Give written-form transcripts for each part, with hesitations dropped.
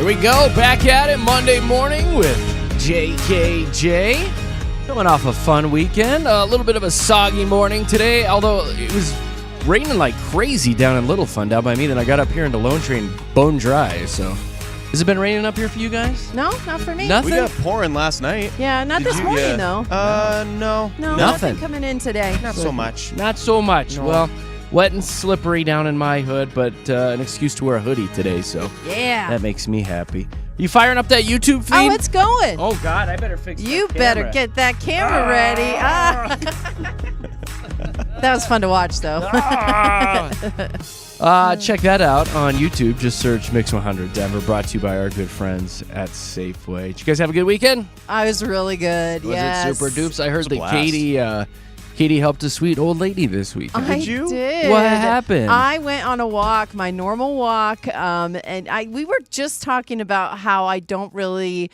Here we go, back at it Monday morning with JKJ. Coming off a fun weekend, a little bit of a soggy morning today, although it was raining like crazy down in Little Fun down by me. Then I got up here into Lone Tree and bone dry, so. Has it been raining up here for you guys? No, not for me. Nothing? We got pouring last night. Yeah, not this morning, though. No. No, Nothing coming in today. Not so much. Not so much. No. Well, wet and slippery down in my hood, but an excuse to wear a hoodie today, so Yeah. that makes me happy. You firing up that YouTube feed? Oh, it's going. Oh, God, I better fix You that better camera. get that camera ready. That was fun to watch, though. Check that out on YouTube. Just search Mix 100 Denver, brought to you by our good friends at Safeway. Did you guys have a good weekend? I was really good. Was yes. it super dupes? I heard that blast. Katie helped a sweet old lady this weekend. I Did you? did. What happened? I went on a walk, my normal walk, and we were just talking about how I don't really,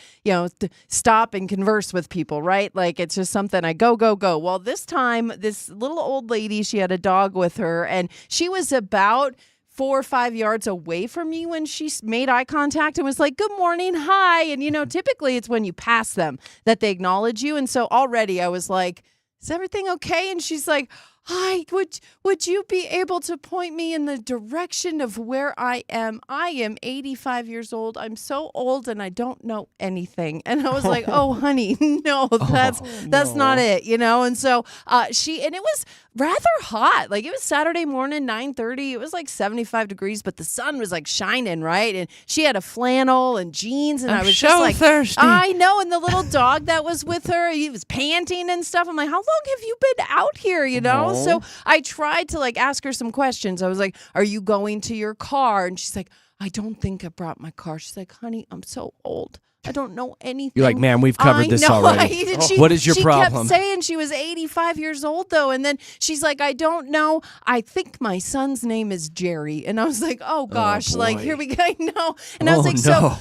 stop and converse with people, right? Like it's just something I go. Well, this time, this little old lady, she had a dog with her, and she was about 4 or 5 yards away from me when she made eye contact and was like, "Good morning, hi." And, typically it's when you pass them that they acknowledge you. And so already I was like, "Is everything okay?" And she's like, "Hi, would you be able to point me in the direction of where I am? I am 85 years old. I'm so old and I don't know anything." And I was like, "Oh, honey, no, that's not it, And so and it was rather hot. Like it was Saturday morning, 9:30. It was like 75 degrees, but the sun was like shining, right? And she had a flannel and jeans, and I was just like, thirsty. I know. And the little dog that was with her, he was panting and stuff. I'm like, "How long have you been out here?" So I tried to ask her some questions. I was like, "Are you going to your car?" And she's like, "I don't think I brought my car." She's like, "Honey, I'm so old. I don't know anything." You're like, "Man, we've covered this already." What is your problem? She kept saying she was 85 years old, though. And then she's like, "I don't know. I think my son's name is Jerry." And I was like, "Oh, gosh. boy. Here we go." I know. And I was like, no. "So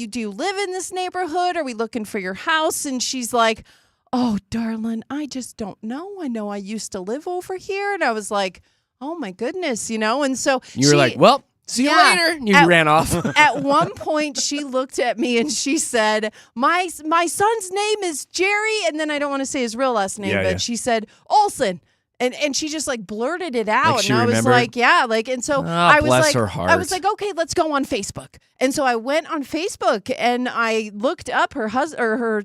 do you live in this neighborhood? Are we looking for your house?" And she's like, "Oh, darling, I just don't know. I know I used to live over here." And I was like, "Oh, my goodness," And so You were like, "Well, see you later." And you ran off. At one point, she looked at me and she said, my son's name is Jerry. And then I don't want to say his real last name, but she said Olson. And she just blurted it out. She and I was remembered? like, yeah. And so I was bless like, her heart. I was like, "Okay, let's go on Facebook." And so I went on Facebook and I looked up her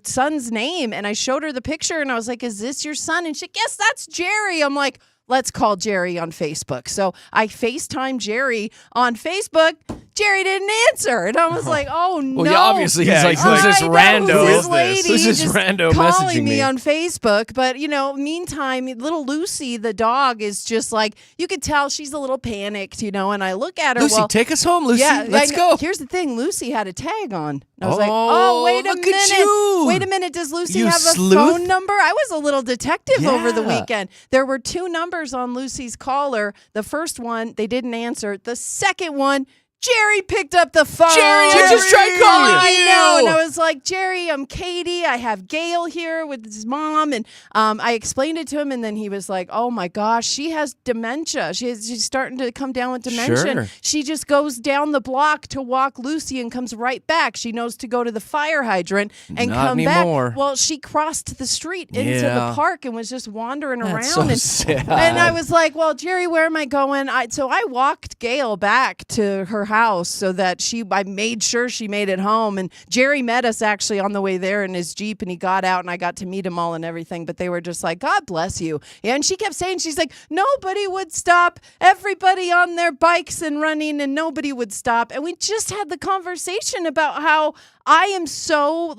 son's name and I showed her the picture and I was like, "Is this your son?" And she said, "Yes, that's Jerry." I'm like, "Let's call Jerry on Facebook." So I FaceTimed Jerry on Facebook. Jerry didn't answer. And I was like, "Oh, no." Well, yeah, obviously, he's like, "Who's this rando? Who's this rando calling messaging me on Facebook?" But, meantime, little Lucy, the dog, is just like, you could tell she's a little panicked, and I look at her. Lucy, take us home, Lucy. Yeah, Let's go. Here's the thing. Lucy had a tag on. I was like, "Oh, wait a look minute. at you. Wait a minute. Does Lucy You have a sleuth. phone number?" I was a little detective over the Yeah. weekend. There were 2 numbers on Lucy's caller. The first one, they didn't answer. The second one, Jerry picked up the phone. Jerry, you just tried calling I you. know. And I was like, "Jerry, I'm Katie. I have Gail here with his mom." And I explained it to him. And then he was like, "Oh, my gosh, she has dementia. She's starting to come down with dementia. Sure. She just goes down the block to walk Lucy and comes right back. She knows to go to the fire hydrant and Not come anymore. back." Well, she crossed the street into Yeah. the park and was just wandering That's around. so and, sad. and I was like, "Well, Jerry, where am I going?" So I walked Gail back to her house so that I made sure she made it home. And Jerry met us actually on the way there in his Jeep, and he got out and I got to meet him all and everything. But they were just like, "God bless you." And she kept saying, she's like, "Nobody would stop. Everybody on their bikes and running, and nobody would stop." And we just had the conversation about how I am so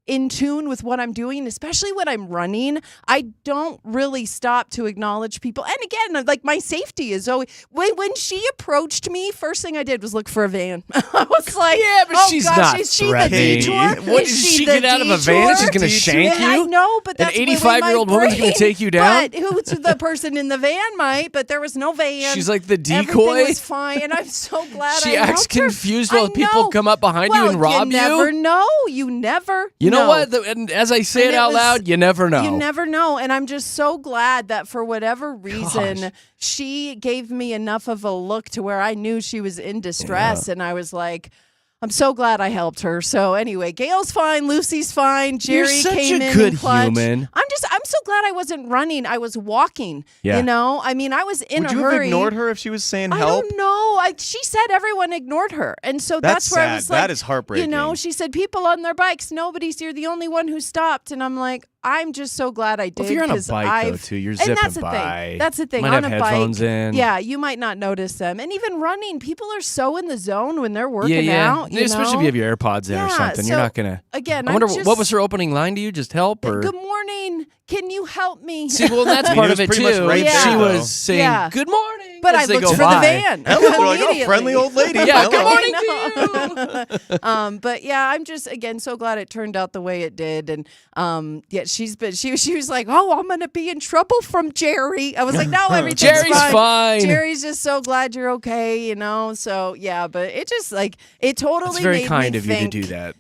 in tune with what I'm doing, especially when I'm running. I don't really stop to acknowledge people. And again, my safety is always, when she approached me, first thing I did was look for a van. I was like, Yeah, but "Oh, she's gosh, not is she the threatening. detour? What, is did she she the get out of a van? detour?" She's going to shank Yeah, you? I know, but that's An where 85-year-old my woman's going to brain- take you down? But who's the person in the van might, but there was no van. She's like the decoy? Everything was fine, and I'm so glad She I acts helped her. confused while I people know. come up behind you Well, and rob you? You never know. You never You know know. what? And as I say And it it out was- loud, you never know. You never know. And I'm just so glad that for whatever reason, Gosh. she gave me enough of a look to where I knew she was in distress. Yeah. And I was like, I'm so glad I helped her. So anyway, Gail's fine, Lucy's fine, Jerry You're such came a in good and clutch. human. I'm so glad I wasn't running. I was walking. Yeah. You know, I mean, I was in Would a you hurry. have ignored her if she was saying I help? don't know. She said everyone ignored her, and so That's where I sad. was like, That is heartbreaking. You know, she said people on their bikes. Nobody's here. The only one who stopped, and I'm like, I'm just so glad I did. Well, if you're on a 'cause bike, though, I've- too, you're and zipping that's the by. thing. That's the thing. Might on have a headphones bike, in. yeah, you might not notice them. And even running, people are so in the zone when they're working yeah. out. You Especially know? if you have your AirPods in or Yeah, something. You're so, not gonna. Again, I wonder I'm just, what was her opening line to you? Just help or. Good morning. Can you help me? See, well, that's I mean, part it of was it pretty much too. right there, She though. was saying Yeah. good morning. But as I they looked go for by. the van. Hello, they're like, oh, Immediately. friendly old lady. Yeah, Hello. good morning to you. But yeah, I'm just again so glad it turned out the way it did. And yeah, she was like, oh, I'm gonna be in trouble from Jerry. I was like, no, everything's Jerry's fine. Jerry's just so glad you're okay, you know. So yeah, but it just like it totally It's very made kind me of you to think, do that.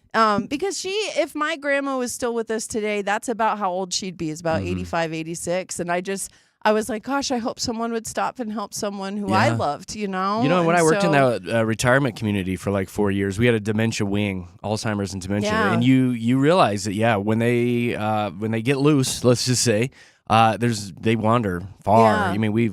because if my grandma was still with us today, that's about how old she'd be. Is about 85, 86. And I was like, gosh, I hope someone would stop and help someone who I Yeah. loved, you know? You know, when And I worked in so- that retirement community for like 4 years, we had a dementia wing, Alzheimer's and dementia, Yeah. and you realize that when they get loose, let's just say, they wander far. Yeah. I mean, we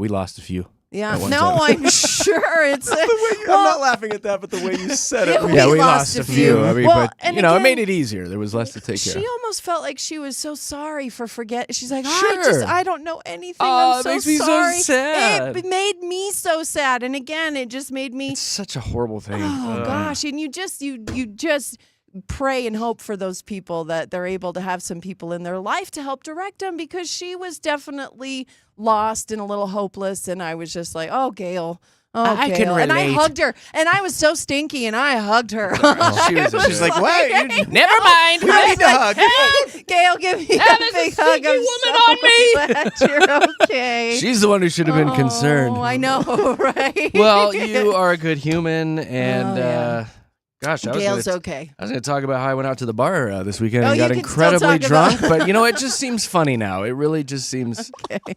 lost a few. Yeah, at one no, time. I'm sure it's. I'm not laughing at that, but the way you said it. Yeah, Yeah, we we lost a few. I mean, Well, but and it again, made it easier. There was less to take care She of. almost felt like she was so sorry for forget. She's like, Sure. I don't know anything. Oh, I'm it so makes me so sorry. sad. It made me so sad, and again, it just made me. It's such a horrible thing. Oh gosh, and you just pray and hope for those people that they're able to have some people in their life to help direct them, because she was definitely lost and a little hopeless, and I was just like, oh, Gail. Oh, I Gail. can And I relate. hugged her, and I was so stinky, and I hugged her. She's like, what? You, Never mind. we don't need to hug. Hey, Gail, give me a there's a big hug. stinky I'm woman so on me. glad you're okay. She's the one who should have been concerned. Oh, I know, right? Well, you are a good human, and Oh, yeah. gosh, Gail's okay. I was going to talk about how I went out to the bar this weekend Oh, and you got can still incredibly talk about- drunk. But it just seems funny now. It really just seems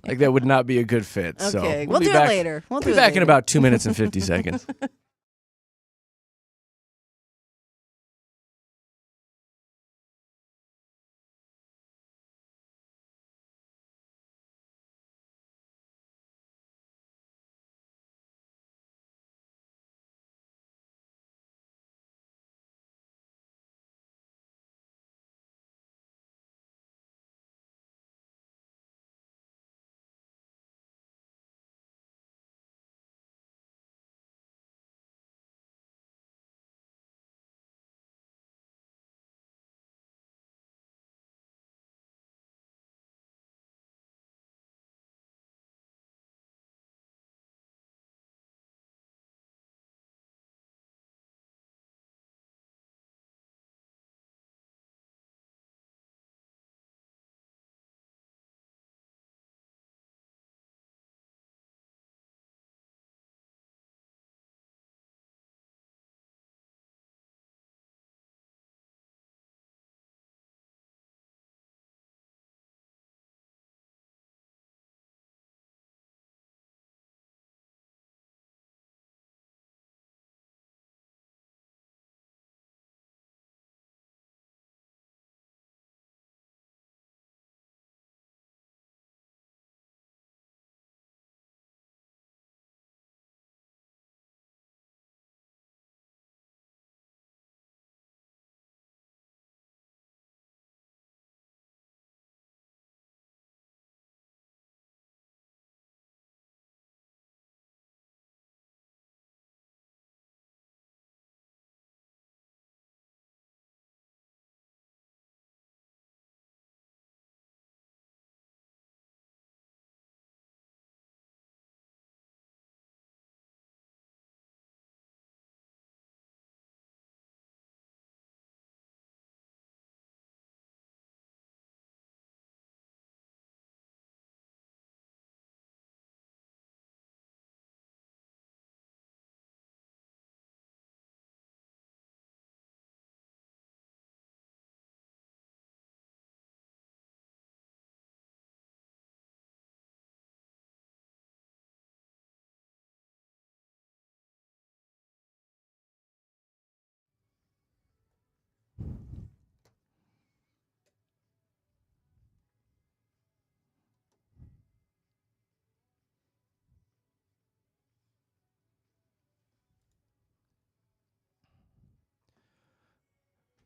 like that would not be a good fit. So Okay, we'll we'll be do back, it later. We'll be do it back in later. about 2 minutes and 50 seconds.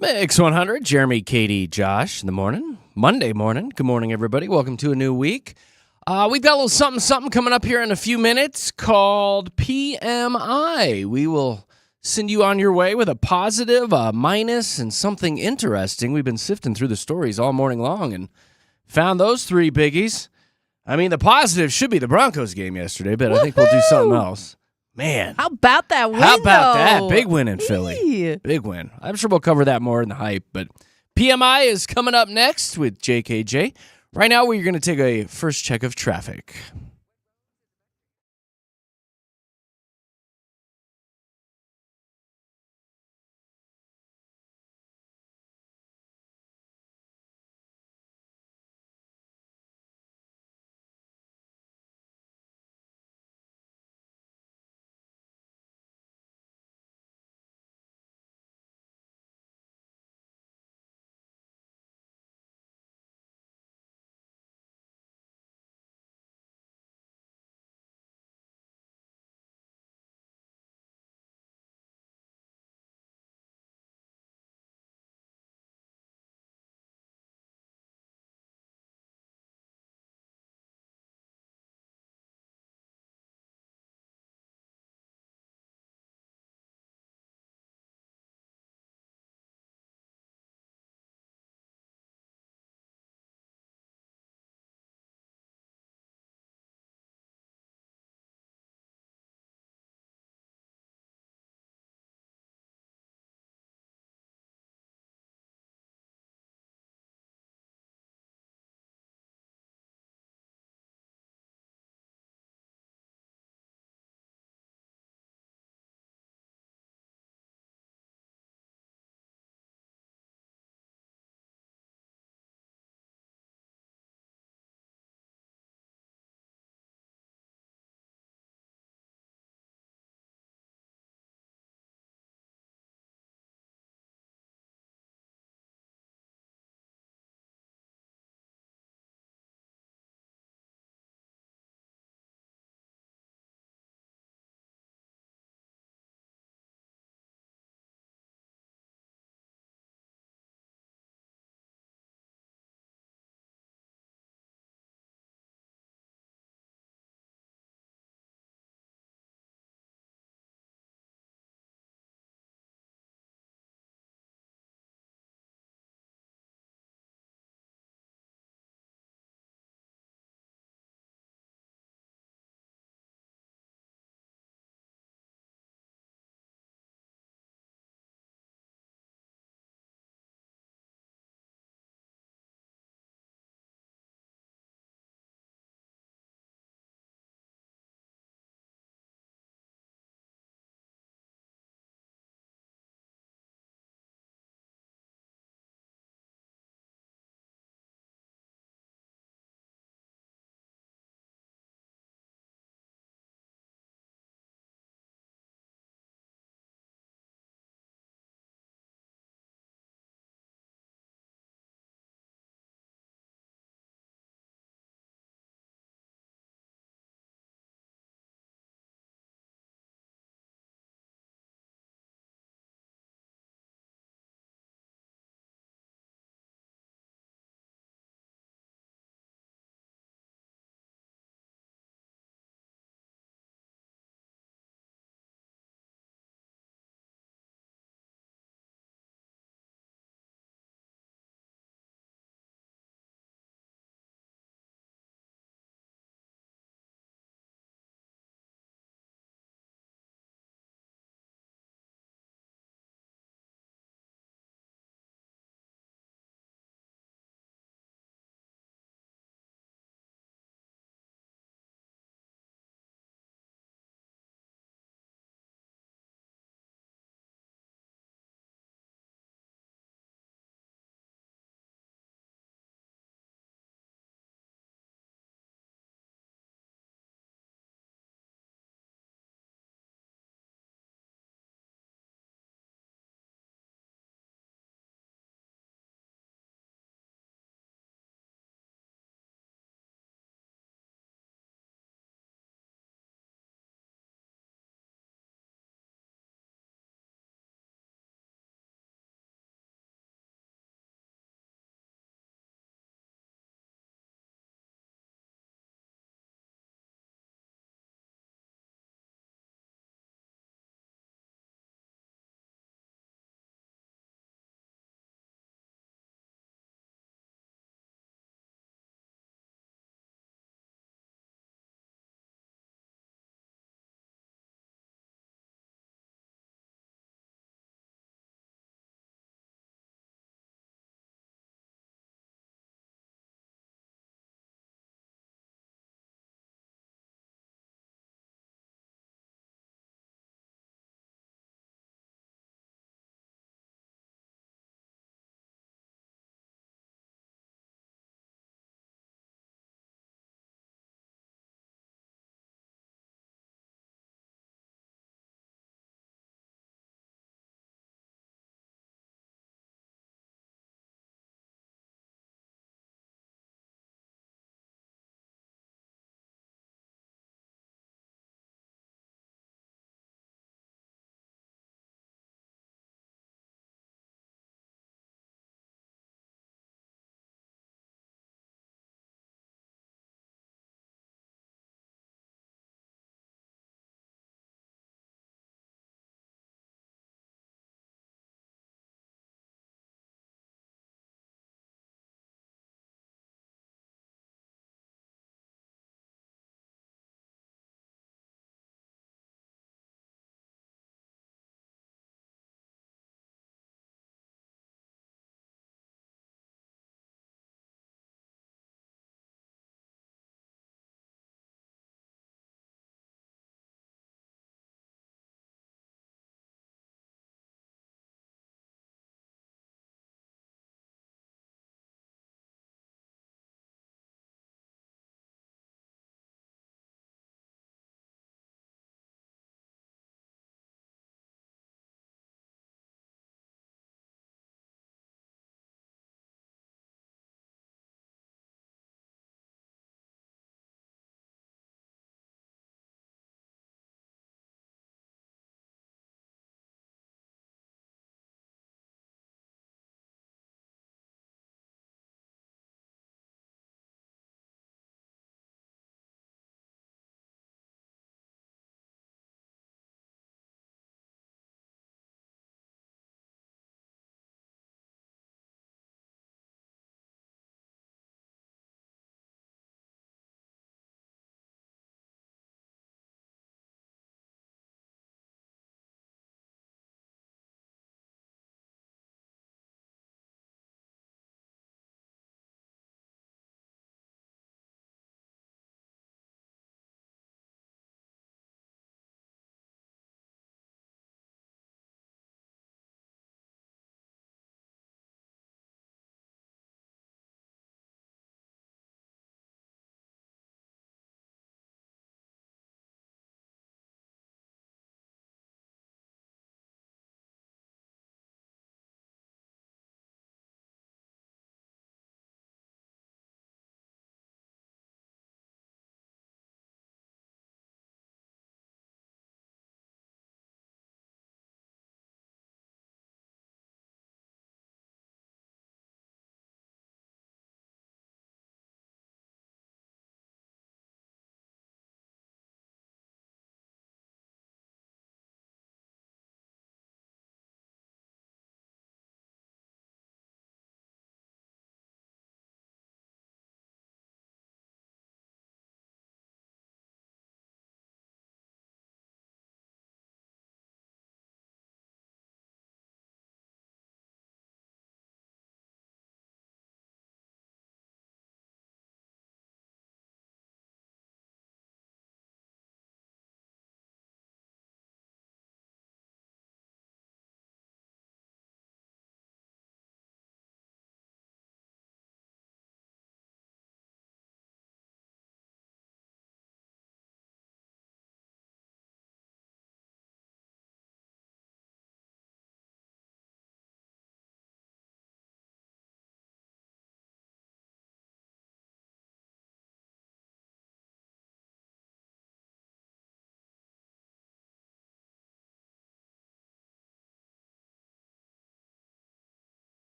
Mix 100, Jeremy, Katy, Josh in the morning. Monday morning. Good morning, everybody. Welcome to a new week. We've got a little something coming up here in a few minutes called PMI. We will send you on your way with a positive, a minus, and something interesting. We've been sifting through the stories all morning long and found those three biggies. I mean, the positive should be the Broncos game yesterday, but I think we'll do something else. Man. How about that win? How about though? that? Big win in Philly. Big win. I'm sure we'll cover that more in the hype, but PMI is coming up next with JKJ. Right now, we're going to take a first check of traffic.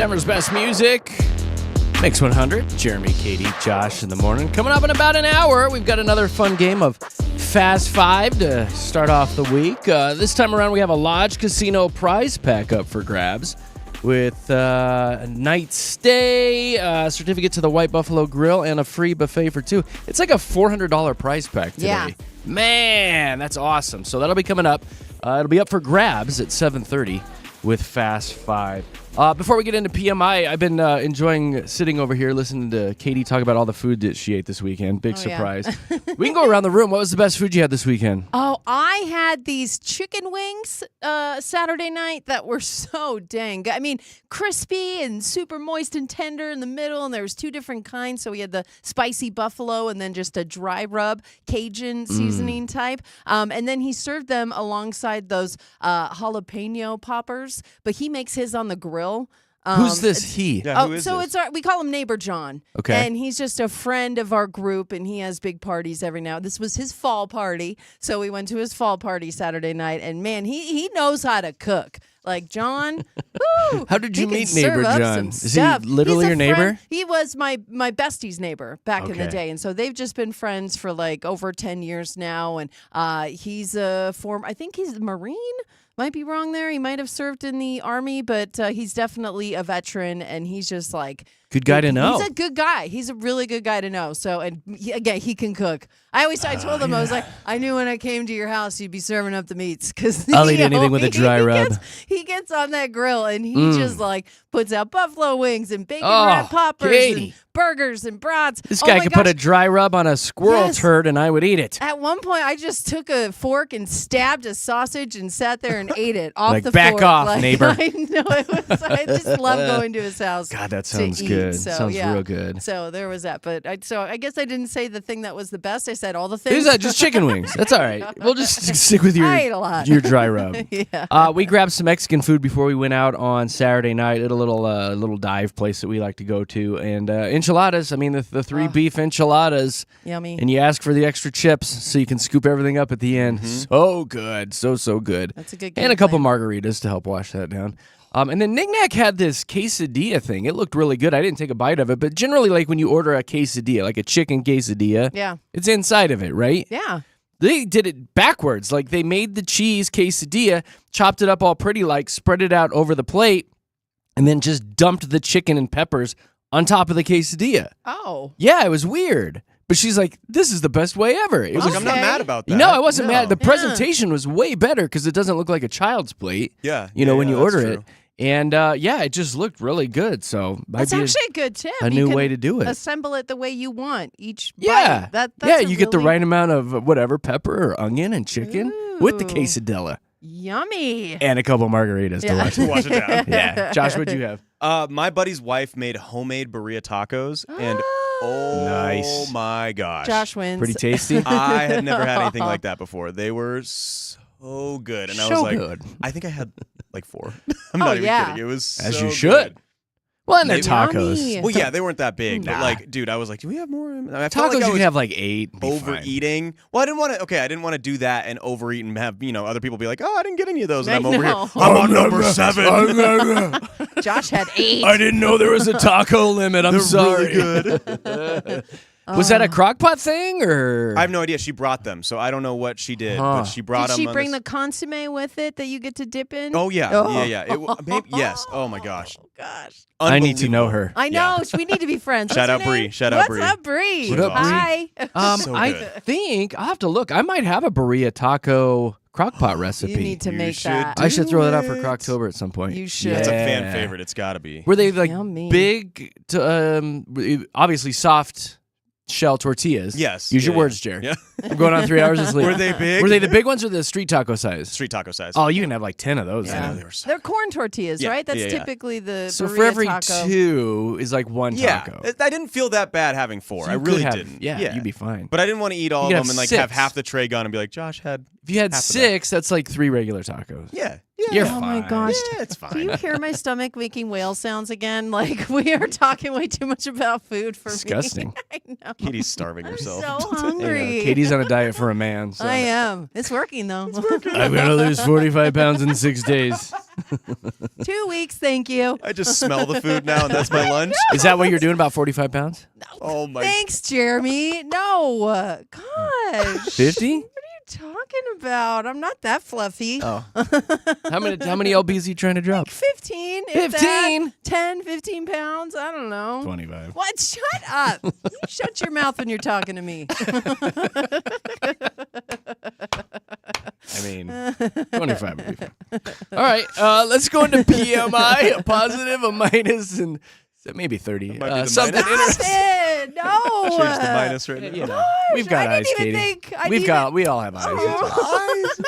Denver's best music. Mix 100. Jeremy, Katy, Josh in the morning. Coming up in about an hour, we've got another fun game of Fast Five to start off the week. This time around, we have a Lodge Casino prize pack up for grabs with a night stay, a certificate to the White Buffalo Grill, and a free buffet for two. It's like a $400 prize pack today. Yeah. Man, that's awesome. So that'll be coming up. It'll be up for grabs at 7:30 with Fast Five. Before we get into PMI, I've been enjoying sitting over here listening to Katy talk about all the food that she ate this weekend. Big surprise. Yeah. We can go around the room. What was the best food you had this weekend? Oh, I had these chicken wings Saturday night that were so dang good. I mean, crispy and super moist and tender in the middle, and there was two different kinds. So we had the spicy buffalo and then just a dry rub Cajun seasoning type. And then he served them alongside those jalapeno poppers, but he makes his on the grill. Who's this he? Yeah, who is so this? we call him Neighbor John. Okay. And he's just a friend of our group, and he has big parties every now. This was his fall party, so we went to his fall party Saturday night, and man, he knows how to cook. Like John, woo, How did you he can meet Neighbor serve up John? some Is he stuff. literally He's a your neighbor? friend. He was my bestie's neighbor back in the Okay. day, and so they've just been friends for like over 10 years now. And he's a I think he's a Marine. Might be wrong there. He might have served in the Army, but he's definitely a veteran, and he's just like Good guy to know. He's a good guy. He's a really good guy to know. So, and he can cook. I told him, I was like, I knew when I came to your house, you'd be serving up the meats because I'll eat anything with a dry rub. He gets on that grill and he just like puts out buffalo wings and bacon Oh, wrap poppers Katy. and burgers and brats. This Oh guy my could put a gosh. dry rub on a squirrel Yes. turd and I would eat it. At one point, I just took a fork and stabbed a sausage and sat there and ate it off Like, the back fork. off, Like, neighbor. I know it was. I just love going to his house. God, that to sounds eat. good. So, Sounds yeah. real good. So there was that. But I guess I didn't say the thing that was the best. I said all the things. Who's that? Just chicken wings. That's all right. We'll just stick with I ate a lot. your dry rub. Yeah. We grabbed some Mexican food before we went out on Saturday night at a little dive place that we like to go to, and enchiladas. I mean, the three beef enchiladas, Yummy. and you ask for the extra chips so you can scoop everything up at the end. So good, so good. That's a good And a game couple plan. margaritas to help wash that down. And then Knick-Knack had this quesadilla thing. It looked really good. I didn't take a bite of it, but generally, like when you order a quesadilla, like a chicken quesadilla, Yeah. it's inside of it, right? Yeah. They did it backwards. Like they made the cheese quesadilla, chopped it up all pretty, like spread it out over the plate, and then just dumped the chicken and peppers on top of the quesadilla. Oh. Yeah, it was weird. But she's like, this is the best way ever. It I was was like, I'm not Okay. mad about that. no, I wasn't No. mad. The Yeah. presentation was way better because it doesn't look like a child's plate. Yeah. You know, when you that's order true. it. And yeah, it just looked really good. So might That's be actually a good tip. a You new can way to do it. Assemble it the way you want each Yeah. bite. That's yeah, a you get the really right amount of whatever, pepper or onion and chicken with the Ooh. quesadilla. Yummy. And a couple margaritas to Yeah. watch it. Wash it down. Yeah. Josh, what'd you have? My buddy's wife made homemade burrito tacos, and oh Nice. my gosh, Josh wins. Pretty tasty. I had never had anything like that before. They were so good, and I So was like, good. I think I had like 4. I'm not even yeah. kidding. It was As so you should. good. Well, and they're Maybe- tacos. Yummy. Well, yeah, they weren't that big, but Nah. like, dude, I was like, do we have more? I felt Tacos like I you was can have like 8. Be fine. overeating. Well, I didn't want to. Okay, I didn't want to do that and overeat and have other people be like, oh, I didn't get any of those, and I I'm over here. know. I'm on number 7. Josh had 8. I didn't know there was a taco limit. I'm They're sorry. really good. Was that a crock pot thing or? I have no idea. She brought them, so I don't know what she did, Huh. but she brought Did them. she on bring this- the consomme with it that you get to dip in? Oh yeah, Oh. yeah. Maybe, yes. Oh my gosh. Oh, gosh. I need to know Unbelievable. her. I Yeah. know. We need to be friends. Shout What's out her Bree. name? Shout out What's Bree. up, Bree? What up, Bree? Hi. So I good. think I'll have to look. I might have a burrito taco crock pot recipe. You need to You make should that. I should throw that out for it. Crocktober at some point. You should. It's a fan Yeah. favorite. It's got to be. Were they like Yummy. big, obviously soft shell tortillas? Yes. Use your Yeah, words, yeah. Jared. Yeah. I'm going on 3 hours of sleep. Were they big? Were they the big ones or the street taco size? Street taco size? Oh, you can have like 10 of those. yeah, then. they were so. They're corn tortillas, Yeah, right? That's yeah, yeah. typically the So burrito for every taco. 2 is like 1 Yeah, taco. I didn't feel that bad having 4. So I you really could have- didn't. Yeah, you'd be fine. But I didn't want to eat all You of could them and have like have 6. half the tray gone and be like, Josh had. If you had half of that. 6, that's like 3 regular tacos. Yeah. You're Oh my fine. gosh. Yeah, it's fine. Do you hear my stomach making whale sounds again? Like we are talking way too much about food for Disgusting. me. I know. Katie's starving I'm herself. so You know, hungry. Katie's on a diet for a man. So. I am. It's working though. I'm going to lose 45 pounds in 6 days. 2 weeks, thank you. I just smell the food now, and that's my lunch. Is that what you're doing, about 45 pounds? Oh my! Thanks, Jeremy. No, gosh. 50? What are you talking about? I'm not that fluffy. Oh. How many lbs are you trying to drop? 15. if 15? that. 10, 15 pounds. I don't know. 25. What? Shut up. You shut your mouth when you're talking to me. I mean, 25 would be fine. All right, let's go into PMI, a positive, a minus, and maybe 30. Might be the Something minus. Stop it. No. Change the minus right now. You know, Gosh, we've got I eyes, didn't even Katie. think. We all have eyes.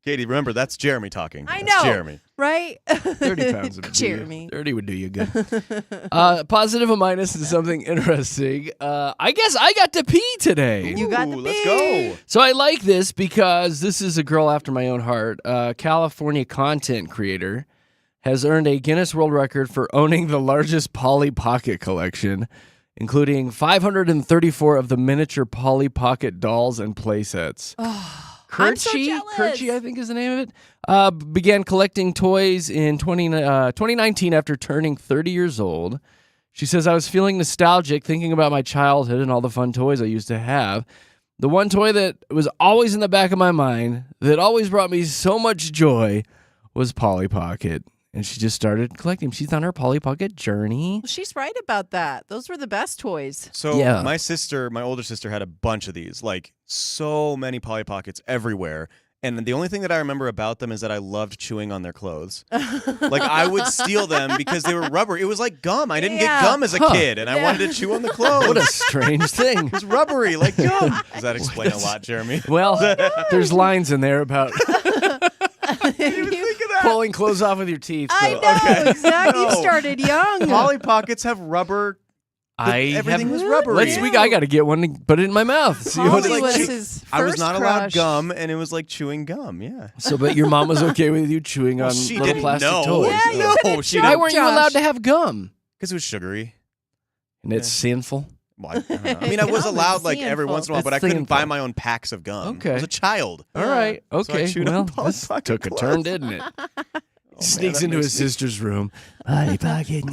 Katie, remember that's Jeremy talking. I That's know. Jeremy. Right? 30 pounds would do you. Jeremy. 30 would do you good. Positive, a minus, and something interesting. I guess I got to pee today. You got the Let's pee. go. So I like this because this is a girl after my own heart. California content creator has earned a Guinness World Record for owning the largest Polly Pocket collection, including 534 of the miniature Polly Pocket dolls and playsets. I'm so jealous. Kirchi, I think is the name of it, began collecting toys in 2019 after turning 30 years old. She says, I was feeling nostalgic thinking about my childhood and all the fun toys I used to have. The one toy that was always in the back of my mind that always brought me so much joy was Polly Pocket. And she just started collecting. She's on her Polly Pocket journey. Well, she's right about that. Those were the best toys. So Yeah. my older sister had a bunch of these, like so many Polly Pockets everywhere. And the only thing that I remember about them is that I loved chewing on their clothes. Like I would steal them because they were rubber. It was like gum. I didn't Yeah. get gum as a kid, and I Yeah. wanted to chew on the clothes. What a strange thing. It was rubbery, like gum. Does that explain a lot, Jeremy? Well, there's lines in there about Think of that. pulling clothes off with your teeth. I so- know, exactly. You No. started young. Polly Pockets have rubber. Everything was rubbery. I got to get one and put it in my mouth. See what Polly it's was like. his I was first not allowed crush. gum, and it was like chewing gum. Yeah. So, but your mom was okay with you chewing on She little didn't plastic know. toys. Yeah, you No, couldn't she choke, Why didn't. weren't you Josh. allowed to have gum? Because it was sugary. And it's sinful. Well, I don't know. I mean, I was Gum is allowed like every sinful. once in a while, It's but I couldn't buy sinful. my own packs of gum. Okay. I was a child. All right. So I Okay. chewed on Well, Polly this Pocket took a clothes. turn, didn't it? Sneaks that into makes his me- sister's room. Polly Pocket.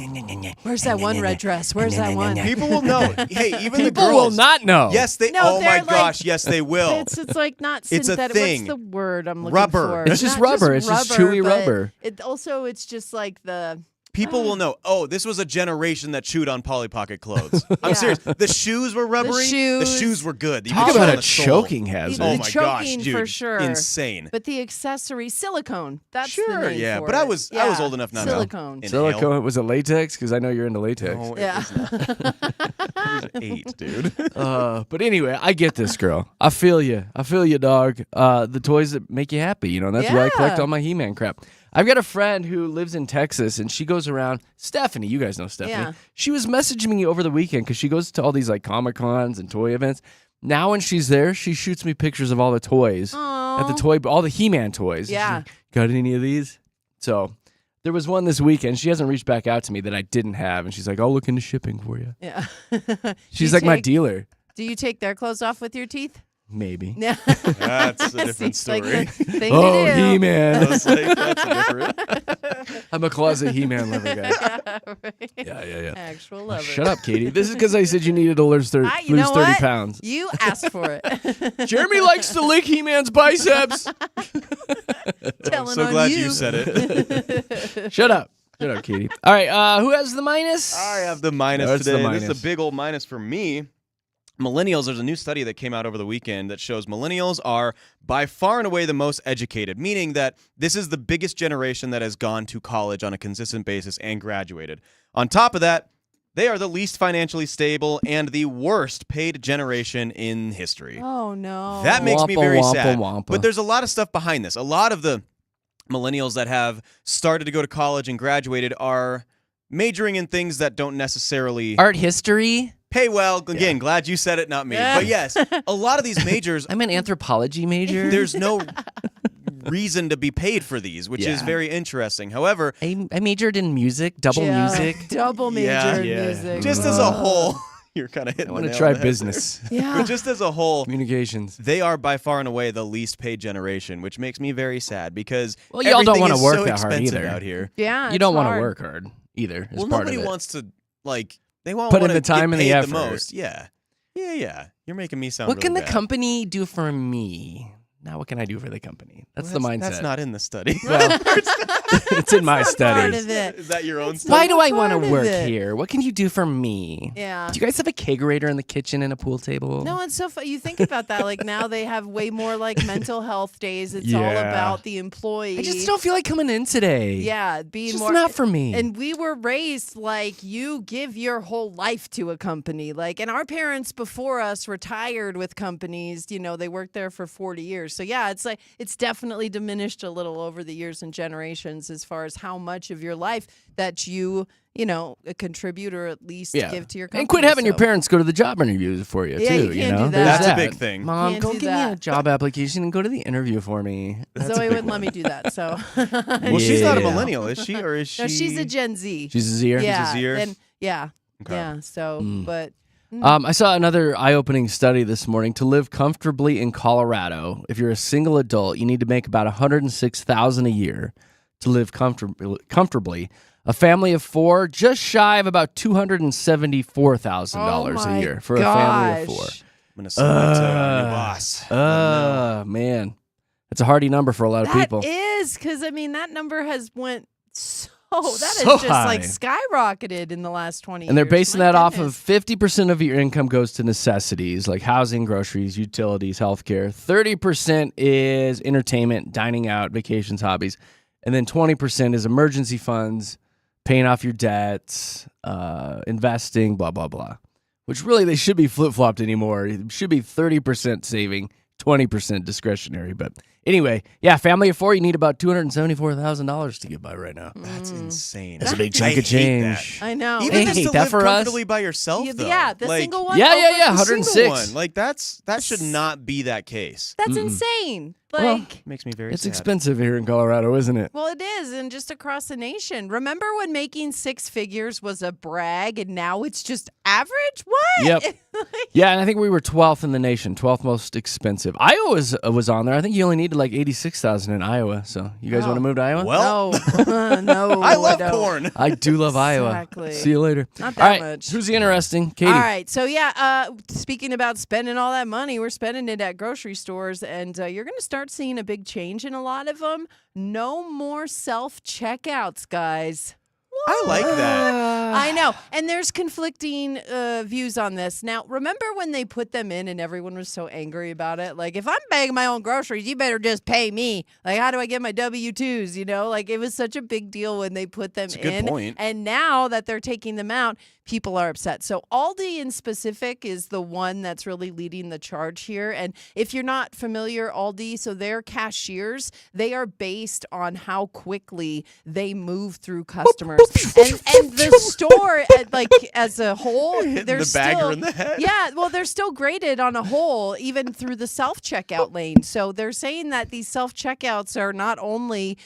Where's that one red dress? Where's that one? People will know. Hey, even the People girls will not know. Yes, they. No, oh my they're like- gosh, yes, they will. It's like not It's a synthetic. thing. What's the word I'm looking Rubber. for? It's just Not rubber. It's just chewy but rubber. It also it's just like the People will know. Oh, this was a generation that chewed on Polly Pocket clothes. I'm Yeah. serious. The shoes were rubbery. The shoes. shoes were good. You Talk could feel about on a the sole. choking hazard. Oh The my gosh, choking dude! for sure. Insane. but the accessory silicone. That's the Sure, name yeah, for but I it. was Yeah. old enough not to silicone. inhale. Silicone, was it latex? Because I know you're into latex. No, it Yeah. was not. I was 8, dude. But anyway, I get this, girl. I feel you. I feel you, dog. The toys that make you happy, you know. That's why I collect Yeah. all my He-Man crap. I've got a friend who lives in Texas, and she goes around. Stephanie, you guys know Stephanie. Yeah. She was messaging me over the weekend because she goes to all these like Comic Cons and toy events. Now, when she's there, she shoots me pictures of all the toys at the Aw. all the He-Man toys. Yeah. She's like, got any of these? So there was one this weekend. She hasn't reached back out to me that I didn't have, and she's like, "I'll look into shipping for you." Yeah. She's Do you like my take- dealer. Do you take their clothes off with your teeth? Maybe. Yeah. That's a different Seems like story. the thing Oh, to do. I He-Man. was like, that's different. I'm a closet He-Man lover guy. Right. Yeah. Actual lover. Shut up, Katie. This is because I said you needed to lose 30, You know 30 what? pounds. You asked for it. Jeremy likes to lick He-Man's biceps. I'm Telling so on glad you. you said it. Shut up. Shut up, Katie. All right, who has the minus? I have the minus That's the today. minus. This is a big old minus for me. Millennials, there's a new study that came out over the weekend that shows millennials are by far and away the most educated, meaning that this is the biggest generation that has gone to college on a consistent basis and graduated. On top of that, they are the least financially stable and the worst paid generation in history. Oh no. That makes me Wampa, very wampa, sad. wampa. But there's a lot of stuff behind this. A lot of the millennials that have started to go to college and graduated are majoring in things that don't necessarily Art history. pay well. Again, glad you said it, not me. Yeah. But yes, a lot of these majors, I'm an anthropology major. there's no reason to be paid for these, which is Yeah. very interesting. However, I majored in music, double Yeah. music. Double major Yeah. in Yeah. music. just as a whole, You're kind of hitting. I want the to nail try on the head business. there. Yeah. But just as a whole, Communications. they are by far and away the least paid generation, which makes me very sad because Well, y'all don't everything wanna is work so that hard expensive either. out here. Yeah. You don't want to hard. work hard either. As Well, part nobody of it. wants to they won't Put in wanna the time get and the paid effort. most. Yeah. You're making me sound. What really can the bad. company do for me? Now, what can I do for the company? That's the mindset. That's not in the study. Well, it's in my Part study. of it. Is that your own study? Why do I Part want of to work it. here? What can you do for me? Yeah. Do you guys have a kegerator in the kitchen and a pool table? No, it's so funny. You think about that. Like now they have way more like mental health days. It's all Yeah. about the employee. I just don't feel like coming in today. Yeah, being It's just more not for me. And we were raised like you give your whole life to a company. Like, and our parents before us retired with companies. You know, they worked there for 40 years. So yeah, it's like it's definitely diminished a little over the years and generations as far as how much of your life that you know, contribute or at least give to your company. And quit having your So- parents go to the job interviews for you, Yeah, too. you can't know? do that. There's That's a big thing. Mom, Can't go do give me a that. job application and go to the interview for me. Zoe wouldn't let me do that. So Well, she's not a Yeah. millennial, is she? Or is she? no, she's a Gen Z. She's a Zer. yeah, Zer? and yeah, Okay. yeah. So, but I saw another eye-opening study this morning. To live comfortably in Colorado, if you're a single adult, you need to make about $106,000 a year to live comfortably. A family of four, just shy of about $274,000 a year for a family of four. I'm gonna send that to our new boss. Man, that's a hardy number for a lot of people. That is because I mean that number has went that has So just like high. skyrocketed in the last 20 years. And they're basing My that off goodness. of 50% of your income goes to necessities like housing, groceries, utilities, healthcare. 30% is entertainment, dining out, vacations, hobbies. And then 20% is emergency funds, paying off your debts, investing, blah, blah, blah. Which really they should be flip-flopped anymore. It should be 30% saving, 20% discretionary. But anyway, yeah, family of four, you need about $274,000 to get by right now. That's insane. That's a big I chunk of hate change. that. I know. Even Hey, just hate to that live for us? comfortably by yourself, though. Yeah, the like, single one. Yeah, over yeah, yeah, the the 106. single one. Like that should not be that case. That's insane. Well, Like, Makes me very It's sad. expensive here in Colorado, isn't it? well, it is, and just across the nation. Remember when making six figures was a brag, and now it's just average? What? Yep. Yeah, and I think we were 12th in the nation, 12th most expensive. Iowa was on there. I think you only needed like 86,000 in Iowa. So you guys Oh. want to move to Iowa? Well, No, no. I love don't. corn. I do love Exactly. Iowa. See you later. Not All that right, much. who's the interesting? Katie. All right, so yeah, speaking about spending all that money, we're spending it at grocery stores, and you're going to start seeing a big change in a lot of them. No more self-checkouts, guys. I like that. I know. And there's conflicting views on this. Now, remember when they put them in and everyone was so angry about it? Like, if I'm bagging my own groceries, you better just pay me. Like, how do I get my W-2s? You know, like it was such a big deal when they put them That's a good in. point. And now that they're taking them out, people are upset. So Aldi in specific is the one that's really leading the charge here. And if you're not familiar, Aldi, so their cashiers, they are based on how quickly they move through customers. And the store, like as a whole, Hitting they're the bagger still in the head. yeah, well, they're still graded on a whole, even through the self-checkout lane. So they're saying that these self-checkouts are not only,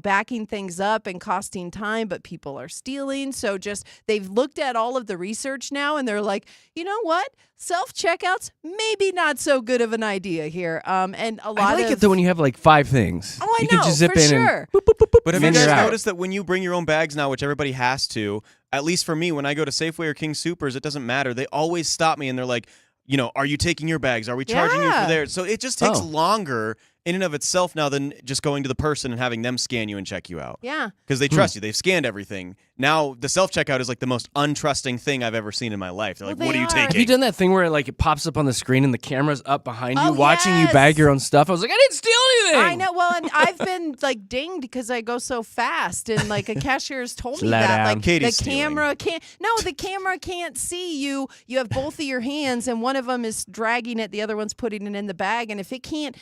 backing things up and costing time, but people are stealing. So just they've looked at all of the research now, and they're like, you know what? Self-checkouts, maybe not so good of an idea here. And a lot I like of it though when you have like 5 things. Oh, I you know, can just zip for in sure. But have And you then guys you're out. noticed that when you bring your own bags now, which everybody has to, at least for me, when I go to Safeway or King Soopers, it doesn't matter. They always stop me and they're like, are you taking your bags? Are we charging you Yeah. for theirs? So it just takes Oh. longer in and of itself now than just going to the person and having them scan you and check you out. Yeah. Because they trust you. They've scanned everything. Now, the self-checkout is like the most untrusting thing I've ever seen in my life. They're like, Well, what they are you are. taking? Have you done that thing where like it pops up on the screen and the camera's up behind you Oh, watching you yes. bag your own stuff? I was like, I didn't steal anything. I know. Well, and I've been like dinged because I go so fast, and like a cashier has told me Slow that down. like Katie's the stealing. camera can't. No, the camera can't see you. You have both of your hands, and one of them is dragging it, the other one's putting it in the bag, and if it can't,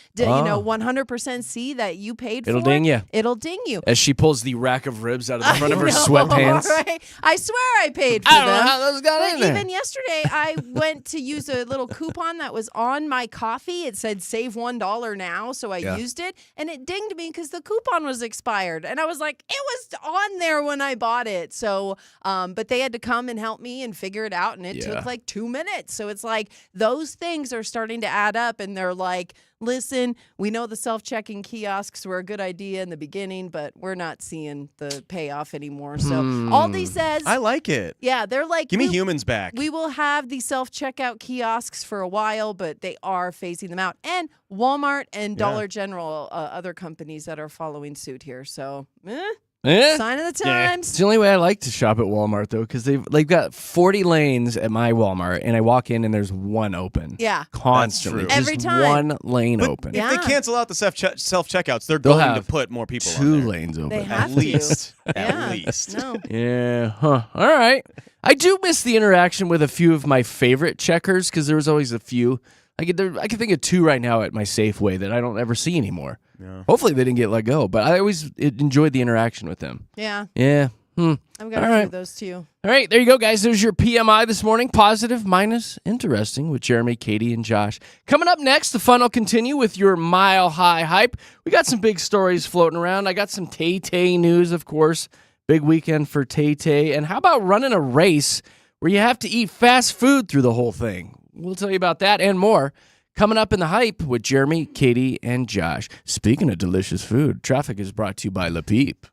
100% see that you paid It'll for ding it, ya. It'll ding you. As she pulls the rack of ribs out of the front of her I know. sweatpants pants. Right? I swear I paid for I don't know them. how those got But in there. even yesterday, I went to use a little coupon that was on my coffee. It said save $1 now, so I used it, and it dinged me because the coupon was expired. And I was like, it was on there when I bought it. So, but they had to come and help me and figure it out, and it took like 2 minutes. So it's like those things are starting to add up, and they're like, listen, we know the self-checking kiosks were a good idea in the beginning, but we're not seeing the payoff anymore. So Aldi says, I like it. yeah, they're like, Give me humans back. we will have the self-checkout kiosks for a while, but they are phasing them out. And Walmart and Dollar General, other companies that are following suit here. So, sign of the times. It's the only way I like to shop at Walmart, though, because they've got 40 lanes at my Walmart, and I walk in and there's one open. Yeah. Constantly. That's Just true. Every time. one lane open. Yeah. If they cancel out the self-checkouts, they're They'll going to have put more people on Two there. lanes open. They have At least. to. At least. No. Yeah. Huh. All right. I do miss the interaction with a few of my favorite checkers because there was always a few. I can think of two right now at my Safeway that I don't ever see anymore. Yeah. Hopefully they didn't get let go, but I always enjoyed the interaction with them. Yeah. Yeah. I've got All a few right. of those too. All right, there you go, guys. There's your PMI this morning. Positive, minus, interesting with Jeremy, Katy, and Josh. Coming up next, the fun will continue with your Mile High Hype. We got some big stories floating around. I got some Tay-Tay news, of course. Big weekend for Tay-Tay. And how about running a race where you have to eat fast food through the whole thing? We'll tell you about that and more. Coming up in the Hype with Jeremy, Katy, and Josh. Speaking of delicious food, traffic is brought to you by La Peep.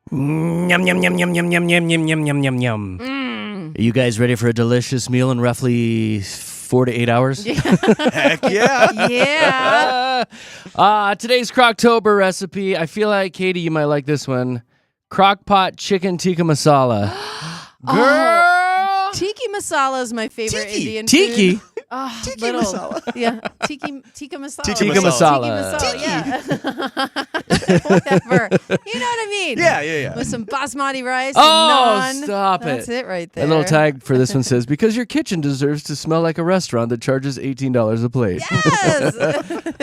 Yum, yum, yum, yum, yum, yum, yum, yum, yum, yum, yum, yum. Are you guys ready for a delicious meal in roughly 4 to 8 hours? Heck yeah. Yeah. Today's Croctober recipe. I feel like, Katie, you might like this one. Crock-pot chicken tikka masala. Girl! Tiki masala is my favorite Tiki. Indian Tiki? food. Oh, Tiki little, masala. Yeah, tikka masala. Tikka masala. Tiki masala, yeah. Whatever. You know what I mean? Yeah. With some basmati rice Oh, and naan. stop That's it right A there. little tag for this one says, because your kitchen deserves to smell like a restaurant that charges $18 a plate. Yes.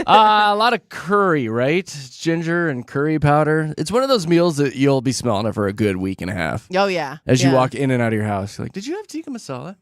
A lot of curry, right? Ginger and curry powder. It's one of those meals that you'll be smelling it for a good week and a half. Oh, yeah. As you Yeah. walk in and out of your house, you're like, did you have tikka masala?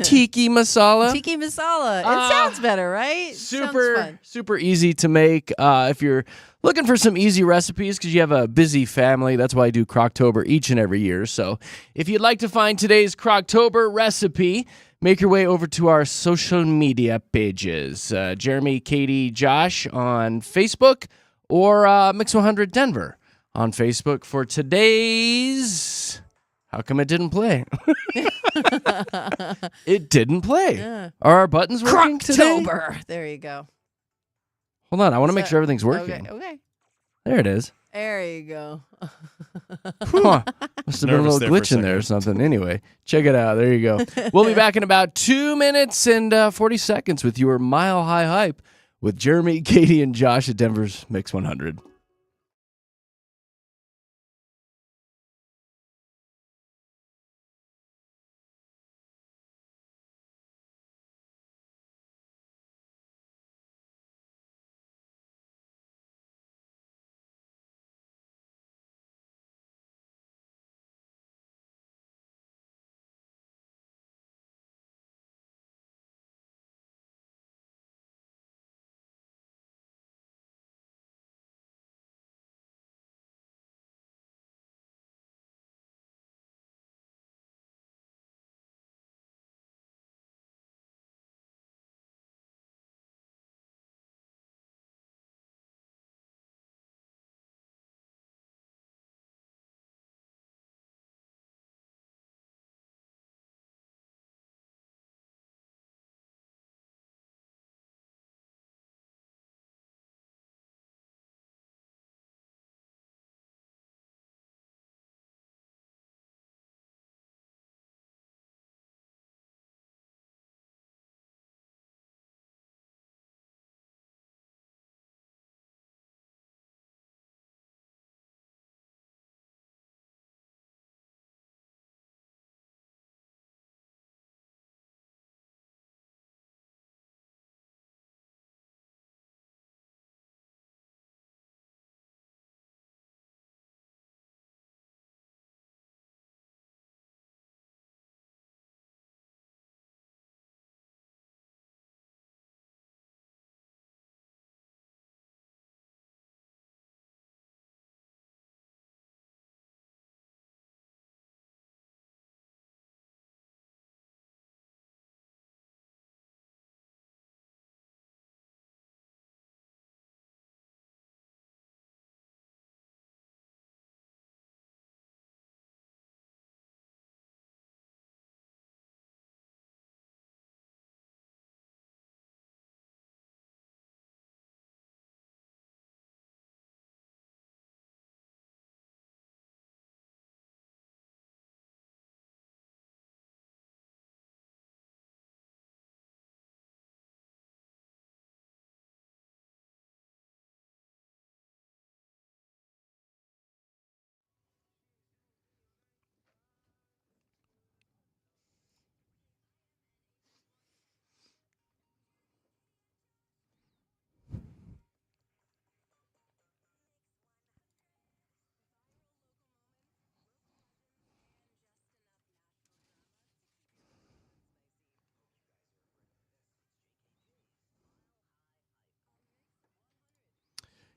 Tiki masala? Tiki masala. It sounds better, right? Sounds fun. Super easy to make. If you're looking for some easy recipes because you have a busy family, that's why I do Croctober each and every year. So if you'd like to find today's Croctober recipe, make your way over to our social media pages. Jeremy, Katy, Josh on Facebook, or Mix100 Denver on Facebook for today's... How come it didn't play? It didn't play. Yeah. Are our buttons working today? Croctober. There you go. Hold on, I want to make sure everything's working. Okay. There it is. There you go. Huh. Must have been a Nervous little there for a glitch in there or something. Anyway, check it out. There you go. We'll be back in about 2 minutes and 40 seconds with your Mile High Hype with Jeremy, Katy, and Josh at Denver's Mix 100.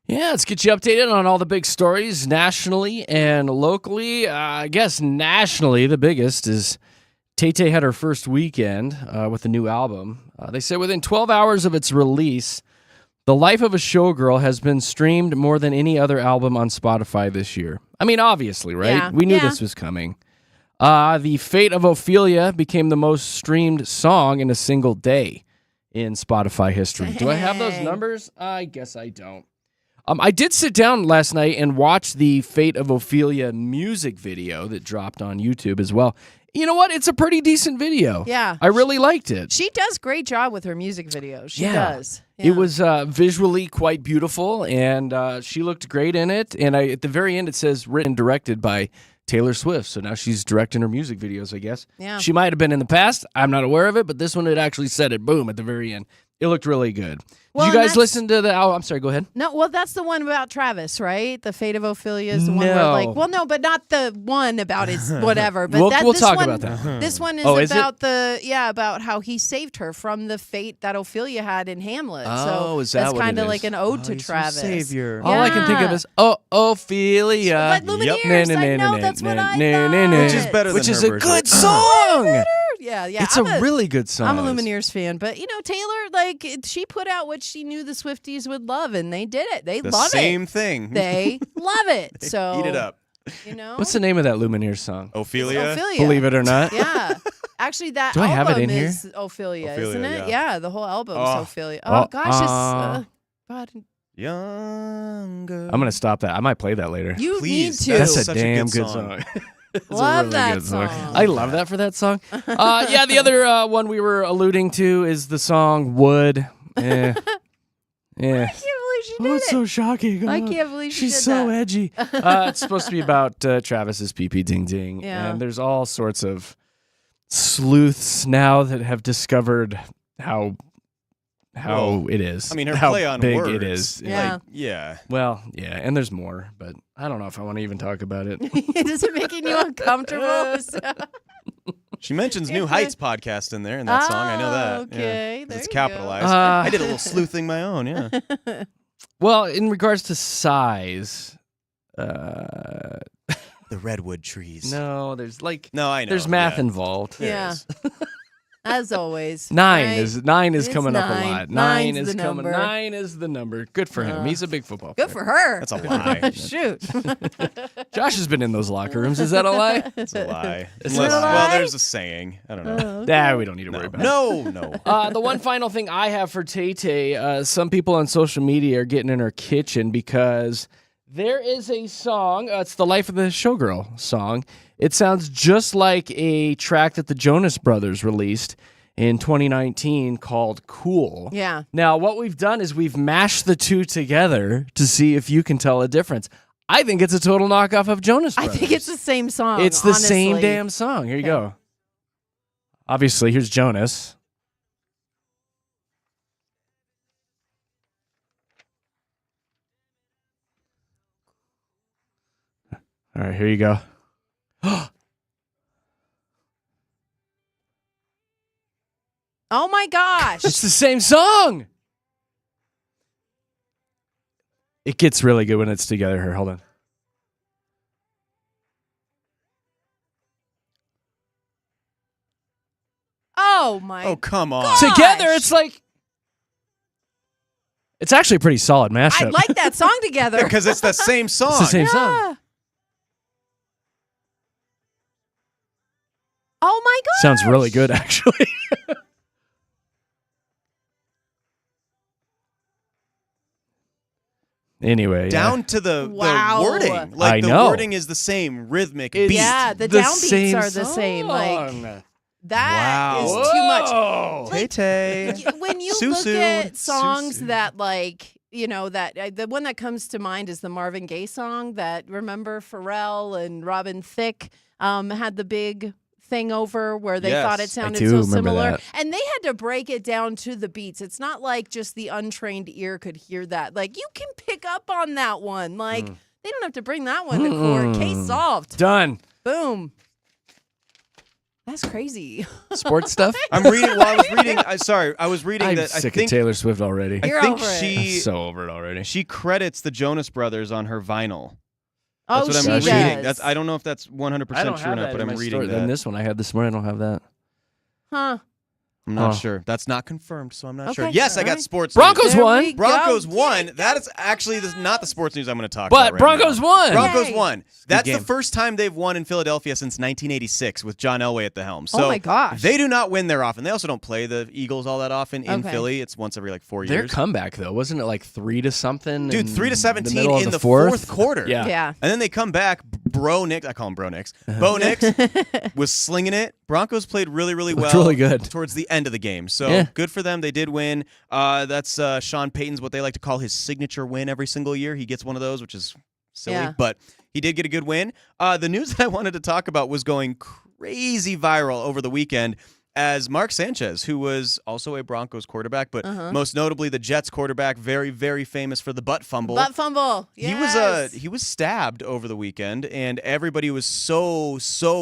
Yeah, let's get you updated on all the big stories nationally and locally. I guess nationally, the biggest is Tay-Tay had her first weekend with a new album. They say within 12 hours of its release, The Life of a Showgirl has been streamed more than any other album on Spotify this year. I mean, obviously, right? Yeah. We knew Yeah. this was coming. The Fate of Ophelia became the most streamed song in a single day in Spotify history. Do I have those Dang. numbers? I guess I don't. I did sit down last night and watch the Fate of Ophelia music video that dropped on YouTube as well. You know what? It's a pretty decent video. Yeah. I really liked it. She does great job with her music videos. She Yeah. does. It was visually quite beautiful, and she looked great in it. And at the very end, it says written and directed by Taylor Swift. So now she's directing her music videos, I guess. Yeah. She might have been in the past. I'm not aware of it, but this one, it actually said it, boom, at the very end. It looked really good. Well, Did you and guys that's- listen to the album? I'm sorry, go ahead. No, well, that's the one about Travis, right? The Fate of Ophelia is the one where, No. like, well, no, but not the one about his whatever. But We'll this talk one, about that. This one is Oh, is it? about about how he saved her from the fate that Ophelia had in Hamlet. Oh, so is that that's what it kind of is? like an ode Oh, to he's our Travis. savior. All I can think of Yeah. is, Ophelia. But Lumineers, I know that's what I thought. Which is better than Which is her a version. good song. Yeah, yeah. It's a really good song. I'm a Lumineers fan, but Taylor, like, she put out what she knew the Swifties would love, and they did it. They The love same it. thing. They love it. So Eat it up. What's the name of that Lumineers song? Ophelia. Ophelia. Believe it or not. Yeah. Actually, that Do I album have it in here? is Ophelia, Ophelia, isn't it? yeah. Yeah, the whole album's Oh. Ophelia. Oh, gosh, uh, it's God. Younger. I'm going to stop that. I might play that later. You Please, need to. That's a such a damn good good song. song. It's a Love really that good song. song. I love that for that song. Yeah, the other one we were alluding to is the song Wood. Yeah. I can't believe she did Oh, it's it. so shocking. I Oh, can't believe she she's did so that. edgy. It's supposed to be about Travis's pee-pee ding-ding. Yeah. And there's all sorts of sleuths now that have discovered how Whoa. it is. I mean, her how play on big words. it is. Yeah. Like, yeah. Well, yeah, and there's more, but I don't know if I want to even talk about it. Is it making you uncomfortable? She mentions New Heights podcast in there in that song. I know that. Okay, Yeah, 'cause there it's you capitalized. go. I did a little sleuthing my own. Yeah. Well, in regards to size, The redwood trees. no, there's No, I know. there's math yeah. involved. There Yeah. is. As always. Nine right? is It's coming up a nine. lot. Nine's Nine is the coming. number. 9 is the number. Good for him. He's a big football Good player. for her. That's a lie. Shoot. Josh has been in those locker rooms. Is that a lie? It's a lie. Is Unless, it a well, lie? there's a saying. I don't know. Nah, we don't need to worry about it. No. The one final thing I have for Tay-Tay, some people on social media are getting in her kitchen because there is a song. It's the Life of the Showgirl song. It sounds just like a track that the Jonas Brothers released in 2019 called Cool. Yeah. Now, what we've done is we've mashed the two together to see if you can tell a difference. I think it's a total knockoff of Jonas I Brothers. think it's the same song. It's the same honestly. damn song. Here you go. Obviously, here's Jonas. All right, here you go. Oh my gosh. It's the same song. It gets really good when it's together. Here, hold on. Oh my. Oh, come on. God. Together, it's like. It's actually a pretty solid mashup. I like that song together. Because it's the same song. It's the same song. Yeah. Oh my god. Sounds really good, actually. Anyway, Down to the Wow. wording. Like, I the know. wording is the same rhythmic It's beat. Yeah, the downbeats are the same. Like song. that is Wow. too much. Whoa. Like, Tay-Tay. When you Susu. look at songs Susu. that that the one that comes to mind is the Marvin Gaye song that remember Pharrell and Robin Thicke had the big thing over where they Yes, thought it I sounded do so remember similar, that. and they had to break it down to the beats. It's not like just the untrained ear could hear that. Like you can pick up on that one. Like they don't have to bring that one to court. Case solved. Done. Boom. That's crazy. Sports stuff? I'm reading. Well, I was reading. I was reading I'm that. sick I think. of Taylor Swift already. I You're think over it. I'm she so over it already. she credits the Jonas Brothers on her vinyl. Oh, That's what she I'm does. reading. I don't know if that's 100% I don't true have or not, that but in I'm my reading store. that. Then this one I had this morning, I don't have that. Huh. I'm not Huh. sure. That's not confirmed, so I'm not sure. Okay, Yes, I all got right. sports Broncos news. There won. we go. Broncos Yeah, won. go That is actually not the sports news I'm going to talk But about right Broncos now. won. Broncos Yay. won. That's the game. first time they've won in Philadelphia since 1986 with John Elway at the helm. So Oh my gosh. they do not win there often. They also don't play the Eagles all that often in Okay. Philly. It's once every 4 Their years. comeback though, wasn't it like 3-something? Dude, 3-17 middle of in the fourth fourth quarter. Yeah. Yeah. And then they come back. Bro Nix, I call him Bro Nix. Bo Nix was slinging it. Broncos played really, really well. Looked really good. Towards the end of the game. So Yeah. good for them. They did win. That's Sean Payton's what they like to call his signature win every single year. He gets one of those, which is silly, Yeah. but he did get a good win. The news that I wanted to talk about was going crazy viral over the weekend as Mark Sanchez, who was also a Broncos quarterback, but most notably the Jets quarterback, very, very famous for the butt fumble. Butt fumble. Yes. He was stabbed over the weekend, and everybody was so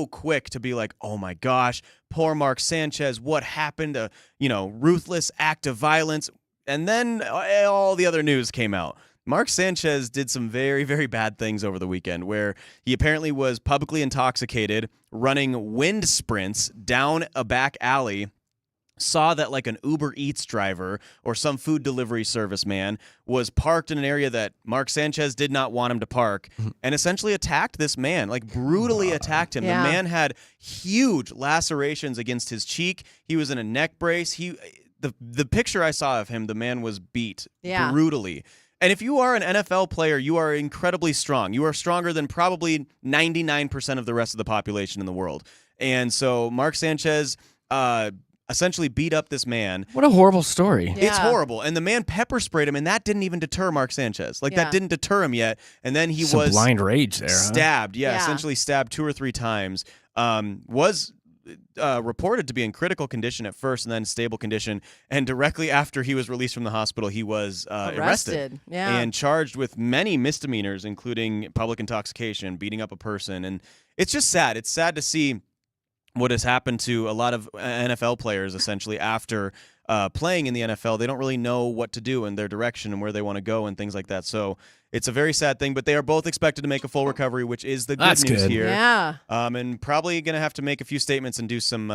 quick to be like, "Oh my gosh, poor Mark Sanchez! What happened? Ruthless act of violence." And then all the other news came out. Mark Sanchez did some very, very bad things over the weekend where he apparently was publicly intoxicated, running wind sprints down a back alley, saw that like an Uber Eats driver or some food delivery service man was parked in an area that Mark Sanchez did not want him to park, and essentially attacked this man, like brutally attacked him. Yeah. The man had huge lacerations against his cheek. He was in a neck brace. The picture I saw of him, the man was beat Yeah. brutally. And if you are an NFL player, you are incredibly strong. You are stronger than probably 99% of the rest of the population in the world. And so Mark Sanchez essentially beat up this man. What a horrible story. Yeah. It's horrible. And the man pepper sprayed him, and that didn't even deter Mark Sanchez. Like, Yeah. that didn't deter him yet. And then he Some was blind rage there. Huh? stabbed. Yeah, Yeah. essentially stabbed 2 or 3 times. Was reported to be in critical condition at first and then stable condition. And directly after he was released from the hospital, he was arrested Yeah. and charged with many misdemeanors, including public intoxication, beating up a person. And it's just sad. It's sad to see what has happened to a lot of NFL players essentially after playing in the NFL. They don't really know what to do in their direction and where they want to go and things like that. So it's a very sad thing, but they are both expected to make a full recovery, which is the good That's news good. here. Yeah. And probably going to have to make a few statements and do some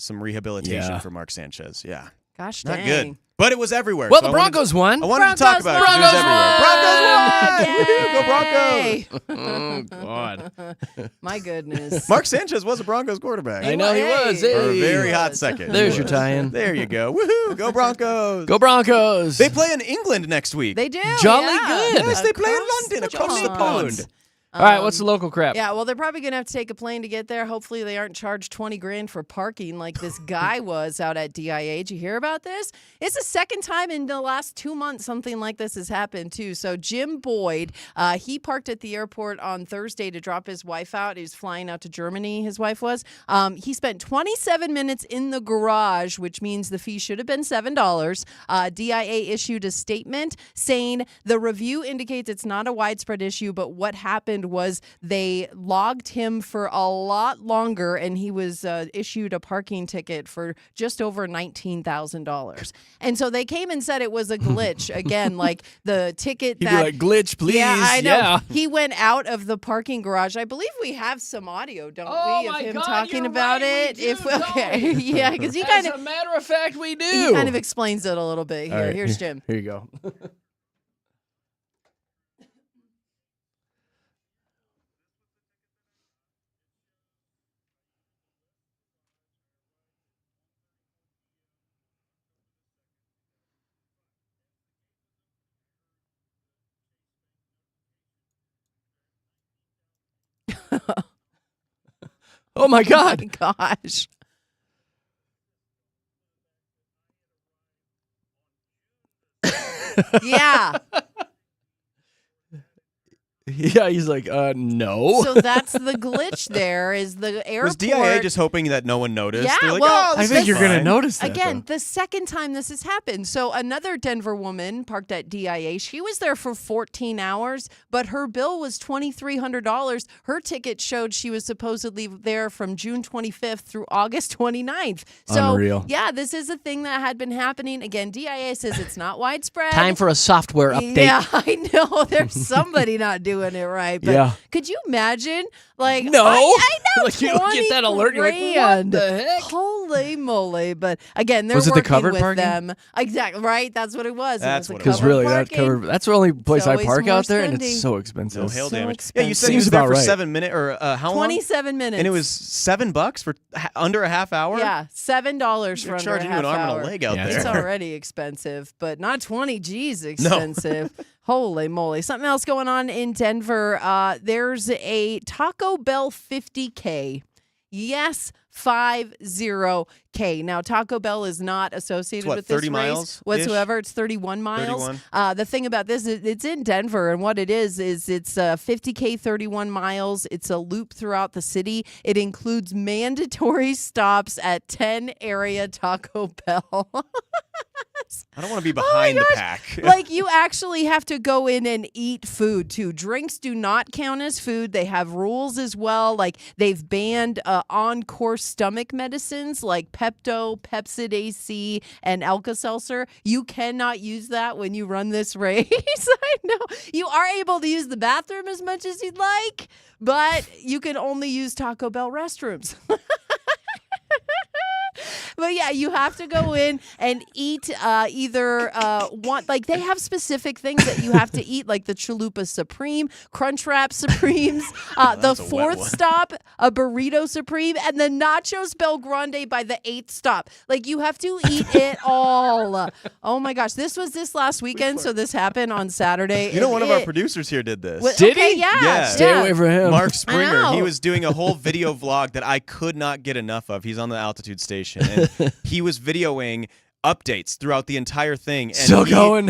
rehabilitation Yeah. for Mark Sanchez. Yeah. Gosh Not dang. good. But it was everywhere. Well, so the Broncos won. I wanted to talk about Broncos it. It was everywhere. Broncos won! Yay. Woo, go Broncos! Oh, God. My goodness. Mark Sanchez was a Broncos quarterback. I know he was. For a Hey. very hot second. There's He your was. tie-in. There you go. Woohoo! Go Broncos! Go Broncos. They play in England next week. They do. Jolly yeah. good. Yes, they play in Across London, across the pond. All right, what's the local crap? Yeah, well, they're probably going to have to take a plane to get there. Hopefully, they aren't charged $20,000 for parking like this guy was out at DIA. Did you hear about this? It's the second time in the last 2 months something like this has happened, too. So, Jim Boyd, he parked at the airport on Thursday to drop his wife out. He was flying out to Germany, his wife was. He spent 27 minutes in the garage, which means the fee should have been $7. DIA issued a statement saying the review indicates it's not a widespread issue, but what happened was they logged him for a lot longer, and he was issued a parking ticket for just over $19,000. And so they came and said it was a glitch. Again, like the ticket He'd that... be like, glitch, please. Yeah, I know. Yeah. He went out of the parking garage. I believe we have some audio, don't Oh we, of my him God, talking you're about right, it? we do, Okay, yeah, because he As kind a of matter of fact, we do. he kind of explains it a little bit here. All right, Here's Jim. Here you go. Oh my God. Oh my gosh. Yeah. Yeah, he's like, no. So that's the glitch there is the airport. Was DIA just hoping that no one noticed? Yeah, They're like, well, oh, I this think is you're going to fine." notice that. Again, though. the second time this has happened. So another Denver woman parked at DIA. She was there for 14 hours, but her bill was $2,300. Her ticket showed she was supposedly there from June 25th through August 29th. So, Unreal. yeah, this is a thing that had been happening. Again, DIA says it's not widespread. Time for a software update. Yeah, I know. There's somebody not doing doing it right. But Yeah. could you imagine? Like, No. I know. Like, you don't get that alert. You're like, what grand. the heck? Holy moly! But again, they're Was it the working covered with parking? them. Exactly right. That's what it was. That's it what was it the was. Because really, covered that parking. that's the only place I always park more out there, and spending. it's so expensive. No hail So damage. Yeah, you said expensive. he was Seems there about for right. 7 minutes or how long? 27 minutes. And it was $7 for under a half hour. Yeah, $7 for They're under charging a you an half arm hour. and a leg out Yeah, there. It's already expensive, but not 20 G's expensive. Holy moly. Something else going on in Denver. There's a Taco Bell 50K. Yes, 50K. Now, Taco Bell is not associated It's what, with this 30 race miles-ish? whatsoever. It's 31 miles. 31. The thing about this is it's in Denver, and what it is it's 50K, 31 miles. It's a loop throughout the city. It includes mandatory stops at 10 area Taco Bell. I don't want to be behind the gosh. pack. Like, you actually have to go in and eat food too. Drinks do not count as food. They have rules as well. Like, they've banned on-course stomach medicines like Pepto, Pepsid AC, and Alka-Seltzer. You cannot use that when you run this race. I know. You are able to use the bathroom as much as you'd like, but you can only use Taco Bell restrooms. But yeah, you have to go in and eat either one. Like, they have specific things that you have to eat, like the Chalupa Supreme, Crunchwrap Supremes, the that's a wet fourth one. stop, a Burrito Supreme, and the Nachos Bel Grande by the 8th stop. Like, you have to eat it all. Oh my gosh, this was this last weekend, so this happened on Saturday. You know, and one of our producers here did this. Did okay, he? Yeah. Yeah. Stay away from him. Mark Springer. know. He was doing a whole video vlog that I could not get enough of. He's on the altitude station, and he was videoing updates throughout the entire thing. And Still going.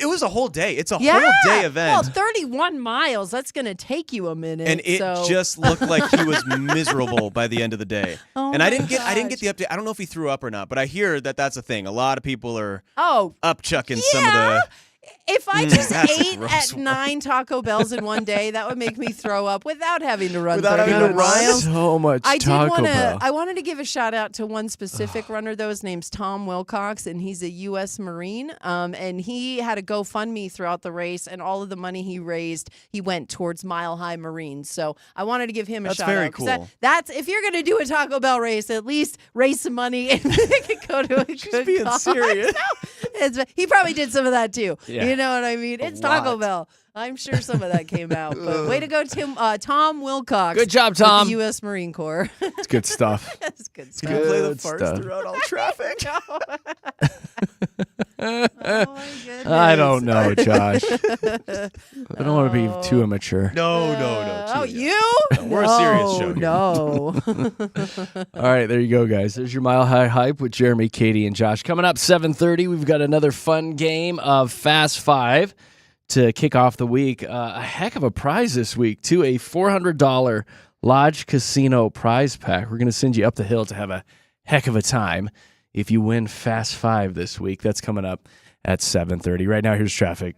It was a whole day. It's a Yeah. whole day event. Well, 31 miles. That's going to take you a minute. And it so. just looked like he was miserable by the end of the day. Oh and I my didn't get the gosh. update. I don't know if he threw up or not, but I hear that that's a thing. A lot of people are Oh, upchucking some of yeah. the. If I just that's a ate gross at one. 9 Taco Bells in one day, that would make me throw up without having to run Without having to 31 run? miles. So much I did Taco want to. Bell. I wanted to give a shout out to one specific runner, though. His name's Tom Wilcox, and he's a U.S. Marine. And he had a GoFundMe throughout the race, and all of the money he raised, he went towards Mile High Marines. So I wanted to give him a That's shout very out. 'cause cool. That's if you're going to do a Taco Bell race, at least raise some money and go to a good being cause. serious. He probably did some of that too. Yeah. You know what I mean? It's Taco lot. Bell. I'm sure some of that came out. But way to go, Tom Wilcox. Good job, with Tom. the U.S. Marine Corps. It's good stuff. That's good Can stuff. you play the Good farce stuff. throughout all traffic? Oh my goodness. I don't know, Josh. I don't want to be too immature. No. Oh, too. you? We're a serious show here. No. All right, there you go, guys. There's your Mile High Hype with Jeremy, Katy, and Josh. Coming up 7:30, we've got another fun game of Fast Five to kick off the week. A heck of a prize this week, too. A $400 Lodge Casino prize pack. We're going to send you up the hill to have a heck of a time if you win Fast Five this week. That's coming up at 7:30. Right now, here's traffic.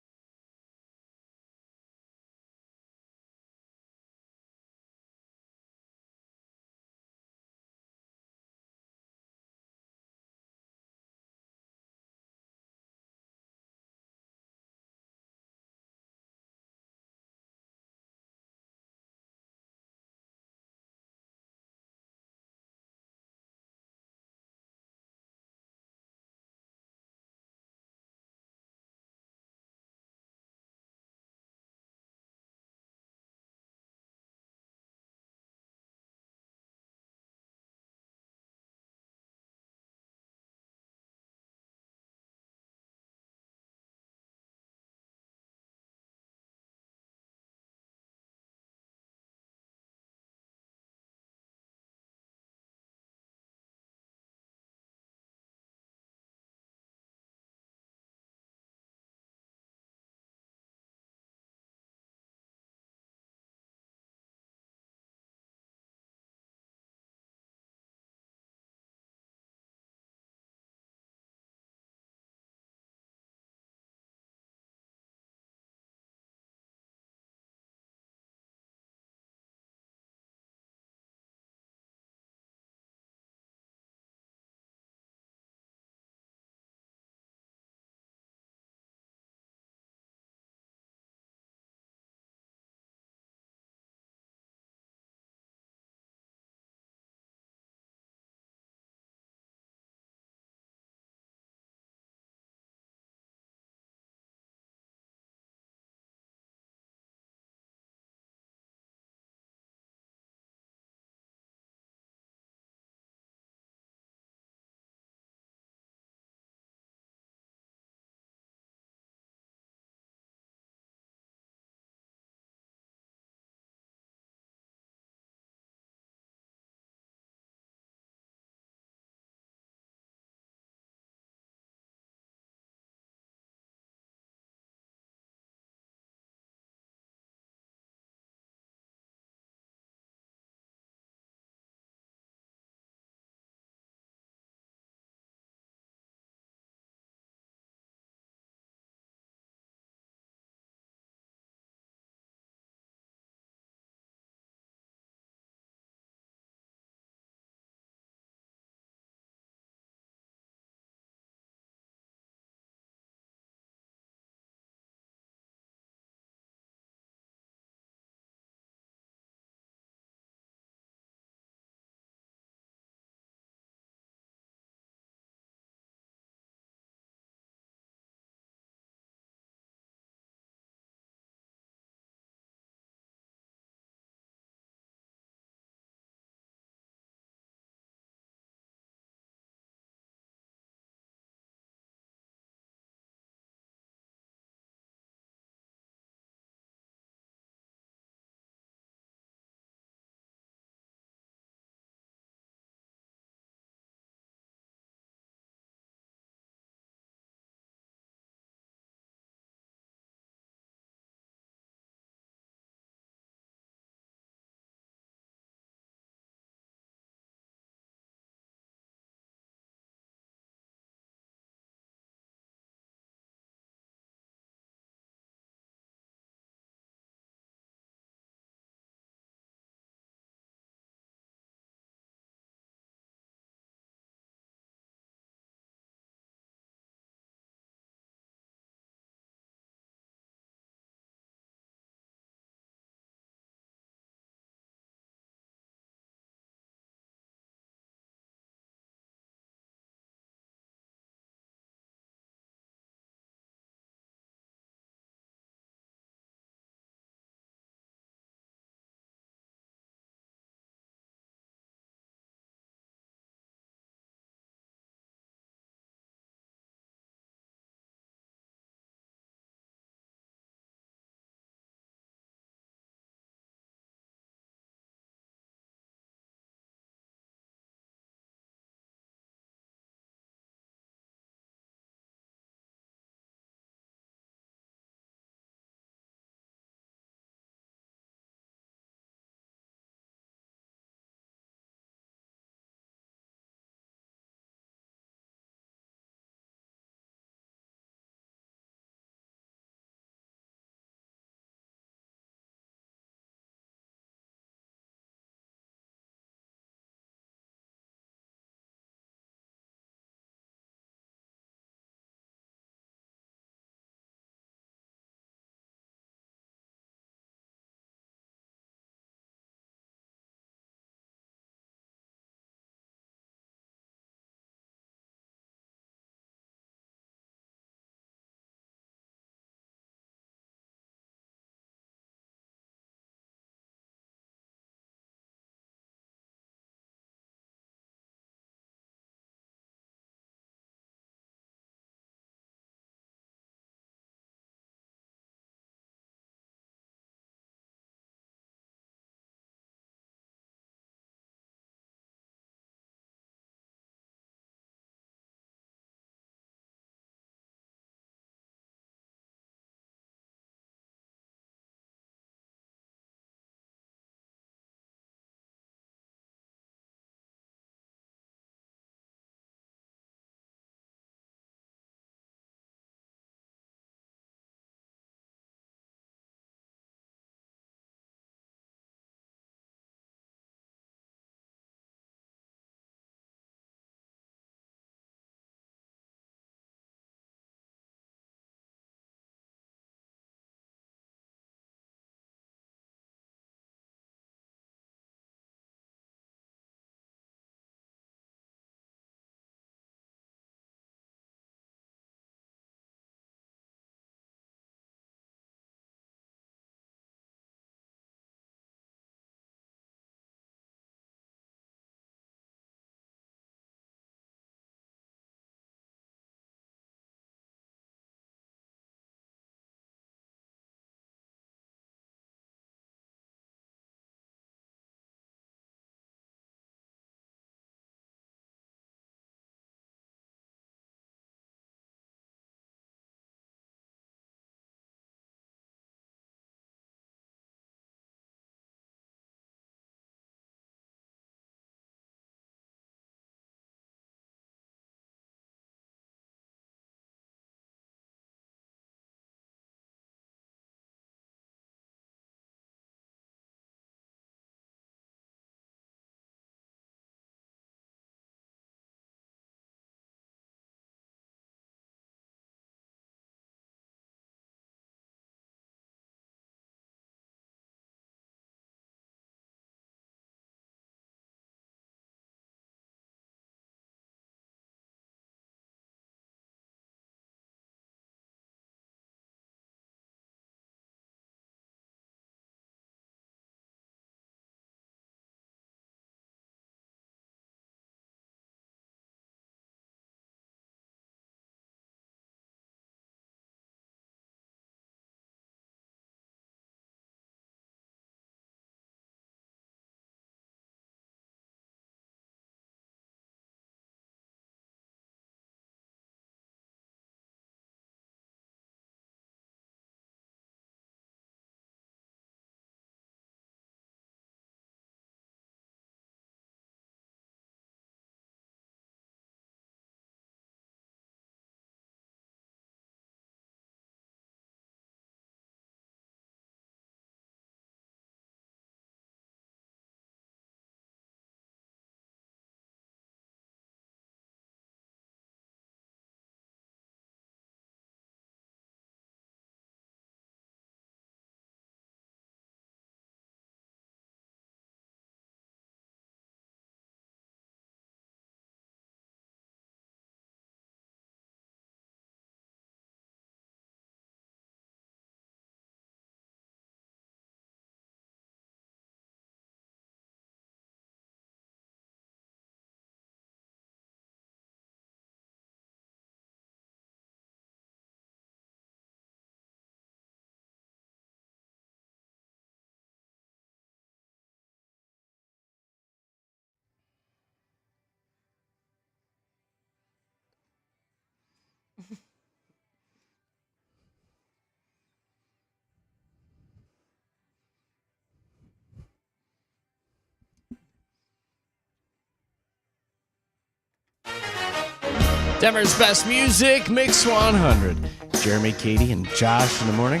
Denver's best music, Mix 100. Jeremy, Katy, and Josh in the morning.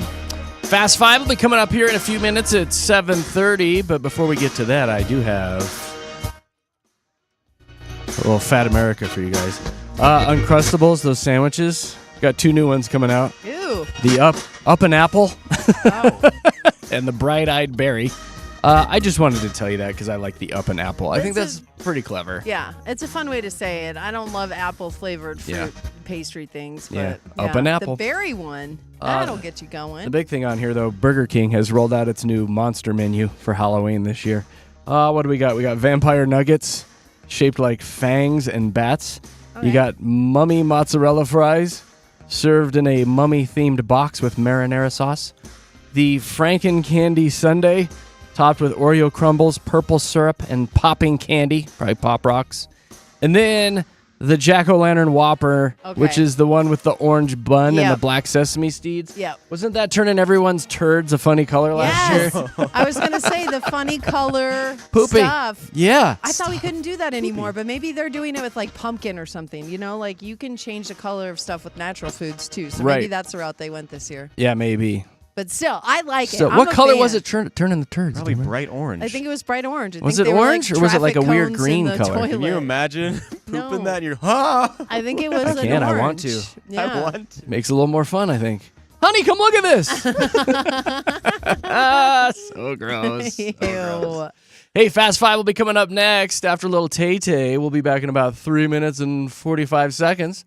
Fast Five will be coming up here in a few minutes at 7:30. But before we get to that, I do have a little Fat America for you guys. Uncrustables, those sandwiches. Got 2 new ones coming out. Ew. The up and apple Oh. and the bright-eyed berry. I just wanted to tell you that because I like the up and apple. I think that's pretty clever. Yeah, it's a fun way to say it. I don't love apple-flavored fruit pastry things, but up and apple. The berry one, that'll get you going. The big thing on here, though, Burger King has rolled out its new monster menu for Halloween this year. What do we got? We got vampire nuggets shaped like fangs and bats. Okay. You got mummy mozzarella fries served in a mummy-themed box with marinara sauce. The Franken candy sundae topped with Oreo crumbles, purple syrup, and popping candy, probably Pop Rocks. And then the Jack-O-Lantern Whopper, which is the one with the orange bun and the black sesame seeds. Yep. Wasn't that turning everyone's turds a funny color last year? I was going to say the funny color Poopy. stuff. Yeah. I thought we couldn't do that anymore, but maybe they're doing it with like pumpkin or something. You know, like you can change the color of stuff with natural foods too. So maybe that's the route they went this year. Yeah, maybe. But still, I like it. So, I'm what a color fan. was it turning the turds? Probably bright orange. I think it was bright orange. Was it orange or was it like a weird green color? Can you imagine pooping No. that and you're, ha! I think it was I can. an orange. I want to. Yeah. I want to. Makes it a little more fun, I think. Honey, come look at this. So gross. Ew. Hey, Fast Five will be coming up next after a little Tay-Tay. We'll be back in about 3 minutes and 45 seconds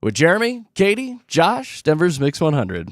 with Jeremy, Katy, Josh, Denver's Mix 100.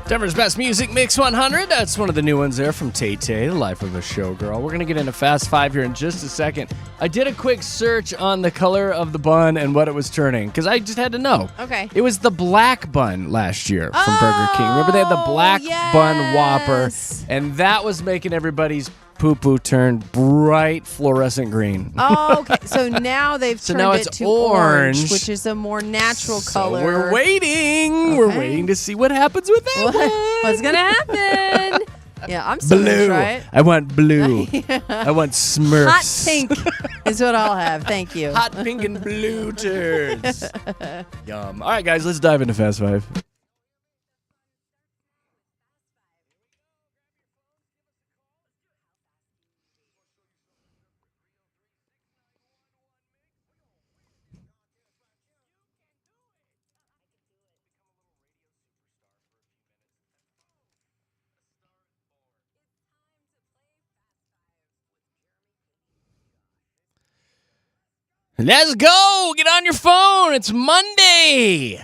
Denver's Best Music Mix 100. That's one of the new ones there from Tay Tay, The Life of a Showgirl. We're going to get into Fast 5 here in just a second. I did a quick search on the color of the bun and what it was turning because I just had to know. Okay. It was the black bun last year from Burger King. Remember they had the black bun Whopper, and that was making everybody's poo-poo turn bright fluorescent green. Oh, okay. So now they've turned now it it's to orange, which is a more natural color. We're waiting. Okay. We're waiting to see what happens with that one. What's going to happen? Yeah, I'm still going to try it. I want blue. I want Smurfs. Hot pink is what I'll have. Thank you. Hot pink and blue turds. Yum. All right, guys, let's dive into Fast 5. Let's go. Get on your phone. It's Monday.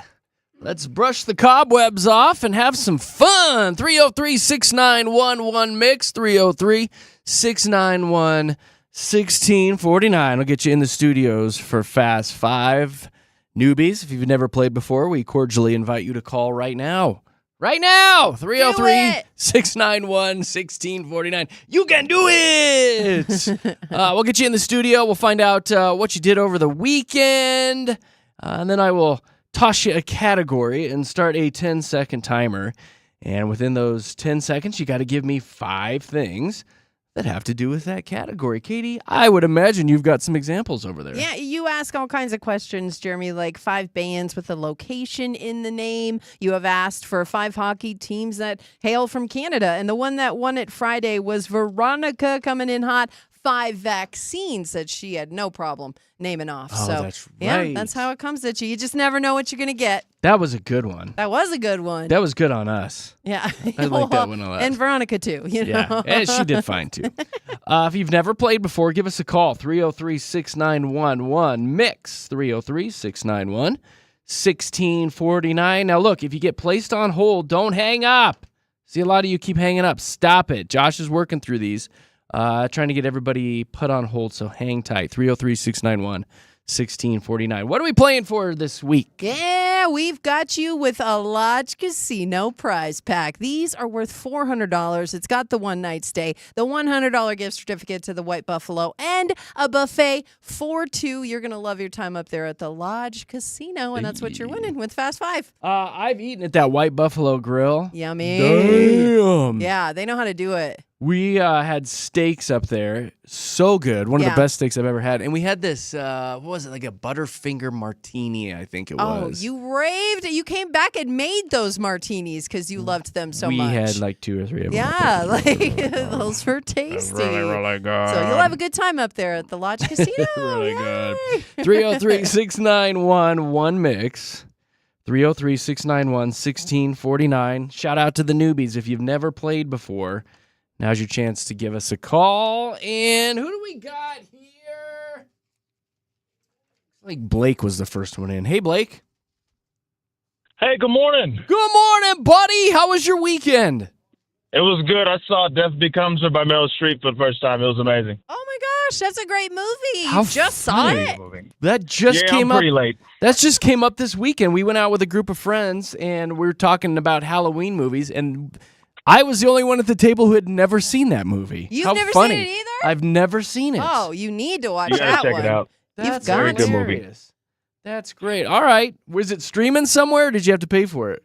Let's brush the cobwebs off and have some fun. 303-6911-MIX, 303-691-1649. I'll get you in the studios for Fast 5. Newbies, if you've never played before, we cordially invite you to call right now. Right now, 303-691-1649. You can do it! We'll get you in the studio. We'll find out what you did over the weekend. And then I will toss you a category and start a 10-second timer. And within those 10 seconds, you got to give me 5 things that have to do with that category. Katie, I would imagine you've got some examples over there. Yeah, you ask all kinds of questions, Jeremy, like 5 bands with a location in the name. You have asked for 5 hockey teams that hail from Canada. And the one that won it Friday was Veronica coming in hot. 5 vaccines that she had no problem naming off. Oh, so that's right. Yeah, that's how it comes at you. You just never know what you're going to get. That was a good one. That was a good one. That was good on us. Yeah. I like that one a lot. And Veronica, too. You know? Yeah, and she did fine, too. If you've never played before, give us a call, 303-6911-MIX, 303-691-1649. Now, look, if you get placed on hold, don't hang up. See, a lot of you keep hanging up. Stop it. Josh is working through these, trying to get everybody put on hold, so hang tight, 303-691-1649. What are we playing for this week? Yeah, we've got you with a Lodge Casino prize pack. These are worth $400. It's got the one-night stay, the $100 gift certificate to the White Buffalo, and a buffet for 2. You're going to love your time up there at the Lodge Casino, and that's what you're winning with Fast 5. I've eaten at that White Buffalo Grill. Yummy. Damn. Yeah, they know how to do it. We had steaks up there. So good. One of the best steaks I've ever had. And we had this, what was it, like a Butterfinger martini, I think it was. Oh, you raved. You came back and made those martinis because you loved them so much. We had like 2 or 3 of them. Yeah, like those were tasty. Really good. So you'll have a good time up there at the Lodge Casino. Really good. 303-691-1MIX. 303-691-1649. Shout out to the newbies. If you've never played before, now's your chance to give us a call. And who do we got here? I think Blake was the first one in. Hey, Blake. Hey, good morning. Good morning, buddy. How was your weekend? It was good. I saw Death Becomes Her by Meryl Streep for the first time. It was amazing. Oh, my gosh. That's a great movie. How you just funny. saw it? That just came I'm up. pretty late. That just came up this weekend. We went out with a group of friends, and we were talking about Halloween movies, and I was the only one at the table who had never seen that movie. You've How never funny. seen it either? I've never seen it. Oh, you need to watch You gotta that check one. it out. That's got Very good to. movie. hilarious. That's great. All right. Was it streaming somewhere, or did you have to pay for it?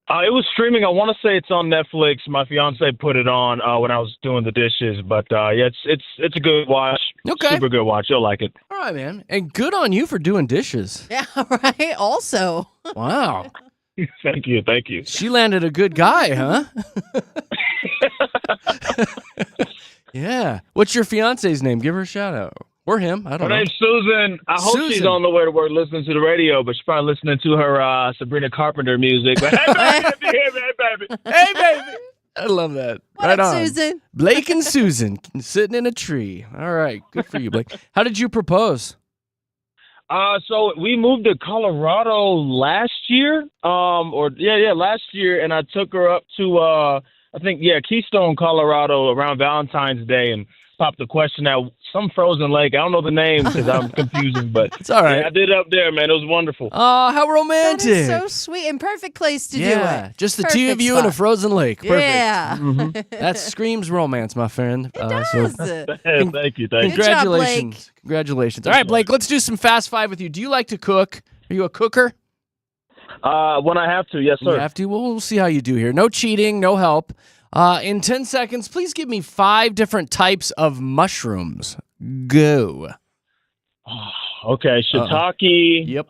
It was streaming. I want to say it's on Netflix. My fiance put it on when I was doing the dishes, but yeah, it's a good watch. Okay. Super good watch. You'll like it. All right, man. And good on you for doing dishes. Yeah, right. Also. Wow. Thank you. She landed a good guy, huh? Yeah. What's your fiance's name? Give her a shout out. Or him. I Her don't know. name's Susan. I hope she's Susan. on the way to work listening to the radio, but she's probably listening to her Sabrina Carpenter music. But, hey, baby, hey, baby. Hey, baby. I love that. What right up, on. Susan? Blake and Susan sitting in a tree. All right. Good for you, Blake. How did you propose? So we moved to Colorado last year, last year, and I took her up to, Keystone, Colorado around Valentine's Day, and popped the question at some frozen lake. I don't know the name because I'm confusing, but It's all right. yeah, I did it up there, man. It was wonderful. Oh, how That romantic. is so sweet and perfect place to do it. Just the two Perfect of you in a spot. frozen lake. Perfect. Yeah. That screams romance, my friend. It does. Thank you. Good job, Congratulations. Congratulations. All right, Blake, let's do some Fast Five with you. Do you like to cook? Are you a cooker? When I have to, yes, You sir. have to? Well, we'll see how you do here. No cheating, no help. In 10 seconds, please give me 5 different types of mushrooms. Go. Okay, shiitake. Yep.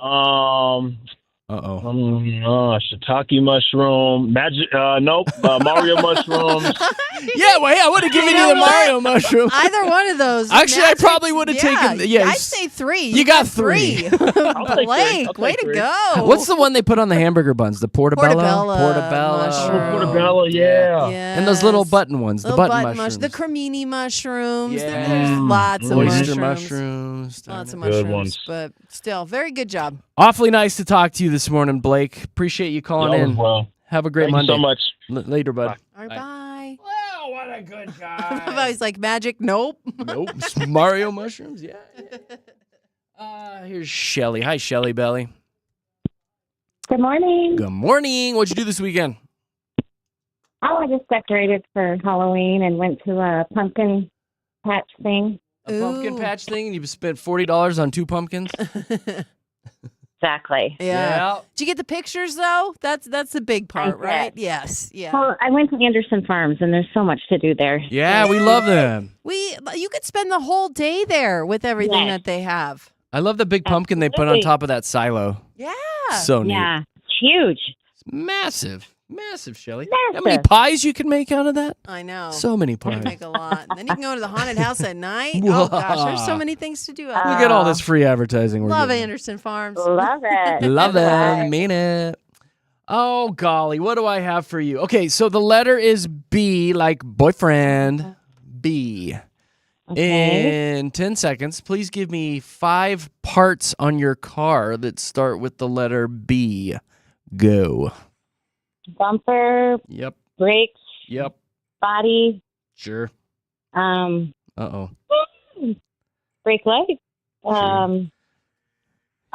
Shiitake mushroom. Magic. Nope. Mario mushrooms. Yeah, well, hey, I would have given you the Mario mushroom. Either one of those. Actually, I Magic- probably would have taken. Yeah, I'd say 3. You got 3. take three. Blake, I'll way take to 3. go. What's the one they put on the hamburger buns? The portobello? Portobello mushroom. Oh, portobello. Yeah. Yes. And those little button ones, the Little button mush- mushrooms. the cremini mushrooms. Yeah. There's lots of Oyster mushrooms. mushrooms. Lots of Good mushrooms. ones. But still, very good job. Awfully nice to talk to you this morning, Blake. Appreciate you calling Y'all in. as well. Have a great Thank Monday. you so much. Later, bud. All right, bye. Wow, what a good I was like, magic? Nope. Nope. Mario mushrooms? Yeah. Here's Shelly. Hi, Shelly Belly. Good morning. Good morning. What'd you do this weekend? Oh, I just decorated for Halloween and went to a pumpkin patch thing. A pumpkin Ooh. patch thing, and you spent $40 on 2 pumpkins? Exactly. Yeah. Did you get the pictures though? That's the big part, did. right? Yes. Yeah. Well, I went to Anderson Farms, and there's so much to do there. Yeah, we love them. You could spend the whole day there with everything Yes. that they have. I love the big pumpkin they put on Absolutely. top of that silo. Yeah. So neat. Yeah, it's huge. Massive. Massive, Shelly. Massive. How many pies you can make out of that? I know. So many You pies. can make a lot. And then you can go to the haunted house at night. Whoa. Oh gosh, there's so many things to do out Look there. at all this free advertising we're Love getting. Anderson Farms. Love it. Love it. Mean it. Oh, golly. What do I have for you? Okay, so the letter is B, like boyfriend. B. Okay. In 10 seconds, please give me 5 parts on your car that start with the letter B. Go. Bumper, Yep. brakes, Yep. body, Sure. um, Uh-oh. brake light.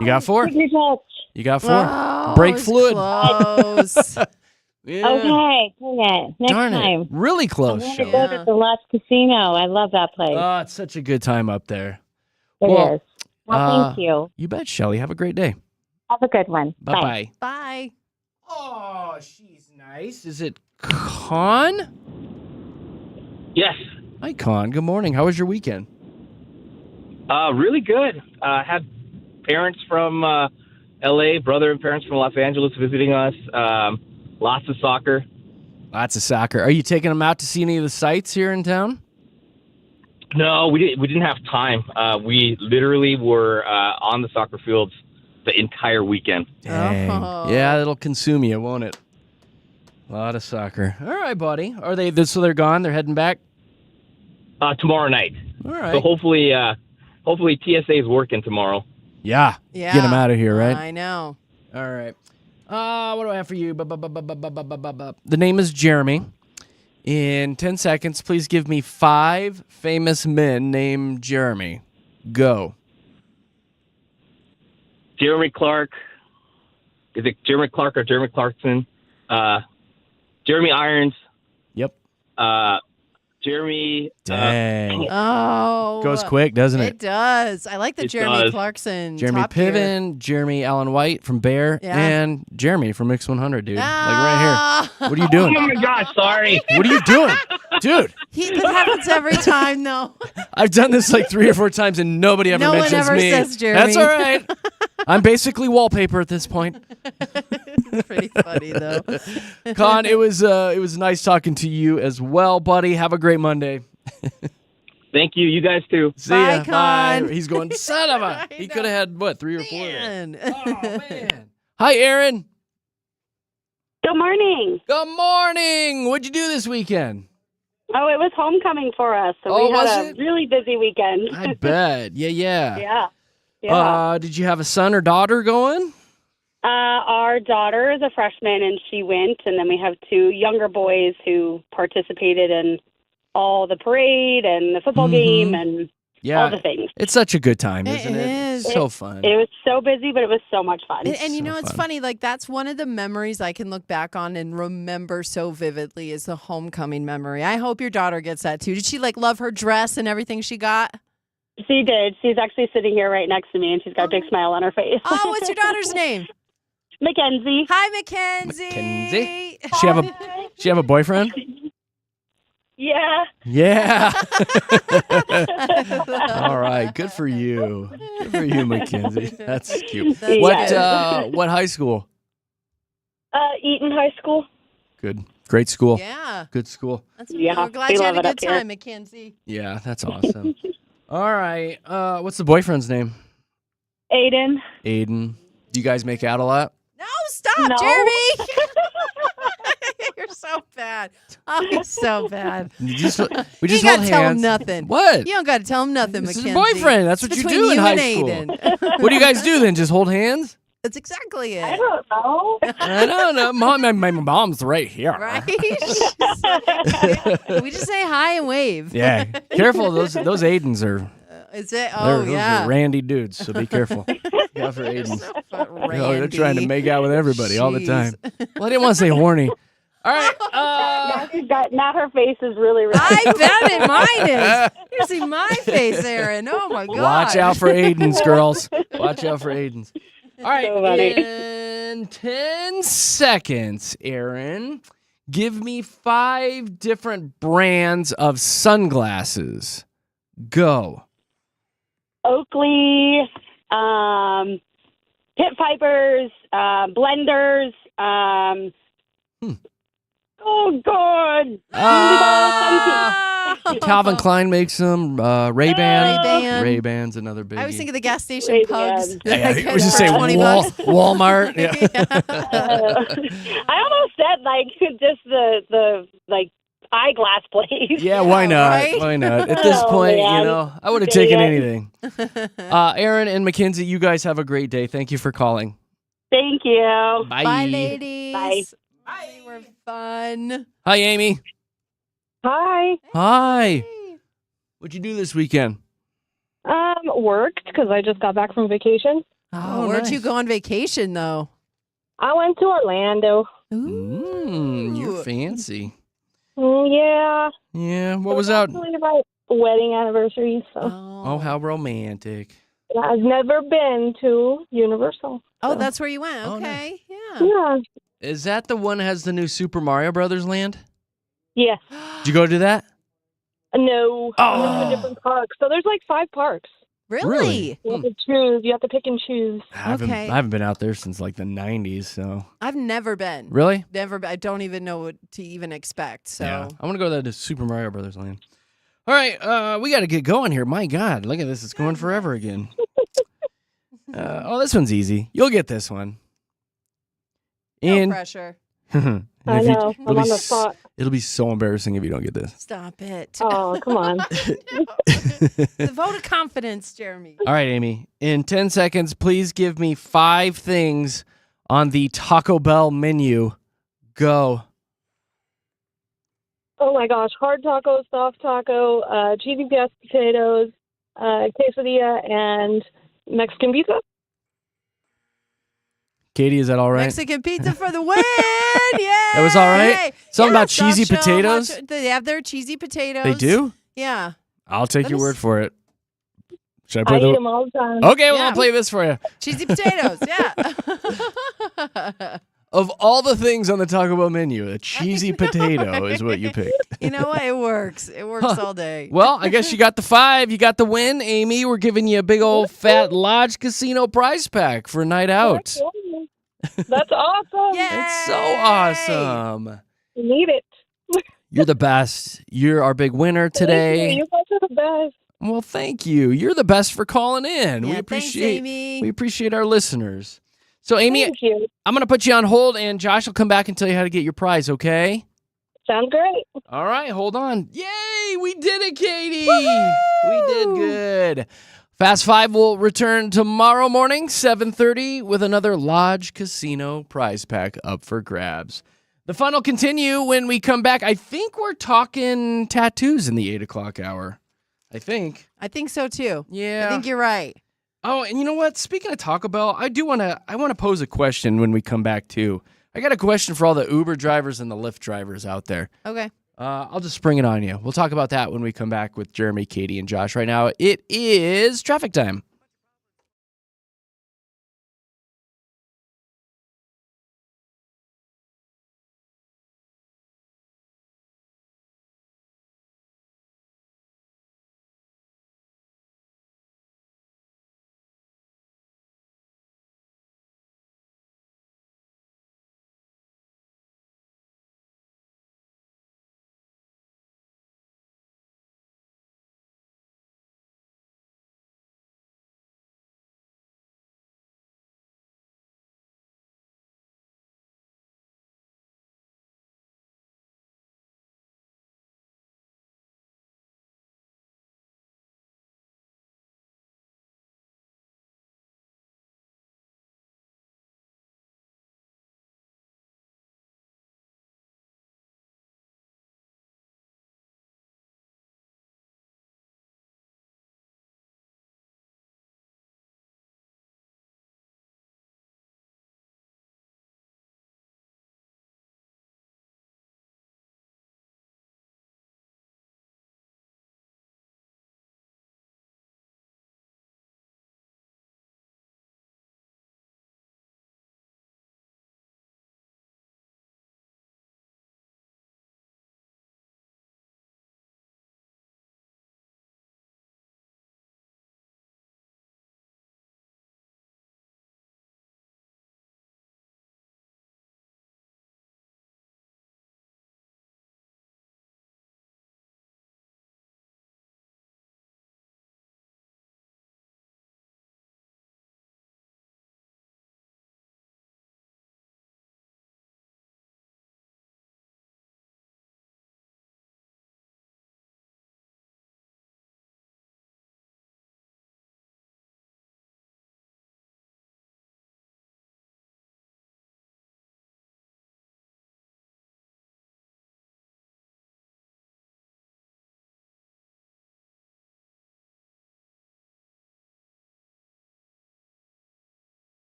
You got 4? Trigger touch. You got 4. Oh, Brake it's fluid. Close. Yeah. Okay, dang it. Next Darn time. it. Really I close, want to Shelly. go to the Lost Casino. I love that place. Oh, it's such a good time up there. It is. well, Well, thank you. You bet, Shelly. Have a great day. Have a good one. Bye. Bye-bye. Bye. Oh, she's nice. Is it Con? Yes. Hi, Con. Good morning. How was your weekend? Really good. Had parents from L.A., brother and parents from Los Angeles visiting us. Lots of soccer. Lots of soccer. Are you taking them out to see any of the sights here in town? No, we didn't have time. We literally were on the soccer fields the entire weekend. Dang. Oh. Yeah, it'll consume you, won't it? A lot of soccer. All right, buddy. Are they? So they're gone. They're heading back. Tomorrow night. All So right. hopefully TSA is working tomorrow. Yeah. Yeah. Get them out of here, right? I know. All right. What do I have for you? The name is Jeremy. In 10 seconds, please give me 5 famous men named Jeremy. Go. Jeremy Clark. Is it Jeremy Clark or Jeremy Clarkson? Jeremy Irons. Yep. Jeremy. Dang. Oh. Goes quick, doesn't It it? does. I like the It Jeremy does. Clarkson. Jeremy Top Gear. Piven, Jeremy Allen White from Bear, Yeah. and Jeremy from X100, dude. Like right Ah. here. What are you doing? Oh my gosh! Sorry. What are you doing? Dude, That happens every time, though. I've done this like 3 or 4 times and nobody ever No one mentions ever me. says Jeremy. That's all right. I'm basically wallpaper at this point. It's pretty funny, though. Con, it was nice talking to you as well, buddy. Have a great Monday. Thank you. You guys too. See Bye, ya. Con. Bye. He's going, son of a. I He know. could have had, what, 3 or 4 there. Man. Oh, man. Hi, Aaron. Good morning. Good morning. What'd you do this weekend? Oh, it was homecoming for us, so Oh, we was had a it? really busy weekend. I bet. Yeah. Yeah. Yeah. Did you have a son or daughter going? Our daughter is a freshman, and she went. And then we have 2 younger boys who participated in all the parade and the football game and all the things. It's such a good time, isn't it? It is. It's so fun. It was so busy, but it was so much fun. And you so know, it's fun. funny. Like that's one of the memories I can look back on and remember so vividly is the homecoming memory. I hope your daughter gets that too. Did she like love her dress and everything she got? She did. She's actually sitting here right next to me, and she's got a big smile on her face. Oh, what's your daughter's name? Mackenzie. Hi, Mackenzie. Mackenzie? She have a boyfriend? Yeah. Yeah. All right. Good for you. Good for you, Mackenzie. That's cute. That's What high school? Eaton High School. Good. Great school. Yeah. Good school. Yeah, We're glad we you had love a it good up here. time, Mackenzie. Yeah, that's awesome. All right. What's the boyfriend's name? Aiden. Aiden. Do you guys make out a lot? No, stop, No. Jeremy. You're so bad. Oh, you're so bad. We You just ain't hold gotta tell him hands. nothing. What? You don't got to tell him nothing, This is Mackenzie. boyfriend. That's what It's you between do in you high and school. Aiden. What do you guys do then? Just hold hands? That's exactly I it. don't know. I don't know. Mom, my mom's right here. Right? We just say hi and wave. Yeah. Careful. Those Aidens are. Is it? Those Oh, yeah. are randy dudes, so be careful. Yeah, for Aidens. They're trying to Randy. make out with everybody all the Jeez. time. Well, I didn't want to say horny. All right. Now her face is really red. I bet it mine is. You see my face, Aaron. Oh, my God. Watch out for Aidens, girls. Watch out for Aidens. All right. So funny. In 10 seconds, Aaron, give me 5 different brands of sunglasses. Go. Oakley, pit vipers, blenders. Oh God! Calvin Klein makes them. Ray-Ban. Ray-Ban. Ray-Ban's another big. I was thinking the gas station Ray-Ban. pugs. Yeah, Like, I was just for saying 20 bucks. Walmart. Yeah. I almost said like just the eyeglass place. Yeah, why not? right? Why not? At this Oh, point, man. I would have Dang taken it. anything. Aaron and Mackenzie, you guys have a great day. Thank you for calling. Thank you. Bye. Bye, ladies. Bye. They were fun. Hi, Amy. Hi. Hi. What'd you do this weekend? Worked because I just got back from vacation. Oh, where'd you nice. go on vacation, though? I went to Orlando. You're fancy. Yeah. Yeah. What was out? Actually my wedding anniversary, so Oh, how romantic. I've never been to Universal. Oh, that's where you went. Oh, Okay. Yeah. Yeah. Is that the one that has the new Super Mario Brothers land? Yeah. Did you go to that? No. I went to Oh. a different park. So there's like 5 parks. Really? You have to choose. You have to pick and choose. I haven't been out there since like the 90s, so. I've never been. Really? Never been. I don't even know what to even expect. So. Yeah. I want to go to the Super Mario Brothers land. All right, we got to get going here. My God, look at this. It's going forever again. This one's easy. You'll get this one. No pressure. And I if you- know. it'll I'm be on the s- spot. It'll be so embarrassing if you don't get this. Stop it. Oh, come on. The vote of confidence, Jeremy. All right, Amy. In 10 seconds, please give me 5 things on the Taco Bell menu. Go. Oh my gosh. Hard taco, soft taco, cheesy mashed potatoes, quesadilla, and Mexican pizza. Katie, is that all right? Mexican pizza for the win! Yeah. That was all right? Something about cheesy potatoes? They have their cheesy potatoes. They do? Yeah. I'll take That your is- word for it. Should I I play eat them all the time. Okay, well, Yeah. I'll play this for you. Cheesy potatoes. Yeah. Of all the things on the Taco Bell menu, a cheesy potato is what you picked. You know what? It works. It works all day. Well, I guess you got the 5. You got the win, Amy. We're giving you a big old fat Lodge Casino prize pack for a night out. That's awesome. Yay! It's so awesome. Need it. You're the best. You're our big winner today. You guys are the best. Well, thank you. You're the best for calling in. Yeah, We thanks, appreciate Amy. we appreciate our listeners. So, Amy, Thank you. I'm going to put you on hold, and Josh will come back and tell you how to get your prize, okay? Sounds great. All right, hold on. Yay, we did it, Katie. We did good. Fast Five will return tomorrow morning, 7:30, with another Lodge Casino prize pack up for grabs. The fun will continue when we come back. I think we're talking tattoos in the 8 o'clock hour. I think so too. Yeah. I think you're right. Oh, and you know what? Speaking of Taco Bell, I want to pose a question when we come back too. I got a question for all the Uber drivers and the Lyft drivers out there. Okay. I'll just spring it on you. We'll talk about that when we come back with Jeremy, Katy, and Josh. Right now, it is traffic time.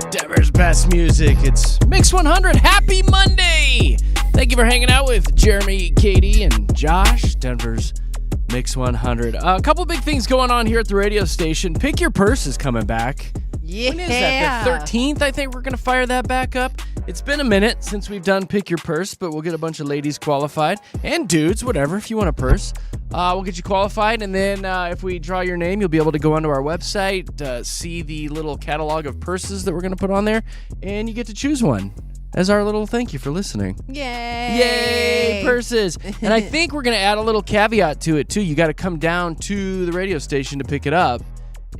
Denver's best music. It's Mix 100. Happy Monday! Thank you for hanging out with Jeremy, Katy, and Josh. Denver's Mix 100. A couple big things going on here at the radio station. Pick Your Purse is coming back. Yeah. When is that? The 13th, I think we're going to fire that back up. It's been a minute since we've done Pick Your Purse, but we'll get a bunch of ladies qualified. And dudes, whatever, if you want a purse. We'll get you qualified, and then if we draw your name, you'll be able to go onto our website, see the little catalog of purses that we're going to put on there, and you get to choose one as our little thank you for listening. Yay! Yay, purses. And I think we're going to add a little caveat to it, too. You got to come down to the radio station to pick it up,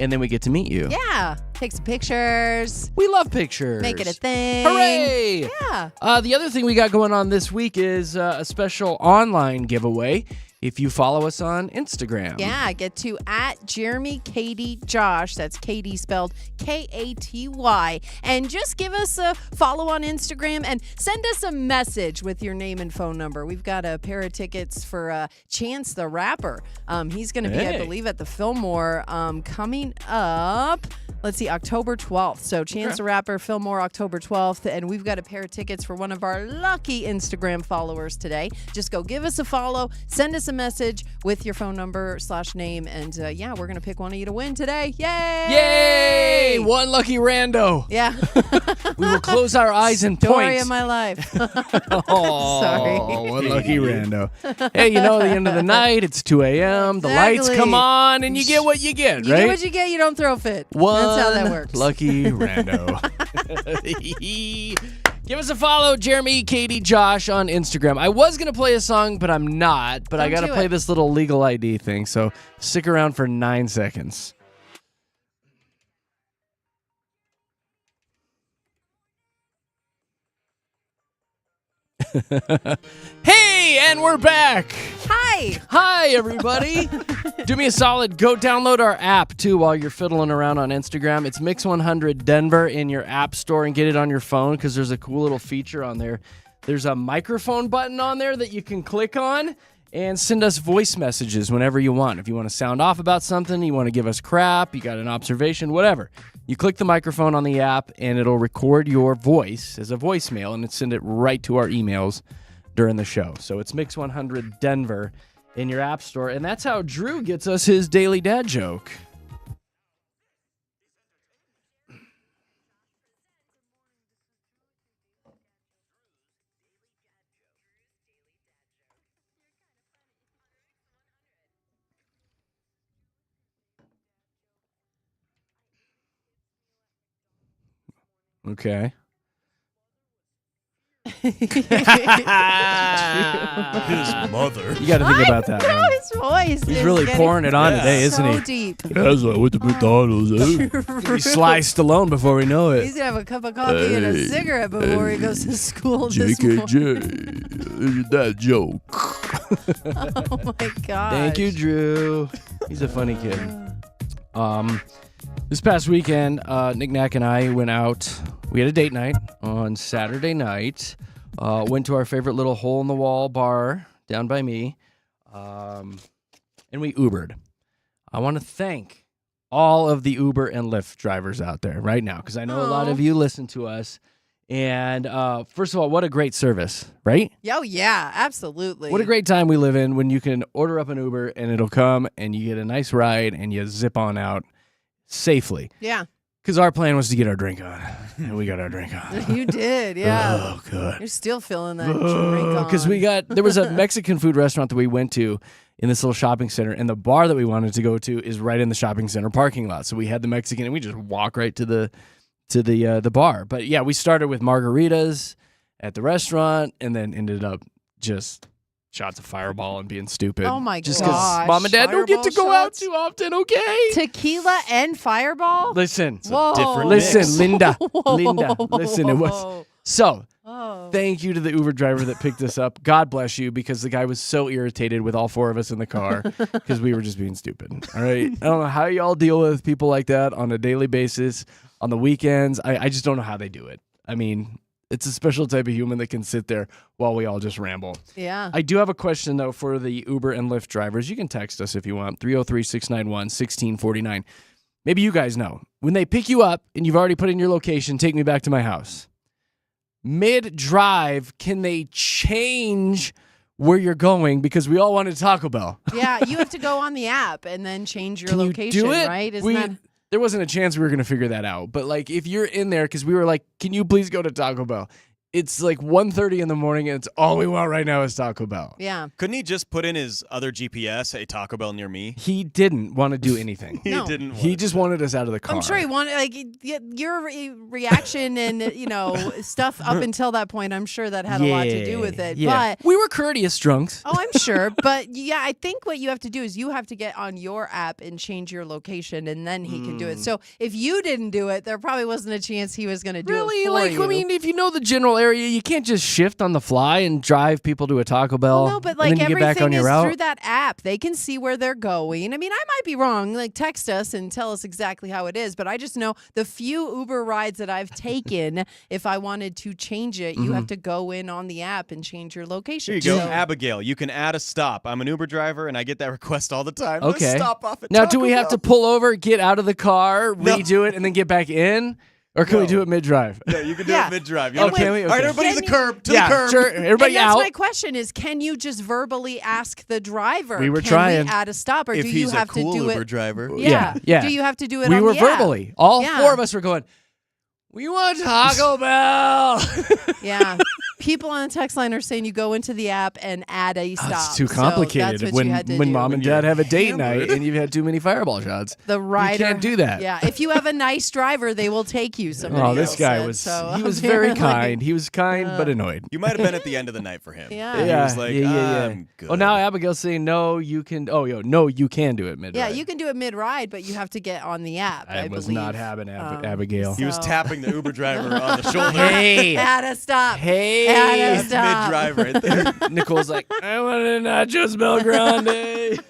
and then we get to meet you. Yeah. Take some pictures. We love pictures. Make it a thing. Hooray! Yeah. The other thing we got going on this week is a special online giveaway. If you follow us on Instagram. Yeah, get to at Jeremy, Katy, Josh. That's Katy spelled Katy. And just give us a follow on Instagram and send us a message with your name and phone number. We've got a pair of tickets for Chance the Rapper. He's going to be, I believe, at the Fillmore coming up. Let's see, October 12th. So Chance the Rapper, Fillmore, October 12th. And we've got a pair of tickets for one of our lucky Instagram followers today. Just go give us a follow. Send us a message with your phone number / name. And yeah, we're going to pick one of you to win today. Yay! Yay! One lucky rando. Yeah. We will close our eyes and point. Story of my life. Oh, Sorry. One lucky rando. Hey, you know, at the end of the night, it's 2 a.m. The lights come on, and you get what you get, You right? get what you get, you don't throw a fit. One That's how that works. lucky rando. Give us a follow, Jeremy, Katy, Josh on Instagram. I was going to play a song, but I'm not. But I got to play this little legal ID thing, so stick around for 9 seconds. Hey, and we're back. Hi, everybody. Do me a solid. Go download our app, too, while you're fiddling around on Instagram. It's Mix 100 Denver in your app store, and get it on your phone because there's a cool little feature on there. There's a microphone button on there that you can click on and send us voice messages whenever you want. If you want to sound off about something, you want to give us crap, you got an observation, whatever. You click the microphone on the app, and it'll record your voice as a voicemail, and send it right to our emails during the show. So it's Mix 100 Denver in your app store, and that's how Drew gets us his daily dad joke. Okay. His mother. You got to think about that one. His voice. He's really pouring it on today, isn't so he? deep. That's like with the McDonald's. He's Sly Stallone before we know it. He's going to have a cup of coffee and a cigarette before he goes to school this morning. JKJ, that joke. Oh, my gosh. Thank you, Drew. He's a funny kid. This past weekend, Nick Nack and I went out. We had a date night on Saturday night. Went to our favorite little hole-in-the-wall bar down by me, and we Ubered. I want to thank all of the Uber and Lyft drivers out there right now, because I know a lot of you listen to us. And first of all, what a great service, right? Oh, yeah, absolutely. What a great time we live in when you can order up an Uber and it'll come and you get a nice ride and you zip on out safely. Yeah. Because our plan was to get our drink on, and we got our drink on. You did, yeah. Oh, good. You're still feeling that drink on. Because there was a Mexican food restaurant that we went to in this little shopping center, and the bar that we wanted to go to is right in the shopping center parking lot. So we had the Mexican, and we just walk right to the bar. But yeah, we started with margaritas at the restaurant, and then ended up just shots of Fireball and being stupid. Oh my Just gosh. mom and dad don't get to Fireball go out shots? too often, okay? Tequila and Fireball? Listen. Whoa. different Listen, mix. Linda. Whoa. Linda. Listen, it was. So, Oh. thank you to the Uber driver that picked us up. God bless you, because the guy was so irritated with all four of us in the car because we were just being stupid. All right. I don't know how y'all deal with people like that on a daily basis, on the weekends. I just don't know how they do it. I mean, it's a special type of human that can sit there while we all just ramble. Yeah. I do have a question, though, for the Uber and Lyft drivers. You can text us if you want, 303-691-1649. maybe you guys know. When they pick you up and you've already put in your location, take me back to my house. Mid-drive, can they change where you're going? Because we all wanted Taco Bell. Yeah, you have to go on the app and then change your Can location, you do it? right? Isn't that... There wasn't a chance we were going to figure that out. But like, if you're in there, because we were like, can you please go to Taco Bell? It's like 1:30 in the morning, and it's all we want right now is Taco Bell. Yeah. Couldn't he just put in his other GPS, hey, Taco Bell near me? He didn't want to do anything. No. Didn't. He just wanted us out of the car. I'm sure he wanted, like, your reaction and, stuff up until that point, I'm sure that had a lot to do with it. Yeah. But we were courteous drunks. Oh, I'm sure. But yeah, I think what you have to do is you have to get on your app and change your location, and then he can do it. So if you didn't do it, there probably wasn't a chance he was going to do it for you. I mean, if you know the general area, you can't just shift on the fly and drive people to a Taco Bell. Well, no, but and like then you get back on everything your is route. through that app. They can see where they're going. I mean, I might be wrong. Like, text us and tell us exactly how it is. But I just know the few Uber rides that I've taken, if I wanted to change it, you have to go in on the app and change your location. Here you go, So- Abigail. You can add a stop. I'm an Uber driver, and I get that request all the time. Okay. Let's stop off at Now, Taco do we have to Bell. pull over, get out of the car, redo it, and then get back in? Or can we do it mid-drive? Yeah, you can do Yeah. it mid-drive. Oh, can we? All right, Okay. everybody to the Can you- curb. To the curb. Sure. Everybody and that's out. my question is, can you just verbally ask the driver? We were can trying. we add a stop, or If do you he's have a cool to do Uber it? driver. Yeah. Yeah. Do you have to do it We on were the app? verbally. All Yeah. four of us were going, we want Taco Bell. Yeah. People on the text line are saying you go into the app and add a stop. It's too So complicated that's what when you had to when do. mom and dad have a date hammered. night and you've had too many fireball shots. The rider can't do that. Yeah, if you have a nice driver, they will take you. Somebody Oh, this else guy said. was So he was very apparently- kind. He was kind but annoyed. You might have been at the end of the night for him. Yeah. He was like, I'm good. Oh, now Abigail's saying no, you can. Oh, no, you can do it mid. Yeah, you can do it mid-ride, but you have to get on the app. I was believe. not having Abigail. He was So- tapping the Uber driver on the shoulder. Hey, Add a stop. hey. Add a That's stop. mid-drive right there. Nicole's like, I want a nachos Belgrande.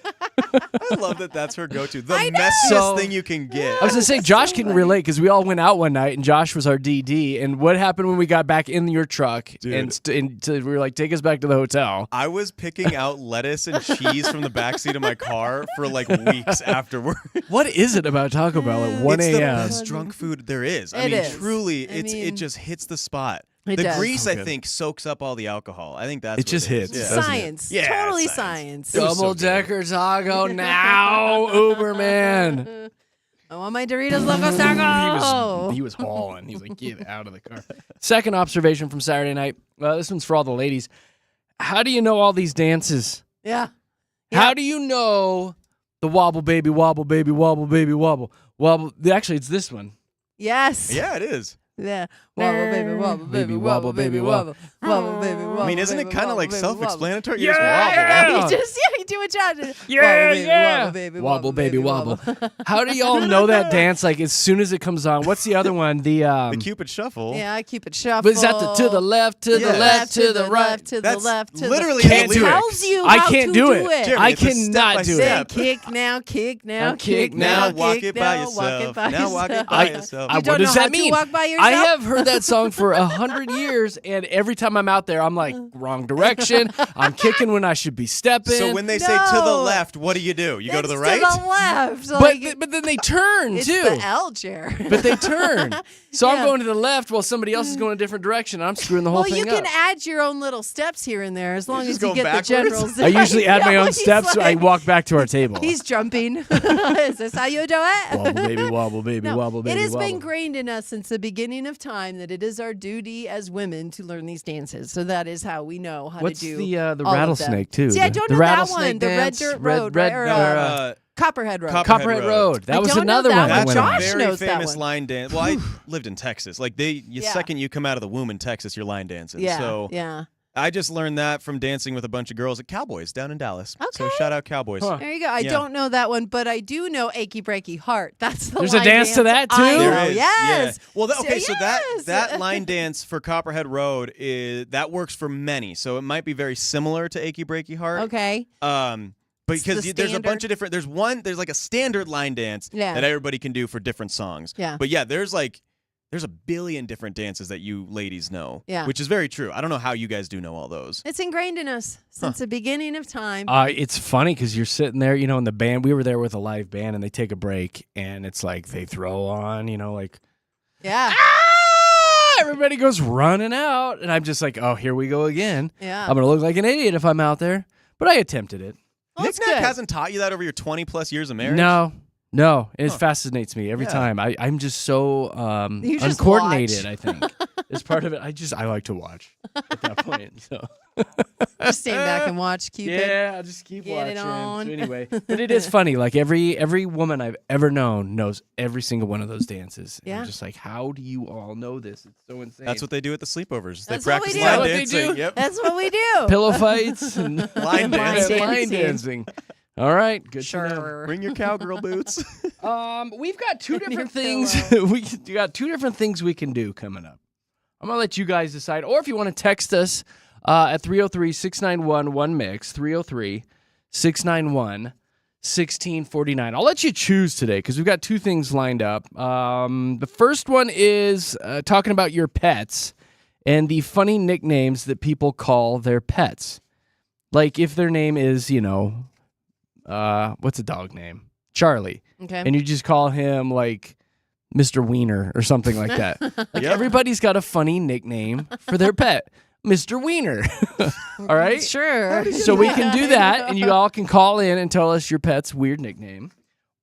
I love that that's her go-to. The I know. messiest So- thing you can get. I was gonna say Josh can relate because we all went out one night and Josh was our DD. And what happened when we got back in your truck Dude. and we were like, take us back to the hotel. I was picking out lettuce and cheese from the backseat of my car for like weeks afterward. What is it about Taco Bell at 1 It's the a.m.? best drunk food there is. I It mean, is. truly, I it mean, just hits the spot. it The does. grease, So I good. think, soaks up all the alcohol. I think that's It what just it is. hits, Yeah. doesn't it? Science. Yeah, Totally science. science. It was so Double good. decker taco now, Uber man. I want my Doritos Locos Taco. He was hauling. He was like, get out of the car. Second observation from Saturday night. This one's for all the ladies. How do you know all these dances? Yeah. How do you know the wobble baby, wobble baby, wobble baby, wobble, wobble? Actually, it's this one. Yes. Yeah, it is. Yeah. Wobble, baby, wobble, baby, wobble, baby, wobble. Wobble, baby, wobble. I mean, isn't it baby, kind of wobble, like baby, Yeah! self-explanatory? You just wobble. Yeah. You do a job. Yeah, Wobble, baby, Wobble baby, wobble. How do y'all know that dance? Like as soon as it comes on. What's the other one? The The Cupid Shuffle. Yeah, I keep it shuffle. But is that the to the left, to the Yeah. left, to the right? left, to the That's left, to literally the Can't the do it. tells you I how can't to do it. Jeremy, I it's a cannot do step-by-step. it. Say kick now, kick now, Now kick kick now, now, walk kick it by now, walk it yourself. by Now walk it yourself. by yourself. You What don't does know that how to mean? walk by yourself? I have heard that song for 100 years, and every time I'm out there, I'm like, wrong direction. I'm kicking when I should be stepping. So when they say to the No. left, what do? You go to the It's right? To the left. but Like, but then they turn it's too. the L chair. But they turn. So I'm Yeah. going to the left while somebody else is going a different direction. I'm screwing the whole Well, thing you can up. add your own little steps here and there as long just as you going get backwards? the generals. I usually add my Yeah, own he's steps. So I like- walk back to our table. He's jumping. Is this how you do it? Wobble baby, wobble baby, No, wobble baby, it has wobble. been ingrained in us since the beginning of time that it is our duty as women to learn these dances. So that is how we know how What's to do the all of them. rattlesnake too? See, I The- don't the know that rattlesnake one. The Red dance, Dirt red- Road, red- right? Or, Uh, Copperhead Road. Copperhead Road. That I was don't know another that one. one. that That's went a on. Josh very knows that famous one. line dance. Well, I lived in Texas. Like Yeah. second you come out of the womb in Texas, you're line dancing. Yeah, So yeah. I just learned that from dancing with a bunch of girls at Cowboys down in Dallas. So Okay. shout out Cowboys. Huh. There you go. I Yeah. don't know that one, but I do know Achy Breaky Heart. That's the There's a line dance to that, I too? know. There is. Yes. Yeah. Well, okay. So yes. that line dance for Copperhead Road that works for many. So it might be very similar to Achy Breaky Heart. Okay. Because the there's a bunch standard. of different. There's like a standard line dance Yeah. that everybody can do for different songs. Yeah. But yeah, there's like there's a billion different dances that you ladies know. Yeah. Which is very true. I don't know how you guys do know all those. It's ingrained in us since the beginning of time. It's funny because you're sitting there, in the band. We were there with a live band, and they take a break, and it's like they throw on, Yeah. everybody goes running out, and I'm just like, oh, here we go again. Yeah. I'm gonna look like an idiot if I'm out there, but I attempted it. Well, Nick it's Nack good. hasn't taught you that over your 20-plus years of marriage? No, it fascinates me every Yeah. time. I'm just so You just uncoordinated. watch. I think it's part of it. I like to watch at that point. So Just stand back and watch Cupid. yeah, I'll just keep Get watching. it on. So anyway, but it is funny. Like every woman I've ever known knows every single one of those dances. And Yeah. I'm just like, how do you all know this? It's so insane. That's what they do at the sleepovers. That's they what practice we do. line That's what they dancing. do. Yep. That's what we do. pillow fights and Line dancing. line dancing. All right, good. To know. Sure. Bring your cowgirl boots. We've got two And different your things. we got two different things we can do coming up. I'm gonna let you guys decide, or if you want to text us at 303-691-1MIX, 303-691-1649. I'll let you choose today because we've got two things lined up. The first one is talking about your pets and the funny nicknames that people call their pets. Like if their name is, what's a dog name? Charlie. Okay. And you just call him like Mr. Wiener or something like that. Like everybody's got a funny nickname for their pet. Mr. Wiener. All right? Sure. So we can do that, and you all can call in and tell us your pet's weird nickname.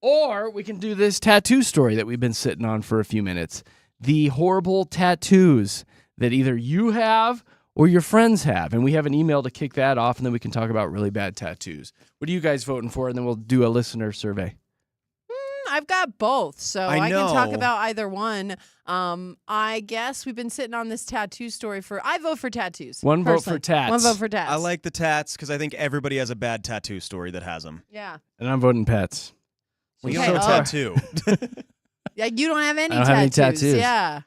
Or we can do this tattoo story that we've been sitting on for a few minutes. The horrible tattoos that either you have or your friends have. And we have an email to kick that off, and then we can talk about really bad tattoos. What are you guys voting for? And then we'll do a listener survey. I've got both, so I I can talk know. about either one. I guess we've been sitting on this tattoo story I vote for tattoos. One vote personally. for tats. One vote for tats. I like the tats because I think everybody has a bad tattoo story that has them. Yeah. And I'm voting pets. Well, you Okay, don't have a tattoo. Yeah, you don't have any I don't have any tattoos. tattoos. Yeah.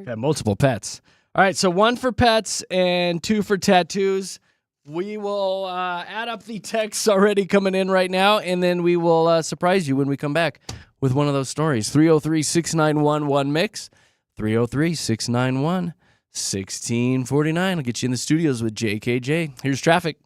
I've had multiple pets. All right, so one for pets and two for tattoos. We will add up the texts already coming in right now, and then we will surprise you when we come back with one of those stories. 303-691-1MIX, 303-691-1649. I'll get you in the studios with JKJ. Here's traffic.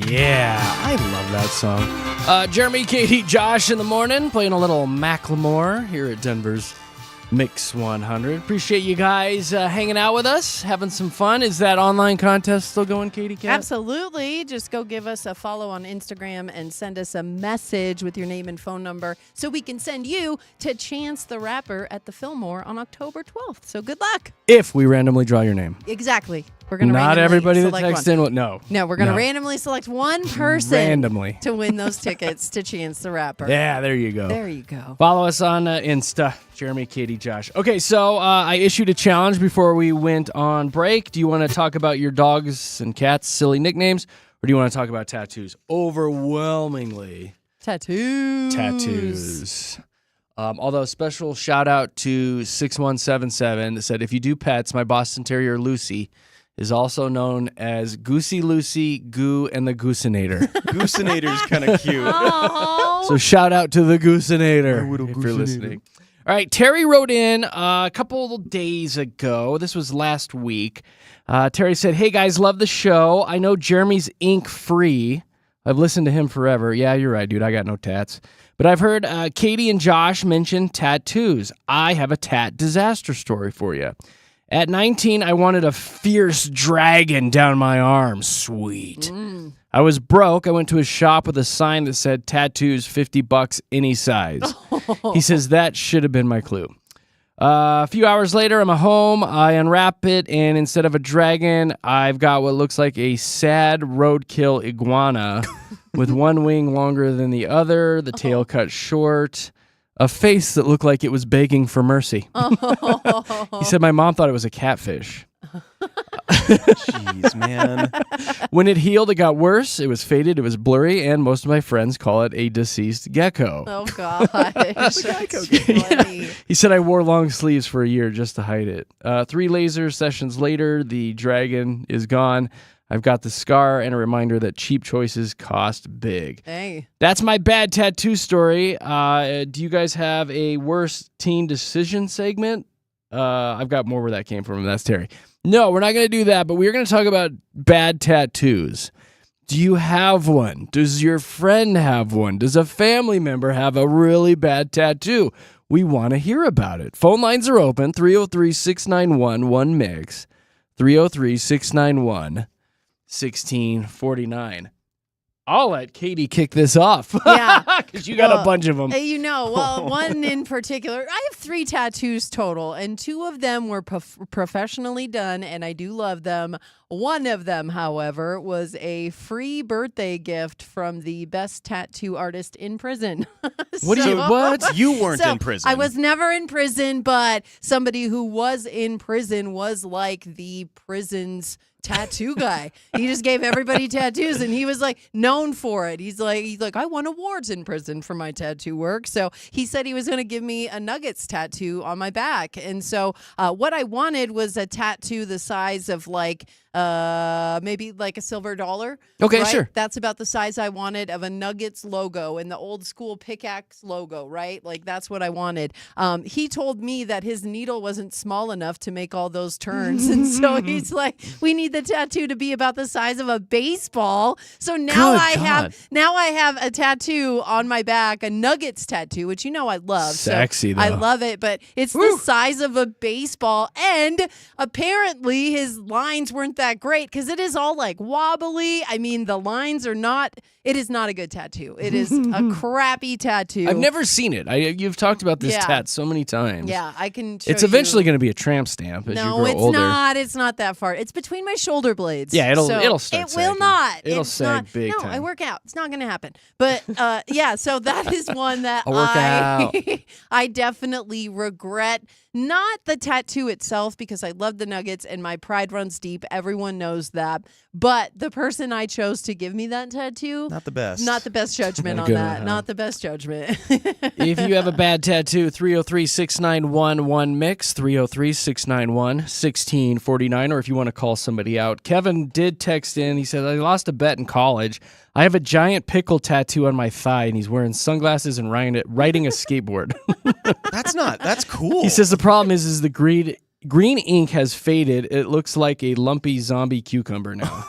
Yeah, I love that song. Jeremy, Katy, Josh in the morning, playing a little Macklemore here at Denver's Mix 100. Appreciate you guys hanging out with us, having some fun. Is that online contest still going, Katy Cat? Absolutely. Just go give us a follow on Instagram and send us a message with your name and phone number so we can send you to Chance the Rapper at the Fillmore on October 12th. So good luck. If we randomly draw your name. Exactly. We're gonna Not everybody that texts in. No, we're going to randomly select one person randomly to win those tickets to Chance the Rapper. Yeah, there you go. There you go. Follow us on Insta, Jeremy, Katy, Josh. Okay, so I issued a challenge before we went on break. Do you want to talk about your dogs and cats' silly nicknames, or do you want to talk about tattoos? Overwhelmingly, tattoos. Although a special shout out to 6177 that said, if you do pets, my Boston Terrier Lucy is also known as Goosey Lucy, Goo, and the Goosinator. Goosinator's kind of cute. So shout out to the Goosinator if you're listening. All right, Terry wrote in a couple days ago. This was last week. Terry said, hey guys, love the show. I know Jeremy's ink free. I've listened to him forever. Yeah, you're right, dude. I got no tats. But I've heard Katy and Josh mention tattoos. I have a tat disaster story for you. At 19, I wanted a fierce dragon down my arm. Sweet. I was broke. I went to a shop with a sign that said tattoos $50 any size. He says that should have been my clue. A few hours later, I'm at home. I unwrap it, and instead of a dragon, I've got what looks like a sad roadkill iguana with one wing longer than the other, the tail cut short. A face that looked like it was begging for mercy. He said my mom thought it was a catfish. Jeez, man. When it healed, it got worse. It was faded. It was blurry, and most of my friends call it a deceased gecko. Oh, gosh. That's funny. He said I wore long sleeves for a year just to hide it. 3 laser sessions later, the dragon is gone. I've got the scar and a reminder that cheap choices cost big. Hey. That's my bad tattoo story. Do you guys have a worst teen decision segment? I've got more where that came from. That's Terry. No, we're not going to do that, but we're going to talk about bad tattoos. Do you have one? Does your friend have one? Does a family member have a really bad tattoo? We want to hear about it. Phone lines are open, 303-691-1MIX, 303-691-1649. I'll let Katy kick this off. Yeah. Because you got a bunch of them. One in particular. I have 3 tattoos total, and 2 of them were professionally done, and I do love them. One of them, however, was a free birthday gift from the best tattoo artist in prison. What? You weren't in prison. I was never in prison, but somebody who was in prison was like the prison's tattoo guy. He just gave everybody tattoos, and he was like known for it. He's like, I won awards in prison for my tattoo work. So he said he was going to give me a Nuggets tattoo on my back. And so what I wanted was a tattoo the size of maybe like a silver dollar. Okay, right? sure. That's about the size I wanted of a Nuggets logo and the old school pickaxe logo, right? Like that's what I wanted. He told me that his needle wasn't small enough to make all those turns. And so he's like, we need the tattoo to be about the size of a baseball. So now I have a tattoo on my back, a Nuggets tattoo, which I love. Sexy, though. I love it, but it's the size of a baseball. And apparently his lines weren't that great because it is all like wobbly. I mean, the lines are not. It is not a good tattoo. It is a crappy tattoo. I've never seen it. You've talked about this tat so many times. Yeah, I can show It's eventually going to be a tramp stamp as you grow older. No, it's not. It's not that far. It's between my shoulder blades. Yeah, it'll start It sagging. will not. It'll It's sag not. big no, time. I work out. It's not going to happen. But so that is one that I'll work out. I definitely regret. Not the tattoo itself, because I love the Nuggets and my pride runs deep. Everyone knows that. But the person I chose to give me that tattoo, Not the best. not the best judgment on Good that. one, huh? Not the best judgment. If you have a bad tattoo, 303-691-1MIX, 303-691-1649, or if you want to call somebody out. Kevin did text in. He said, I lost a bet in college. I have a giant pickle tattoo on my thigh, and he's wearing sunglasses and riding a skateboard. That's cool. He says the problem is the green ink has faded. It looks like a lumpy zombie cucumber now.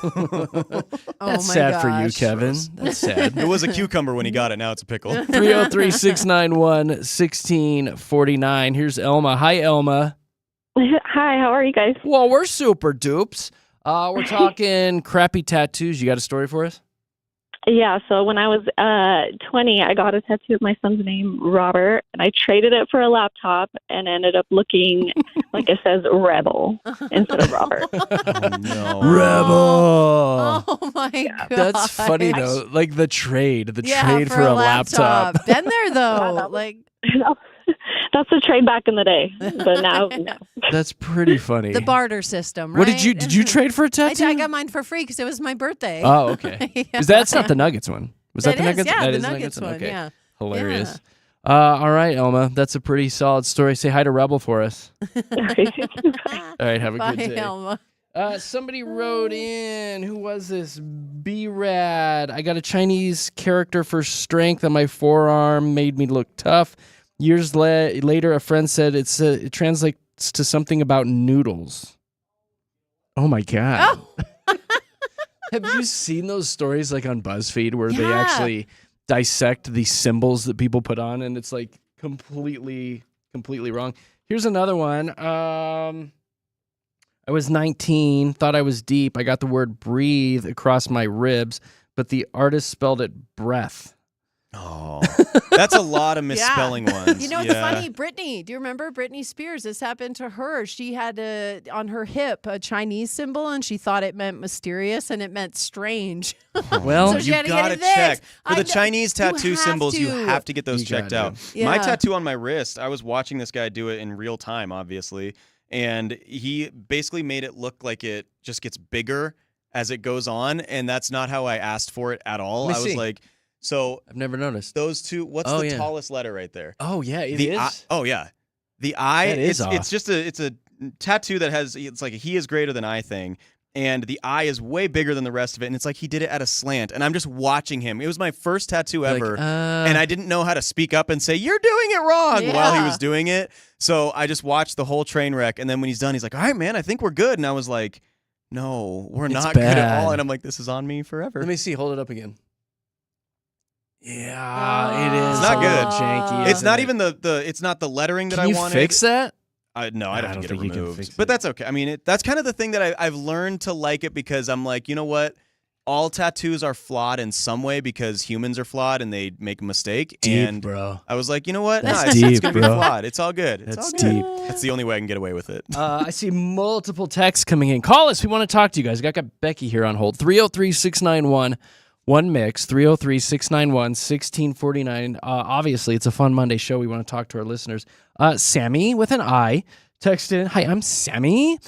That's sad for you, Kevin. That's sad. It was a cucumber when he got it. Now it's a pickle. 303-691-1649. Here's Elma. Hi, Elma. Hi, how are you guys? Well, we're super dupes. We're talking crappy tattoos. You got a story for us? Yeah, so when I was 20, I got a tattoo of my son's name, Robert, and I traded it for a laptop and ended up looking like it says Rebel instead of Robert. Oh, no. Rebel. Oh my god. That's funny though. Like the trade for a laptop. Been there though. Like That's a trade back in the day, but now no. That's pretty funny. the barter system, right? What did you trade for a tattoo? I got mine for free because it was my birthday. Oh, okay. Yeah. Because that's not the Nuggets one. Was that the It is, Nuggets? yeah, That the is Nuggets one, Okay. yeah. Hilarious. All right, Elma. That's a pretty solid story. Say hi to Rebel for us. All right, have a Bye, good day. Elma. Somebody wrote in. Who was this? B-Rad. I got a Chinese character for strength on my forearm. Made me look tough. Years later, a friend said it translates to something about noodles. Oh, my God. Oh. Have you seen those stories like on BuzzFeed where they Yeah. actually dissect the symbols that people put on and it's like completely wrong? Here's another one. I was 19, thought I was deep. I got the word breathe across my ribs, but the artist spelled it breath. Oh, that's a lot of misspelling ones. You know, it's funny. Brittany, do you remember Britney Spears? This happened to her. She had on her hip a Chinese symbol, and she thought it meant mysterious, and it meant strange. Well, So she you had to gotta get it check fixed. for the I know. Chinese tattoo You have symbols. You to. have to get those You checked gotta. out. Yeah. My tattoo on my wrist, I was watching this guy do it in real time, obviously, and he basically made it look like it just gets bigger as it goes on, and that's not how I asked for it at all. Let me I was see. like, so I've never noticed. those two. What's Oh, the yeah. tallest letter right there? Oh, yeah, it The is. I, oh yeah, the I. That is it's just it's a tattoo that has it's like a he is greater than I thing, and the I is way bigger than the rest of it, and it's like he did it at a slant, and I'm just watching him. It was my first tattoo Like, ever, and I didn't know how to speak up and say you're doing it wrong while he Yeah. was doing it. So I just watched the whole train wreck, and then when he's done, he's like, "All right, man, I think we're good," and I was like, "No, we're It's not good at bad. all," and I'm like, "This is on me forever." Let me see. Hold it up again. Yeah, it is. It's not a little good. janky. It's isn't not it? even the it's not the lettering that Can I you wanted. fix that? No, I'd I have to don't get it think you can removed. fix But it. that's okay. I mean, that's kind of the thing that I've learned to like it because I'm like, you know what? All tattoos are flawed in some way because humans are flawed and they make a mistake. Deep, and bro. I was like, you know what? That's it's deep, gonna be bro. flawed. It's all good. It's That's all good. deep. That's the only way I can get away with it. I see multiple texts coming in. Call us. We want to talk to you guys. I got Becky here on hold. 303-691-1MIX. 303-691-1649. Obviously, it's a fun Monday show. We want to talk to our listeners. Sammy with an I texted in. Hi, I'm Sammy.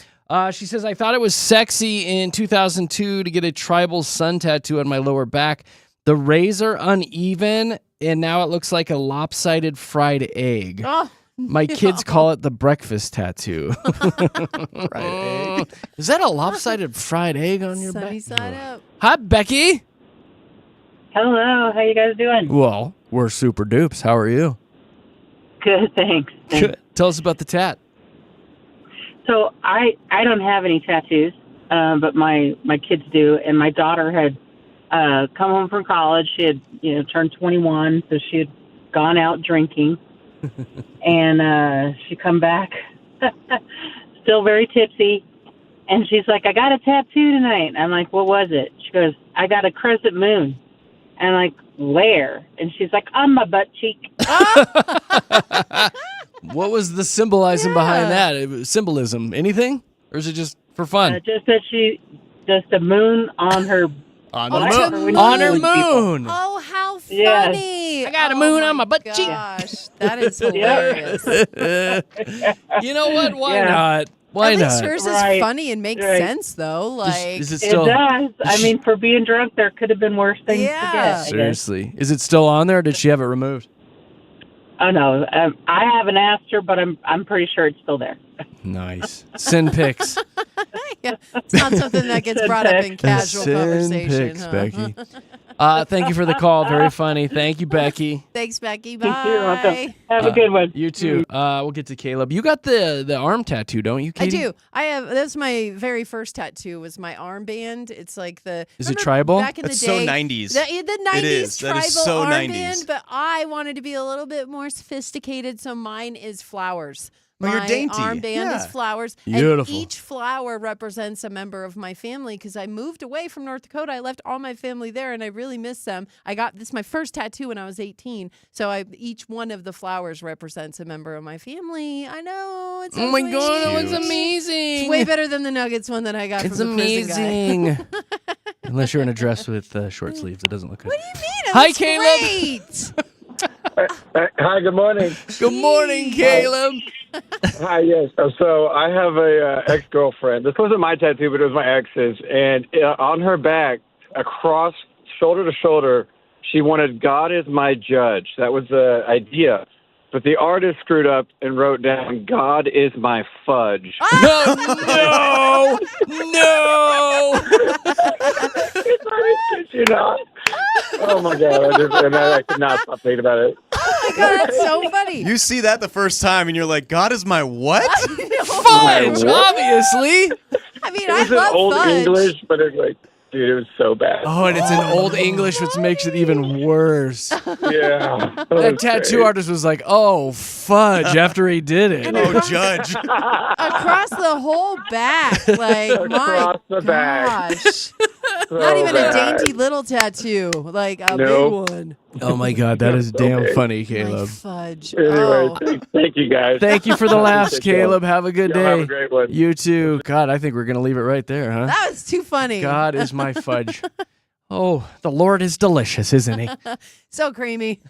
She says, I thought it was sexy in 2002 to get a tribal sun tattoo on my lower back. The rays are uneven, and now it looks like a lopsided fried egg. Oh, My kids call it the breakfast tattoo. Fried egg. Is that a lopsided fried egg on your sunny back? side up. Hi, Becky. Hello, how you guys doing? Well, we're super dupes. How are you? Good, thanks. Good. Tell us about the tat. So I don't have any tattoos, but my kids do, and my daughter had come home from college. She had turned 21, so she had gone out drinking, and she come back still very tipsy, and she's like, "I got a tattoo tonight." I'm like, "What was it?" She goes, "I got a crescent moon." And I'm like, "Where?" And she's like, "On my butt cheek." What was the symbolizing behind that? Symbolism? Anything? Or is it just for fun? Just that just a moon on her. On Oh, the to moon. moon. On her People. moon. Oh, how Yes. funny. I got a moon on my butt cheek. Gosh, that is hilarious. You know what? Why Yeah. not? Why At least not? yours Right. is funny and makes Right. sense, though. Like, Is it It still does. I mean, for being drunk, there could have been worse things Yeah. to get. I guess. seriously? Is it still on there? Or did she have it removed? Oh no, I haven't asked her, but I'm pretty sure it's still there. Nice. Send pics. yeah, it's not something that gets brought up in casual Send conversation. pics, huh? Becky. Thank you for the call. Very funny. Thank you, Becky. Thanks, Becky. You're welcome. Bye. Have a good one. You too. We'll get to Caleb. You got the arm tattoo, don't you, I Katie? do. I have. That's my very first tattoo. Was my armband. It's like the. Is it remember tribal? Back in That's the so day, 90s. The 90s It is. That tribal is so armband, 90s. but I wanted to be a little bit more sophisticated, so mine is flowers. Well, you're My dainty. armband is Yeah. flowers. Beautiful. And each flower represents a member of my family because I moved away from North Dakota. I left all my family there and I really miss them. I got this my first tattoo when I was 18. So each one of the flowers represents a member of my family. I know. It's Oh my God, that looks Cute. amazing. It's way better than the Nuggets one that I got It's from the prison guy. amazing. Unless you're in a dress with short sleeves, it doesn't look good. What do you mean? It Hi, looks Caleb. great. Hi, good morning. Good morning, Caleb. Hi, yes. So I have a ex-girlfriend. This wasn't my tattoo, but it was my ex's. And on her back, across shoulder to shoulder, she wanted "God is my judge." That was the idea. But the artist screwed up and wrote down "God is my fudge." No, no. You know? Oh my God! I could not stop thinking about it. Oh my God, that's so funny. You see that the first time, and you're like, "God is my what?" Fudge, obviously. I mean, It I was in love old fudge. English, but it like, dude, it was so bad. Oh, and it's in Old English, which makes it even worse. Yeah. That tattoo artist was like, "Oh, fudge," after he did it. Oh, judge. Across the whole back, like Across my the back. gosh, not even a dainty little tattoo, like a Nope. big one. Oh my God, that is damn Okay. funny, My Caleb. fudge. Anyway, Oh. thank you guys. Thank you for the laughs, Take care. Caleb. Have a good Y'all day. have a great one. You too. God, I think we're gonna leave it right there, huh? That was too funny. God is my fudge. Oh, the Lord is delicious, isn't he? So creamy.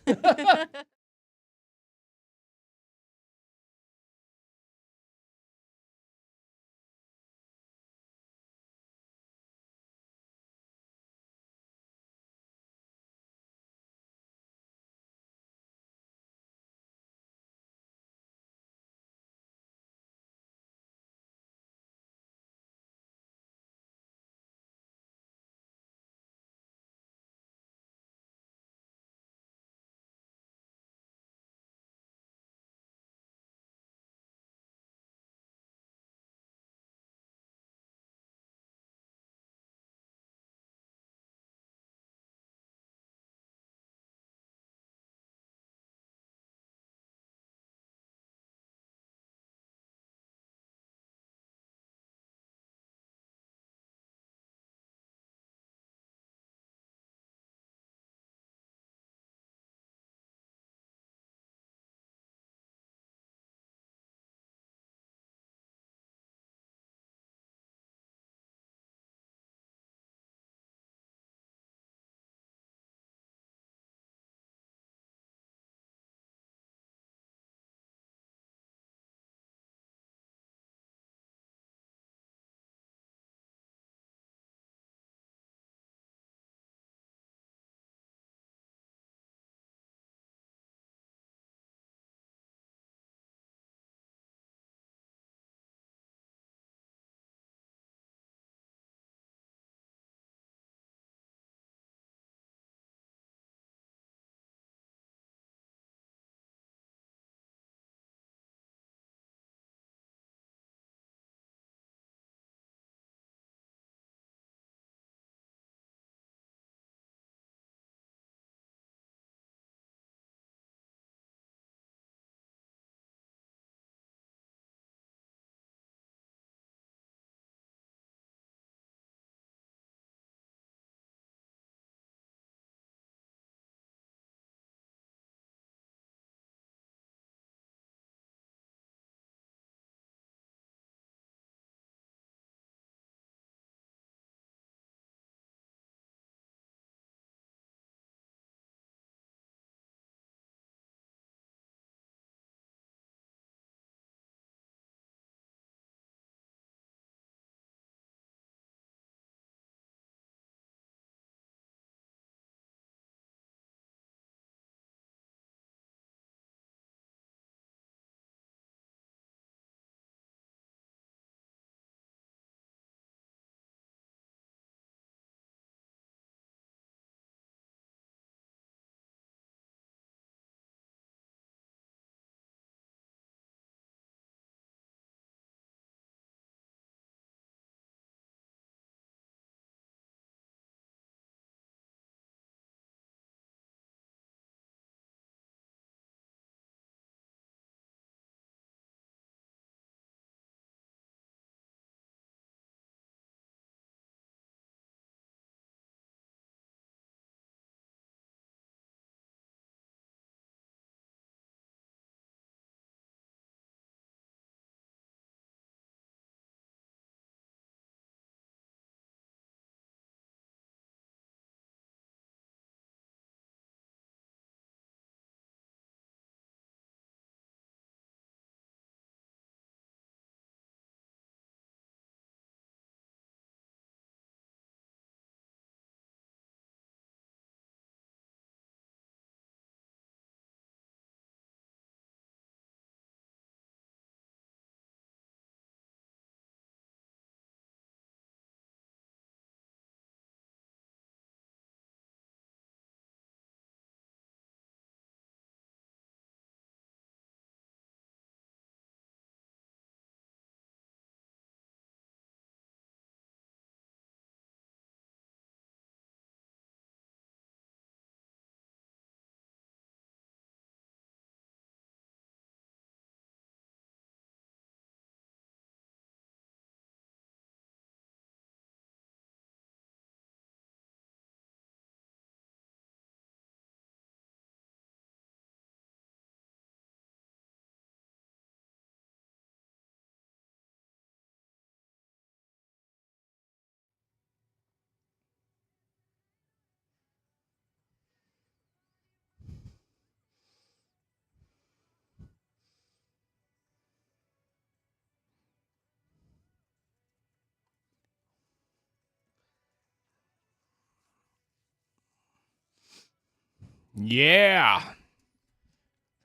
Yeah.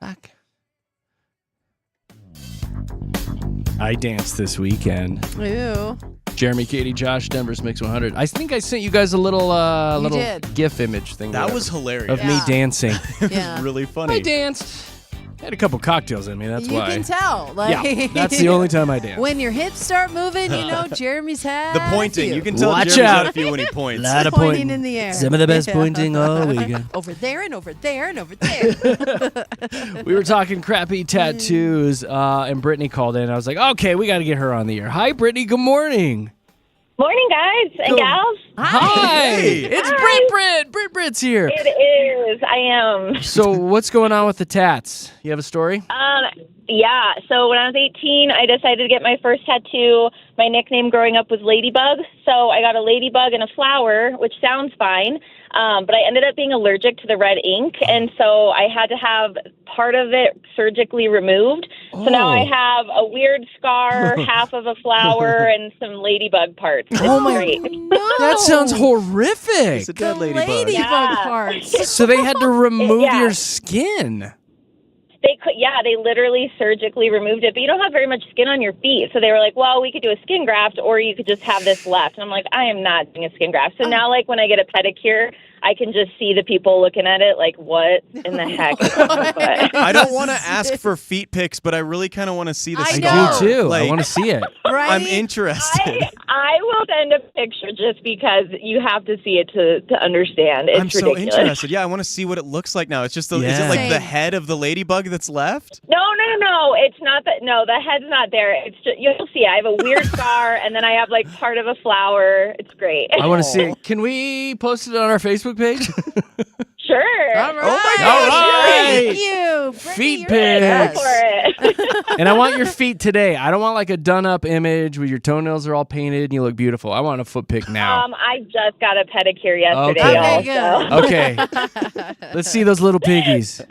Fuck. I danced this weekend. Ew. Jeremy, Katy, Josh, Denver's Mix 100. I think I sent you guys a little did. GIF image thing. That was hilarious. Of me dancing. Yeah. Really funny. I danced. Had a couple cocktails in me. That's You why. can tell. Yeah, that's the only time I dance. When your hips start moving, Jeremy's had The pointing. You can tell Watch Jeremy's out. had a few when he points. Lot of pointing in the air. Some of the best pointing all weekend. Over there and over there and over there. We were talking crappy tattoos, and Brittany called in. I was like, okay, we got to get her on the air. Hi, Brittany. Good morning. Morning, guys and gals. Hi. Hey. It's Britt's here. It is. I am. So what's going on with the tats? You have a story? Yeah. So when I was 18, I decided to get my first tattoo. My nickname growing up was Ladybug. So I got a ladybug and a flower, which sounds fine. But I ended up being allergic to the red ink. And so I had to have part of it surgically removed. So now I have a weird scar, half of a flower, and some ladybug parts. It's great. That sounds horrific. It's a dead ladybug. Ladybug parts. So they had to remove your skin. They could, they literally surgically removed it, but you don't have very much skin on your feet. So they were like, well, we could do a skin graft or you could just have this left. And I'm like, I am not doing a skin graft. So now, like, when I get a pedicure, I can just see the people looking at it like, what in the heck is on my butt? I don't want to ask for feet pics, but I really kind of want to see the I scar. I do, too. Like, I want to see it. Right? I'm interested. I will send a picture just because you have to see it to understand. It's I'm so ridiculous. interested. Yeah, I want to see what it looks like now. It's just, is it like the Same. head of the ladybug that's left? No. It's not that. No, the head's not there. It's just, you'll see. I have a weird scar, and then I have like part of a flower. It's great. I want to see it. Can we post it on our Facebook page? Sure. All right. Oh my gosh, Thank yay. you. Feet Brittany, pics. For it. And I want your feet today. I don't want like a done up image where your toenails are all painted and you look beautiful. I want a foot pic now. I just got a pedicure yesterday. Okay. Also. Okay. Let's see those little piggies.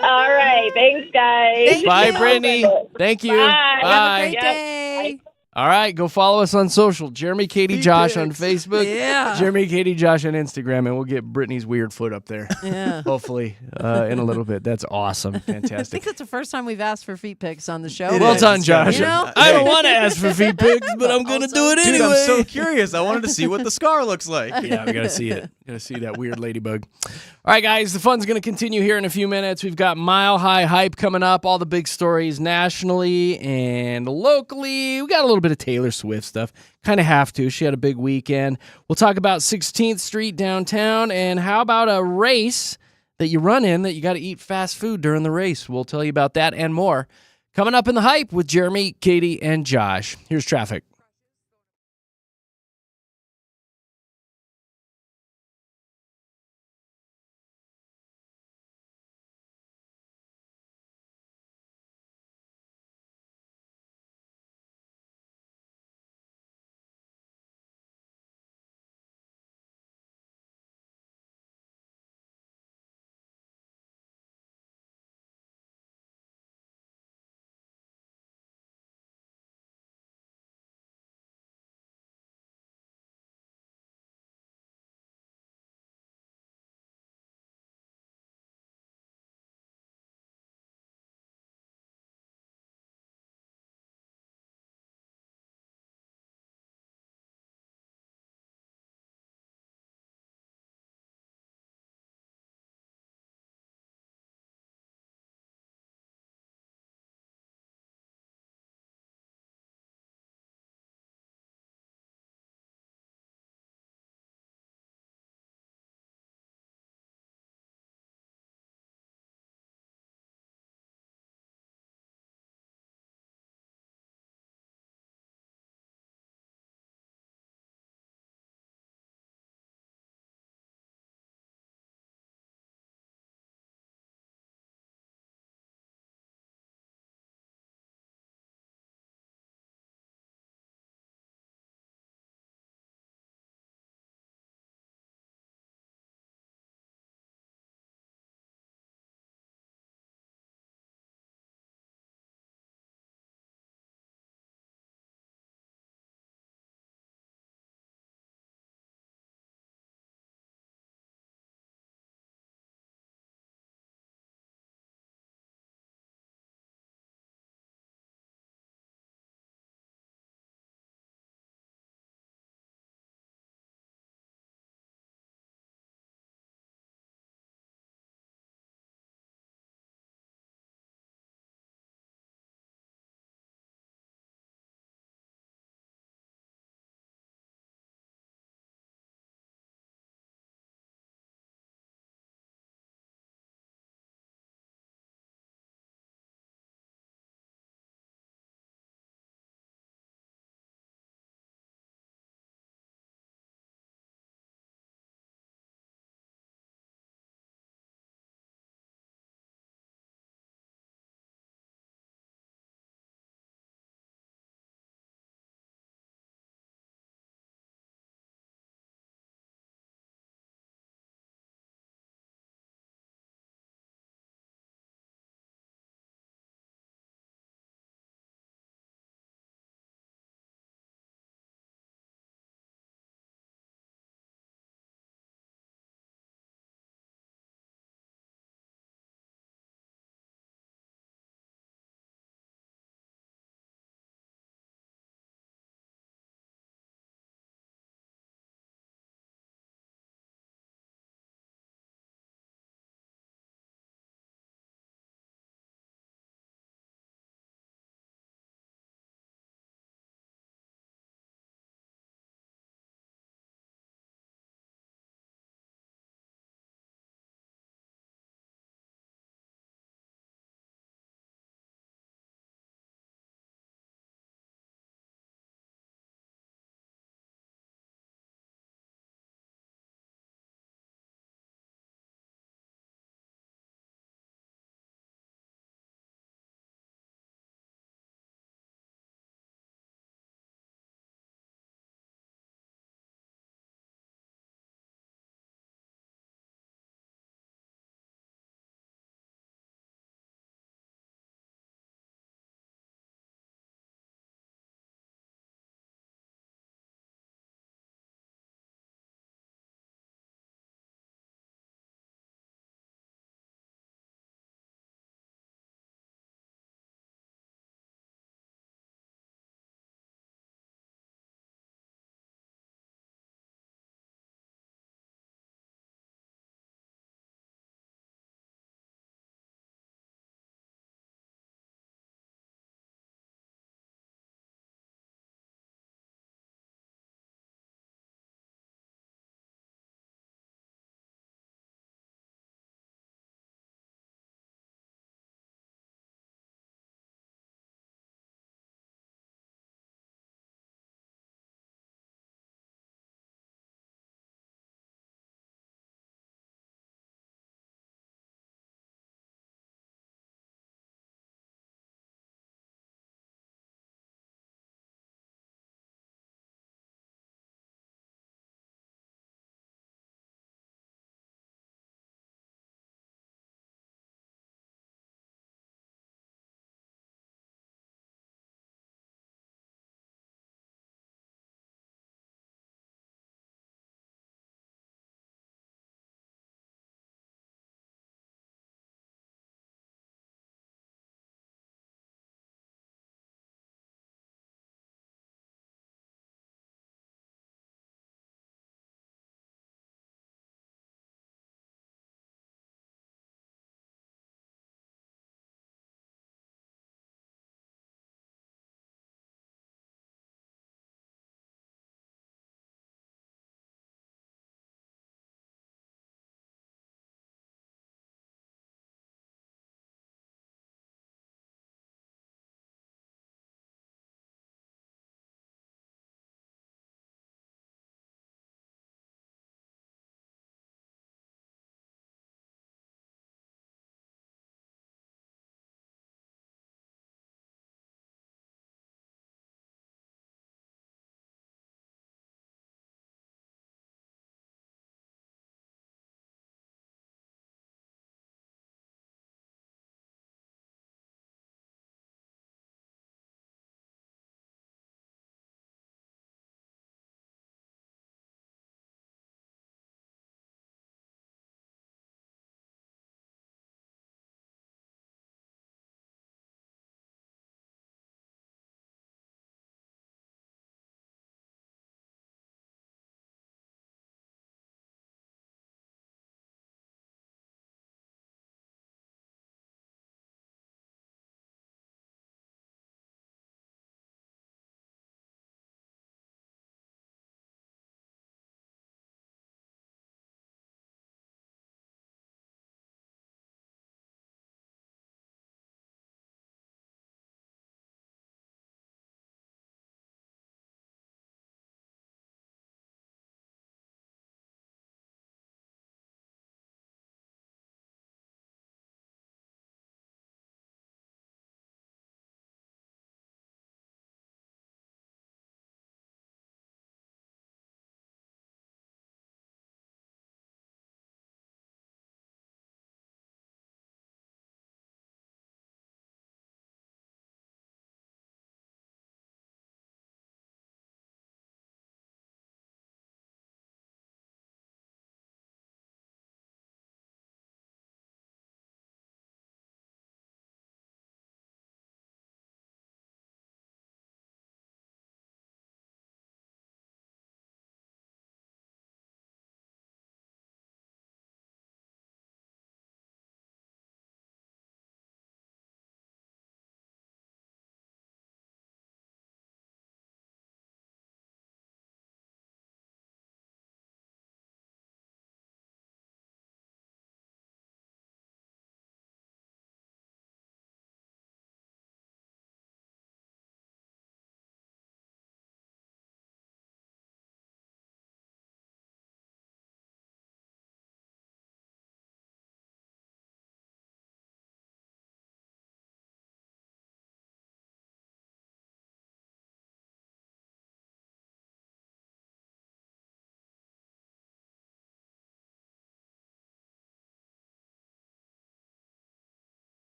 All right. Thanks, guys. Thank Bye, you. Brittany. Thank you. Bye. Have a Bye. great Yep. day. All right, go follow us on social. Jeremy, Katy, Josh on Facebook. Yeah. Jeremy, Katy, Josh on Instagram, and we'll get Brittany's weird foot up there. Yeah. Hopefully, in a little bit. That's awesome. I think Fantastic. that's the first time we've asked for feet pics on the show. It Well is. done, Josh. You know? I don't want to ask for feet pics, but I'm going to do it Dude, anyway. I'm so curious. I wanted to see what the scar looks like. Yeah, we got to see it. Got to see that weird ladybug. All right, guys, the fun's going to continue here in a few minutes. We've got Mile High Hype coming up, all the big stories nationally and locally. We got a little bit of Taylor Swift stuff. Kind of have to. She had a big weekend. We'll talk about 16th Street downtown, and how about a race that you run in that you got to eat fast food during the race. We'll tell you about that and more coming up in the Hype with Jeremy, Katy, and Josh. Here's traffic.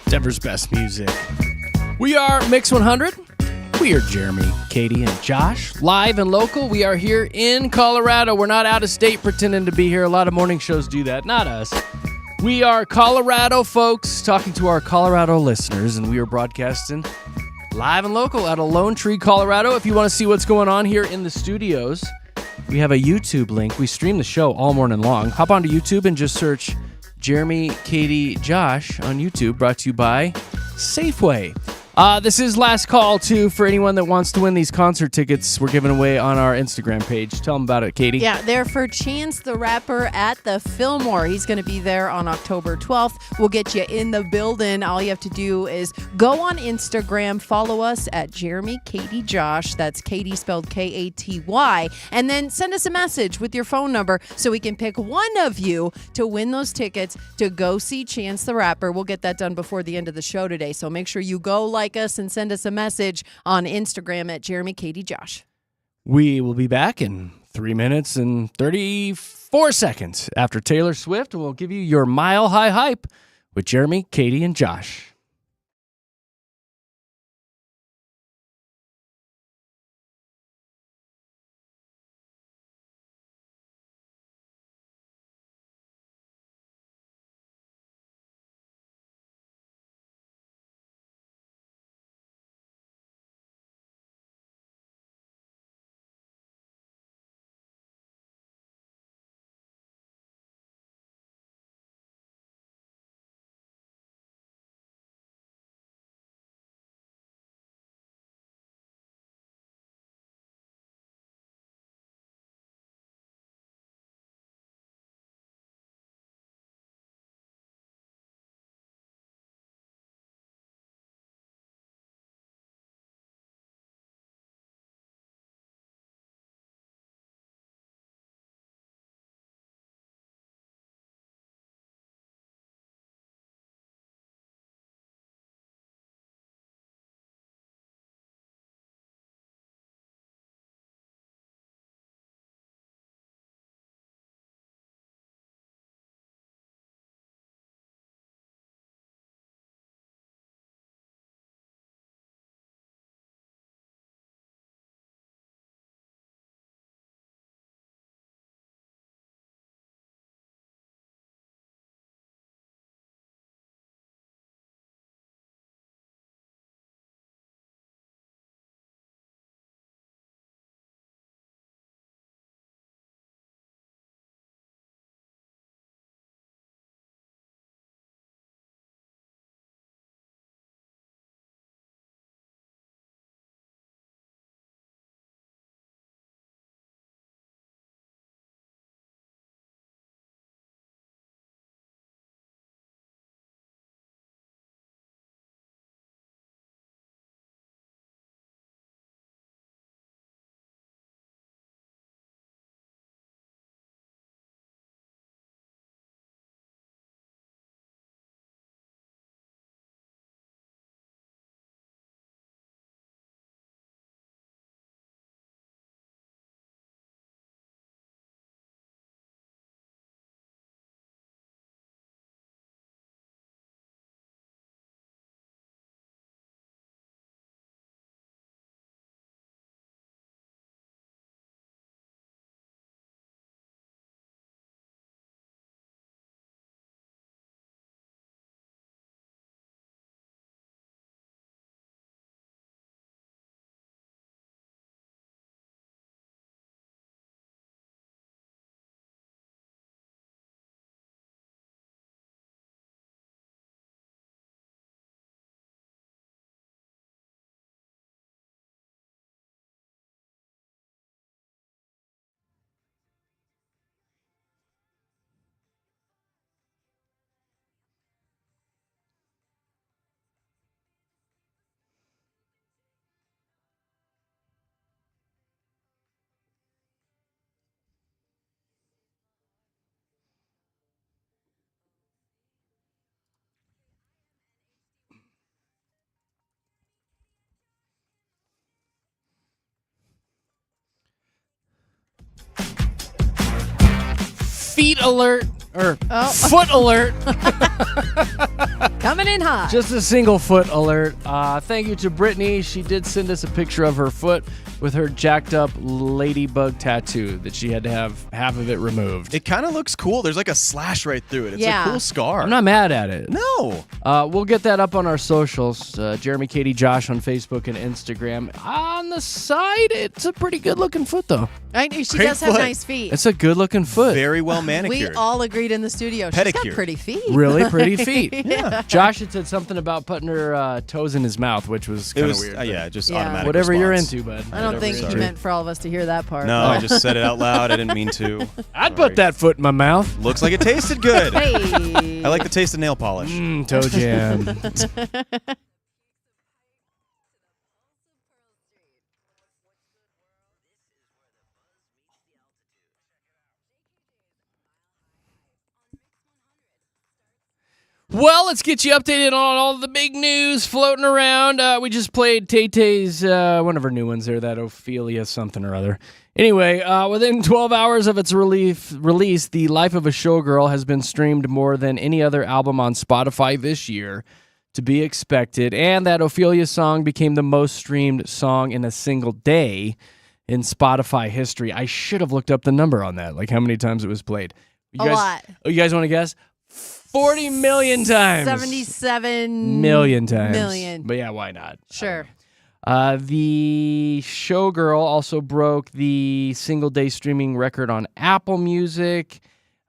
Denver's best music. We are Mix 100. We are Jeremy, Katy, and Josh, live and local. We are here in Colorado. We're not out of state pretending to be here. A lot of morning shows do that, not us. We are Colorado folks talking to our Colorado listeners, and we are broadcasting live and local out of Lone Tree, Colorado. If you want to see what's going on here in the studios, we have a YouTube link. We stream the show all morning long. Hop onto YouTube and just search Jeremy, Katy, Josh on YouTube, brought to you by Safeway. This is last call, too, for anyone that wants to win these concert tickets we're giving away on our Instagram page. Tell them about it, Katy. Yeah, they're for Chance the Rapper at the Fillmore. He's going to be there on October 12th. We'll get you in the building. All you have to do is go on Instagram, follow us at Jeremy, Katy, Josh. That's Katy spelled Katy. And then send us a message with your phone number so we can pick one of you to win those tickets to go see Chance the Rapper. We'll get that done before the end of the show today. So make sure you go like us and send us a message on Instagram at Jeremy, Katy, Josh. We will be back in 3 minutes and 34 seconds after Taylor Swift, and we'll give you your Mile High Hype with Jeremy, Katy, and Josh. Feet alert, or foot alert. Coming in hot. Just a single foot alert. Thank you to Brittany. She did send us a picture of her foot with her jacked up ladybug tattoo that she had to have half of it removed. It kind of looks cool. There's like a slash right through it. It's Yeah. a cool scar. I'm not mad at it. No. We'll get that up on our socials. Jeremy, Katy, Josh on Facebook and Instagram. On the side, it's a pretty good looking foot, though. She Great does have foot. nice feet. It's a good looking foot. Very well We manicured. all agreed in the studio. She's got Pedicured. pretty feet. Really pretty feet. Yeah. Josh had said something about putting her toes in his mouth, which was It kind of was, weird. yeah, just Yeah. automatic Whatever you're response. into, bud. I don't think he Sorry. meant for all of us to hear that part. No, I just said it out loud. I didn't mean to. I'd put that foot in my mouth. Looks like it tasted good. Hey. I like the taste of nail polish. Toe jam. Well, let's get you updated on all the big news floating around. We just played Tay-Tay's, one of her new ones there, that Ophelia something or other. Anyway, within 12 hours of its release, The Life of a Showgirl has been streamed more than any other album on Spotify this year, to be expected. And that Ophelia song became the most streamed song in a single day in Spotify history. I should have looked up the number on that, like how many times it was played. You A guys, lot. Oh, you guys want to guess? 40 million times. 77 million times. million. But yeah, why not? Sure. The Showgirl also broke the single day streaming record on Apple Music.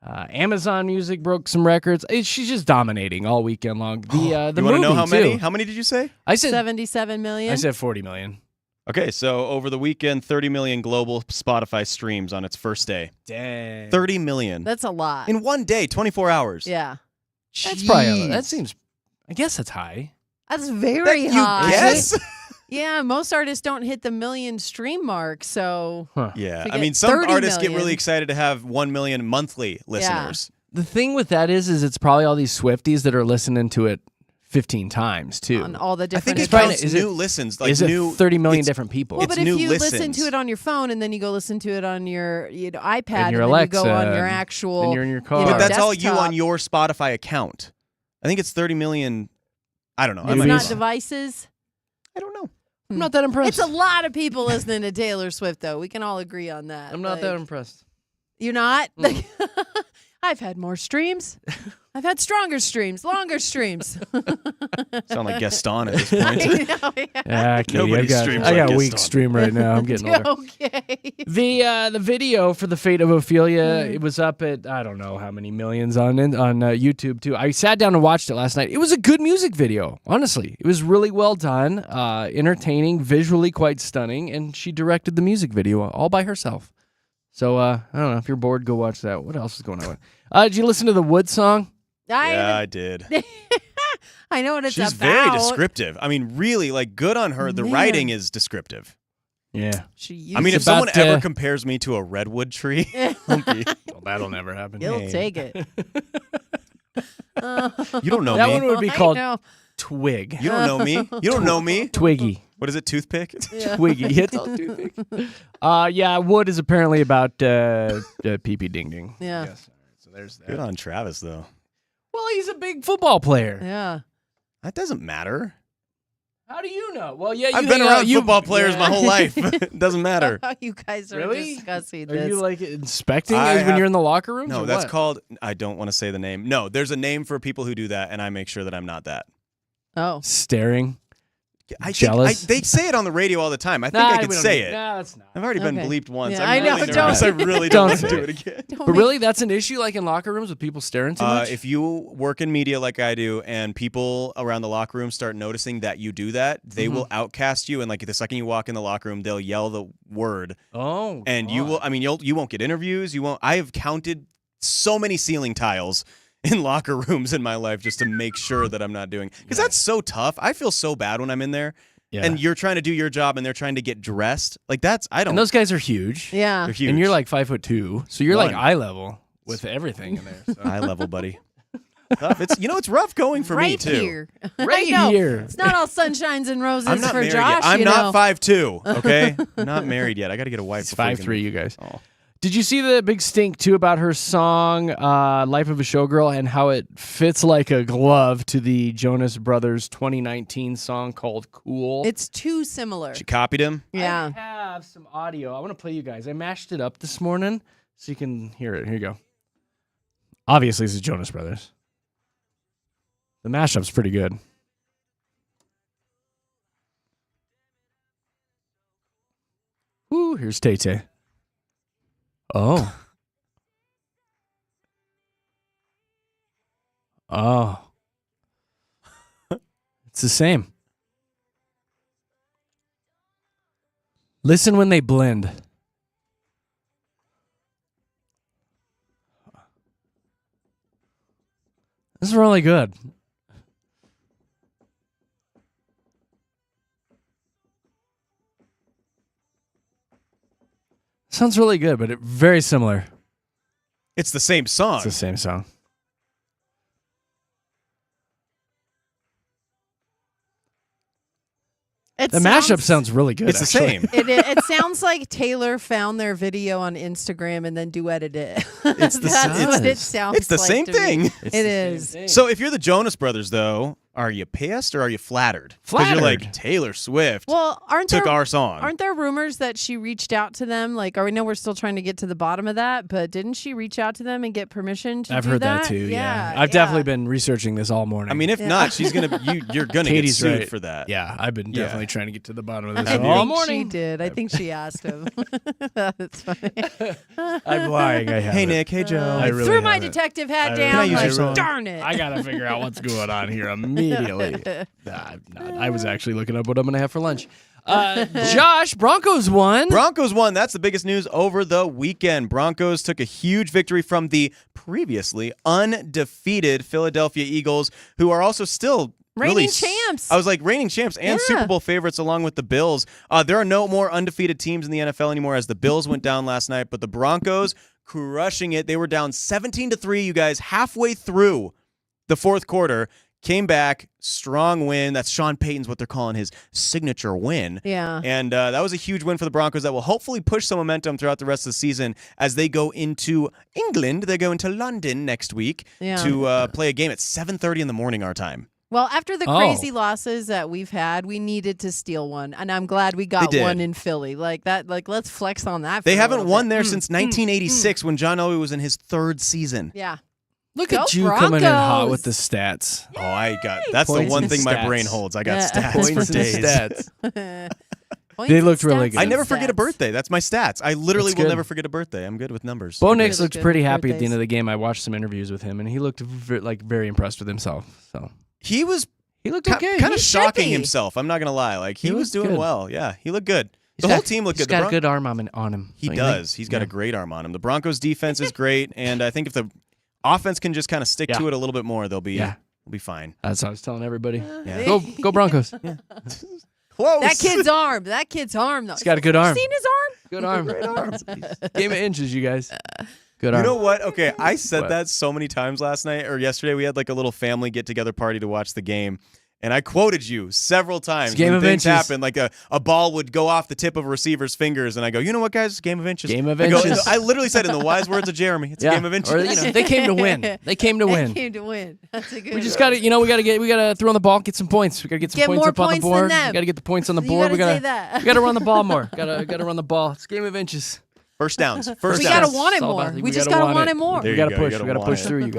Amazon Music broke some records. She's just dominating all weekend long. The You want to movie, know how many? too. How many did you say? I said 77 million. I said 40 million. Okay, so over the weekend, 30 million global Spotify streams on its first day. Dang. 30 million. That's a lot. In one day, 24 hours. Yeah. That's probably, Jeez. that seems, I guess that's high. That's very You high. guess? Yeah, most artists don't hit the million stream mark, so Yeah, to I get mean, some 30 artists get million. really excited to have 1 million monthly listeners. The thing with that is it's probably all these Swifties that are listening to it 15 times, too. on all the I different think it accounts. counts new listens. Like is it new 30 million it's- different people? Well, it's but if new you listen listens. to it on your phone and then you go listen to it on your iPad And your then Alexa, you go on your and actual then you're in your car. But that's all you desktop. on your Spotify account. I think it's 30 million. I don't know. I It's might be not wrong. devices. I don't know. I'm not that impressed. It's a lot of people listening to Taylor Swift, though. We can all agree on that. I'm not that impressed. You're not? I've had more streams. I've had stronger streams, longer streams. Sound like Gaston at this I point. know, yeah. Yeah, Katie, Nobody streams I got like weak Gaston. stream right now. I'm getting older. Okay. The video for The Fate of Ophelia, it was up at, I don't know how many millions on YouTube, too. I sat down and watched it last night. It was a good music video, honestly. It was really well done, entertaining, visually quite stunning, and she directed the music video all by herself. So, I don't know. If you're bored, go watch that. What else is going on? Did you listen to the Wood song? Yeah, I did. I know what it's She's about. very descriptive. I mean, really, like, good on her. The Man. writing is descriptive. Yeah. I mean, if It's someone about, ever compares me to a redwood tree, I'll be- Well, that'll never happen. You'll Hey. take it. you don't know That me. one would be I called know. Twig. You don't know me. You don't know me. Twiggy. What is it? Toothpick? Twiggy. It's all toothpick. Yeah, Wood is apparently about pee-pee ding-ding. Yeah. Yes. All right, so there's that. Good on Travis, though. Well, he's a big football player. Yeah. That doesn't matter. How do you know? Well, yeah, you I've been hang out- around you- football players my Yeah. whole life. It doesn't matter. You guys are Really? discussing Are this. you like inspecting I when have- you're in the locker room? No, that's called. I don't want to say the name. No, there's a name for people who do that, and I make sure that I'm not that. Oh. staring. I Jealous? They say it on the radio all the time. I think I could say it. No, it's not. I've already been Okay. bleeped once. Yeah, I'm I know, really don't- nervous. I really don't want to Don't do say it again. Don't But make- really, that's an issue, like in locker rooms with people staring too much. If you work in media like I do, and people around the locker room start noticing that you do that, they will outcast you. And like the second you walk in the locker room, they'll yell the word, oh, and you will. I mean, you won't get interviews. You won't. I have counted so many ceiling tiles in locker rooms in my life just to make sure that I'm not doing, because that's so tough. I feel so bad when I'm in there. Yeah. And you're trying to do your job, and they're trying to get dressed. Like I don't. And those guys are huge. Yeah. They're huge. And you're like 5'2", so you're like One. eye level with everything in there. So. eye level, buddy. Tough. It's rough going for me right too. here. Right I know. here. It's not all sunshines and roses I'm not for married Josh. yet. I'm you not know. 5'2", okay? I'm not married yet. I got to get a wife. It's before we can- 5'3", you guys. Oh. Did you see the big stink, too, about her song, Life of a Showgirl, and how it fits like a glove to the Jonas Brothers 2019 song called Cool? It's too similar. She copied him. Yeah. I have some audio. I want to play you guys. I mashed it up this morning so you can hear it. Here you go. Obviously, this is Jonas Brothers. The mashup's pretty good. Ooh, here's Tay-Tay. Oh. Oh. It's the same. Listen when they blend. This is really good. Sounds really good, but very similar. It's the same song. It's the same song. The mashup sounds really good. It's actually. the same. It sounds like Taylor found their video on Instagram and then duetted it. It's the That's same. what it sounds like. It's the same to me. thing. It is. So if you're the Jonas Brothers, though, are you pissed or are you flattered? Because you're like, Taylor Swift Well, took our song. Aren't there rumors that she reached out to them? Like, I know we're still trying to get to the bottom of that, but didn't she reach out to them and get permission to I've do heard that? that too. Yeah. I've definitely been researching this all morning. I mean, if not, she's gonna you're gonna Katie's get sued right. for that. Yeah, I've been definitely trying to get to the bottom of this I all think morning. she did. I think she asked him. That's funny. I'm lying. I have Hey Nick. Hey Joe. I really threw my haven't. detective hat I down. use your Like, song? darn it. I gotta figure out what's going on here immediately. Nah, I'm not. I was actually looking up what I'm gonna have for lunch. Josh, Broncos won. Broncos won. That's the biggest news over the weekend. Broncos took a huge victory from the previously undefeated Philadelphia Eagles, who are also still Reigning champs. I was like reigning champs and Super Bowl favorites along with the Bills. There are no more undefeated teams in the NFL anymore as the Bills went down last night, but the Broncos crushing it. They were down 17-3, you guys, halfway through the fourth quarter. Came back, strong win. That's Sean Payton's what they're calling his signature win. Yeah. And that was a huge win for the Broncos that will hopefully push some momentum throughout the rest of the season as they go into England. They go into London next week to play a game at 7:30 in the morning our time. Well, after the crazy losses that we've had, we needed to steal one, and I'm glad we got one in Philly. Like that, like let's flex on that. They haven't won there since 1986 when John Elway was in his third season. Yeah. Look Go at you Broncos. coming in hot with the stats. Oh, I got that's Points the one and thing my stats. brain holds. I got stats Points for and days. stats. Points They and looked really stats good. I and never forget a stats. birthday. That's my stats. I literally That's will good. never forget a birthday. I'm good with numbers. Bo Really Nix looked good pretty with happy at the birthdays. end of the game. I watched some interviews with him, and he looked very impressed with himself. So He was he looked okay. kind of He should shocking be. himself. I'm not gonna lie. Like he He was looked doing good. well. Yeah, he looked good. He's The whole got- team looked he's good. The got a good arm on him. He don't you think? does. He's got a great arm on him. The Broncos defense is great, and I think if the offense can just kind of stick to it a little bit more, they'll be fine. That's what I was telling everybody. Yeah. Go Broncos. Close. That kid's arm. That kid's arm, though. He's got a good arm. You seen his arm? Good arm. Great arm. Game of inches, you guys. Good You arm. know what? Okay, I said What? that so many times last night or yesterday. We had like a little family get together party to watch the game. And I quoted you several times. Game when of things inches. happen, like a ball would go off the tip of a receiver's fingers, and I go, you know what, guys? Game of inches. Game of I go- inches. I literally said in the wise words of Jeremy, it's a game of inches. Or, they came to win. They came to They win. came to win. That's a good We just got to, we got to throw on the ball, get some points. We got to get some Get points more up on the points than board. them. We got to get the points on the You board. gotta We say got that. to run the ball more. Got to run the ball. It's a game of inches. First downs. We First gotta downs. want it It's all more. about- We just gotta gotta want it more. There We you got to go. You push. gotta We got to want push it. through, you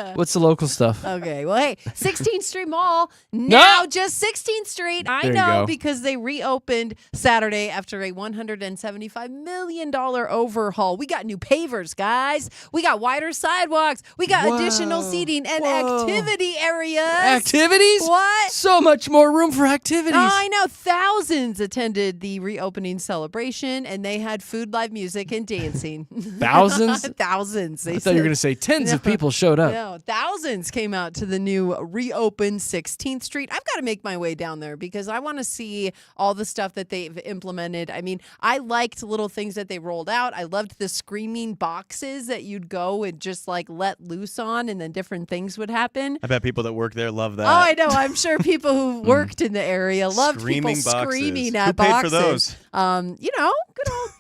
guys. What's the local stuff? Okay, well, hey, 16th Street Mall, now just 16th Street. I There you know go. because they reopened Saturday after a $175 million overhaul. We got new pavers, guys. We got wider sidewalks. We got additional seating and activity areas. Activities? What? So much more room for activities. I know. Thousands attended the reopening celebration, and they had food, live music, and dancing. Thousands? Thousands. They I thought you were said. going to say tens of people showed up. No, thousands came out to the new reopened 16th Street. I've got to make my way down there because I want to see all the stuff that they've implemented. I mean, I liked little things that they rolled out. I loved the screaming boxes that you'd go and just like let loose on, and then different things would happen. I bet people that work there love that. Oh, I know. I'm sure people who worked in the area loved Screaming people boxes. screaming Who at paid boxes. for those? Good old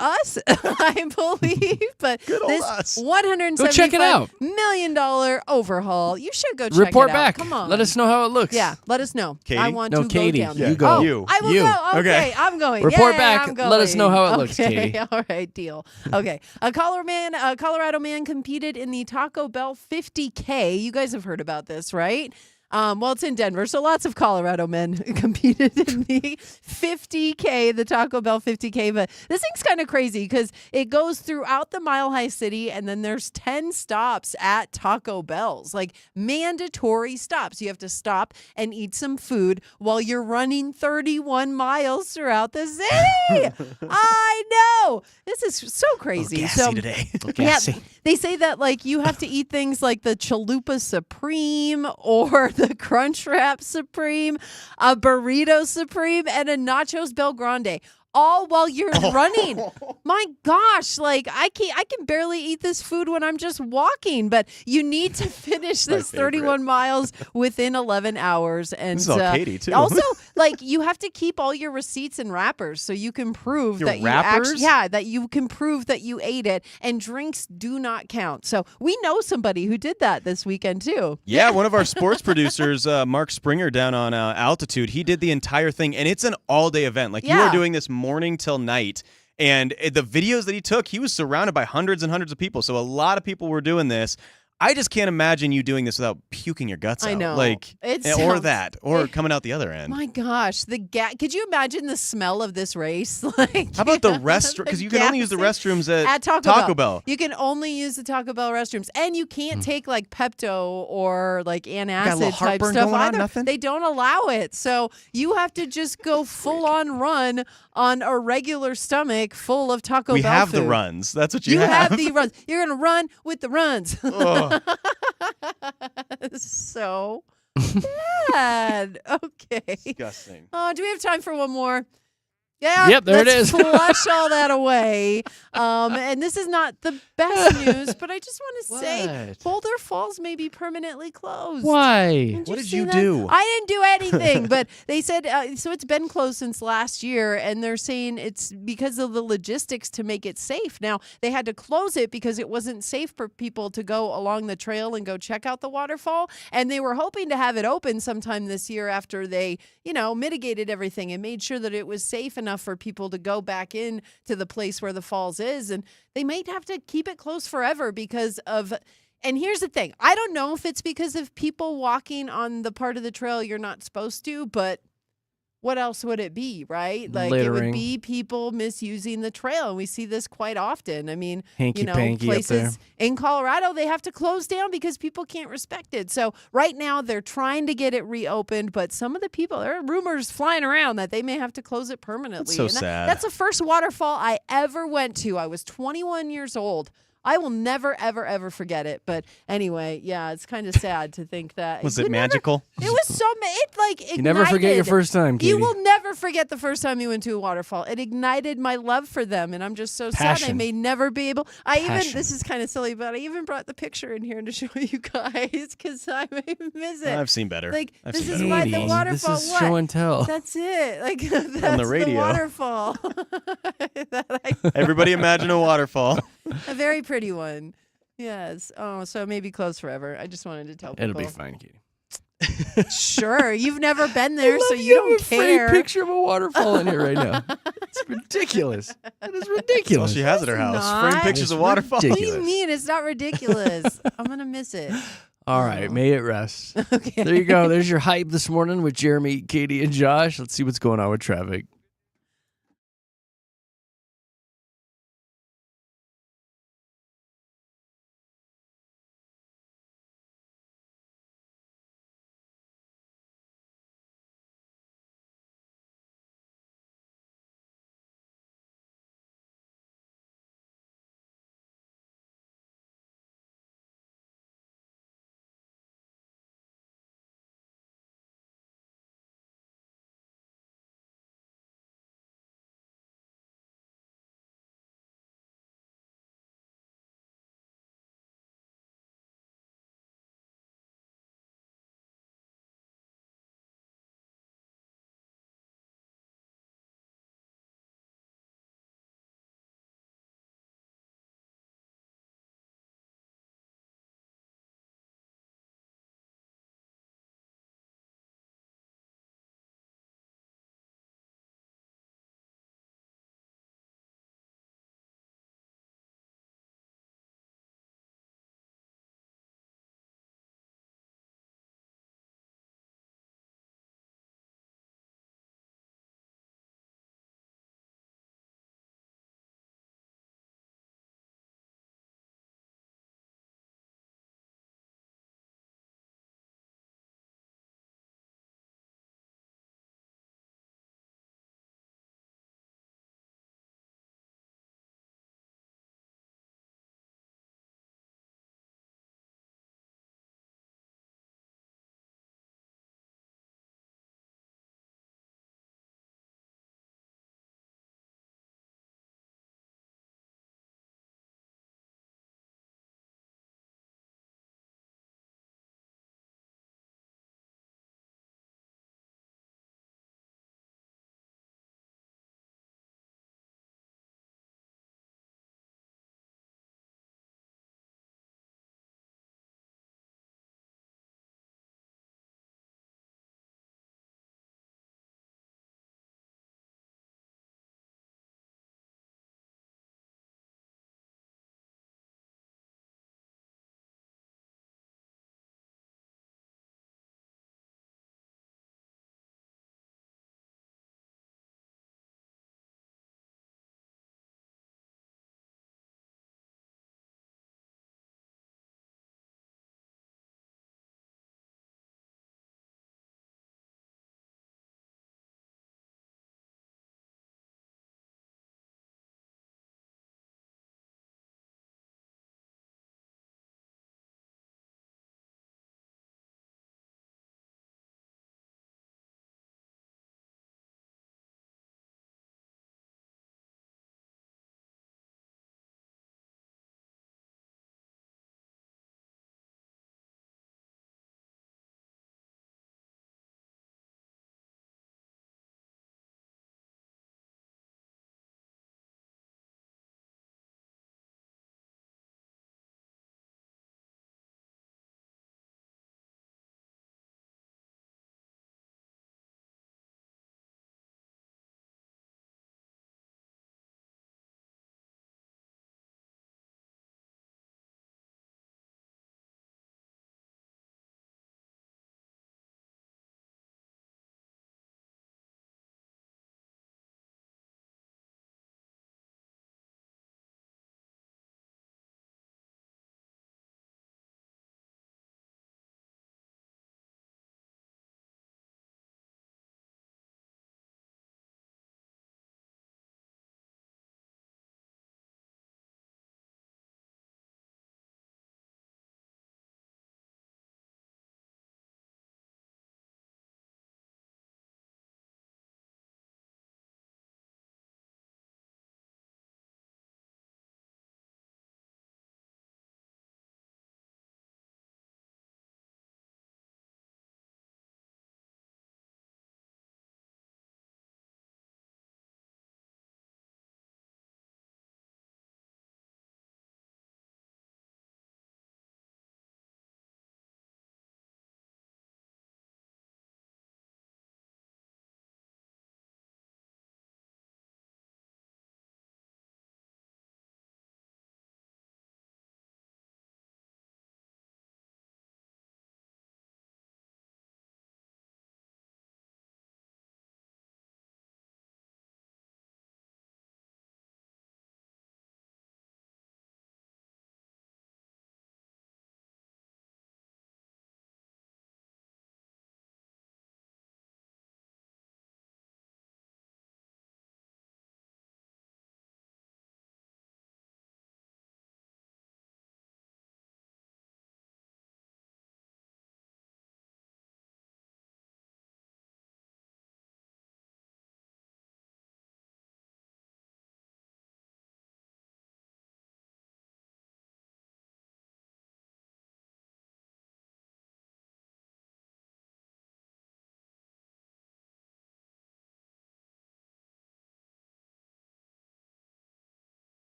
us, I believe. But Good old this us. $175 million overhaul, you should go check Report it out. back. Come on. Let us know how it looks. Yeah, let us know. Katie? I want No, to Katie. go down You there. go. Oh, You. I will You. go. Okay, Okay. I'm going. Report Yay, back. I'm going. Let us know how it looks, Okay, Katie. all right, deal. Okay. A Colorado man competed in the Taco Bell 50K. You guys have heard about this, right? Well, it's in Denver, so lots of Colorado men competed in the 50K, the Taco Bell 50K. But this thing's kind of crazy because it goes throughout the Mile High City, and then there's 10 stops at Taco Bell's, like mandatory stops. You have to stop and eat some food while you're running 31 miles throughout the city. I know. This is so crazy. Gassy today. Yeah, they say that like you have to eat things like the Chalupa Supreme or the Crunchwrap Supreme, a Burrito Supreme, and a Nachos Bel Grande, all while you're running. My gosh, like I can barely eat this food when I'm just walking, but you need to finish this 31 miles within 11 hours. And This is all Katie, too. Also, like you have to keep all your receipts and wrappers so you can prove Your that wrappers? that you can prove that you ate it, and drinks do not count. So we know somebody who did that this weekend too. Yeah, one of our sports producers, Mark Springer, down on Altitude, he did the entire thing, and it's an all-day event. Like, you Yeah. are doing this morning till night, and the videos that he took, he was surrounded by hundreds and hundreds of people, so a lot of people were doing this. I just can't imagine you doing this without puking your guts out. I know. Like, It or sounds- coming out the other end. My gosh, could you imagine the smell of this race? Like, How about the restroom? Because you can only use the restrooms at Taco Bell. You can only use the Taco Bell restrooms, and you can't take like Pepto or like Got a little antacid type heartburn stuff going on, either. nothing? They don't allow it, so you have to just go full on run on a regular stomach full of Taco We Bell have the food. runs. That's what You you have the runs. You're gonna run with the runs. Ugh. So bad. Okay. Disgusting. Oh, do we have time for one more? Yeah. Yep, there it let's is. Flush all that away. And this is not the best news, but I just want to say What? Boulder Falls may be permanently closed. Why? What did see you that? do? I didn't do anything, but they said so. It's been closed since last year, and they're saying it's because of the logistics to make it safe. Now they had to close it because it wasn't safe for people to go along the trail and go check out the waterfall. And they were hoping to have it open sometime this year after they, mitigated everything and made sure that it was safe enough for people to go back in to the place where the falls is. And they might have to keep it closed forever because of. And here's the thing. I don't know if it's because of people walking on the part of the trail you're not supposed to, but what else would it be, right? Like it would Littering. be people misusing the trail. And we see this quite often. I mean, Hanky-panky up places in Colorado, they have to close down because people can't respect it. So right now they're trying to get it reopened, but some of the people, there are rumors flying around that they may have to close it permanently. That's so And sad. That's the first waterfall I ever went to. I was 21 years old. I will never, ever, ever forget it. But anyway, yeah, it's kind of sad to think that. Was it magical? It was so, it like ignited. You never forget your first time, Katie. You will never forget the first time you went to a waterfall. It ignited my love for them, and I'm just so sad I Passion. may never be able. Passion. This is kind of silly, but I even brought the picture in here to show you guys because I may miss it. I've seen better. Like I've this seen is better. why the Katie, waterfall. this is what? show and tell. That's it. Like that's radio. the waterfall. Everybody imagine a waterfall. A very pretty one. Yes. Oh, so it may be closed forever. I just wanted to tell people. It'll be fine, Katie. Sure. You've never been there, so you have don't a free care. picture of a waterfall in here right now. It's ridiculous. That is ridiculous. Well, she has at her house. not. Frame pictures It's of waterfalls. What do you ridiculous. mean? It's not ridiculous. I'm going to miss it. All right, may it rest. Okay. There you go. There's your hype this morning with Jeremy, Katie, and Josh. Let's see what's going on with traffic.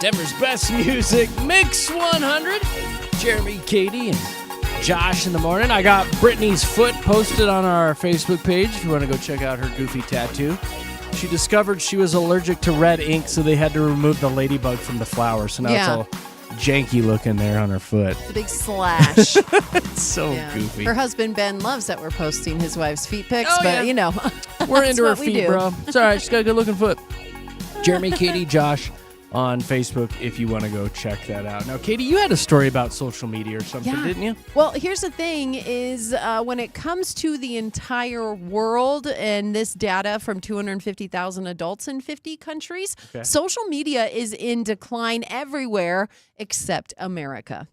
Denver's best music, Mix 100. Jeremy, Katy, and Josh in the morning. I got Brittany's foot posted on our Facebook page if you want to go check out her goofy tattoo. She discovered she was allergic to red ink, so they had to remove the ladybug from the flower. So now it's all janky looking there on her foot. It's a big slash. It's so goofy. Her husband Ben loves that we're posting his wife's feet pics, but you know, we're into her what we feet, do. bro. It's all right. She's got a good looking foot. Jeremy, Katy, Josh on Facebook if you want to go check that out. Now, Katy, you had a story about social media or something, didn't you? Well, here's the thing is when it comes to the entire world and this data from 250,000 adults in 50 countries, social media is in decline everywhere except America.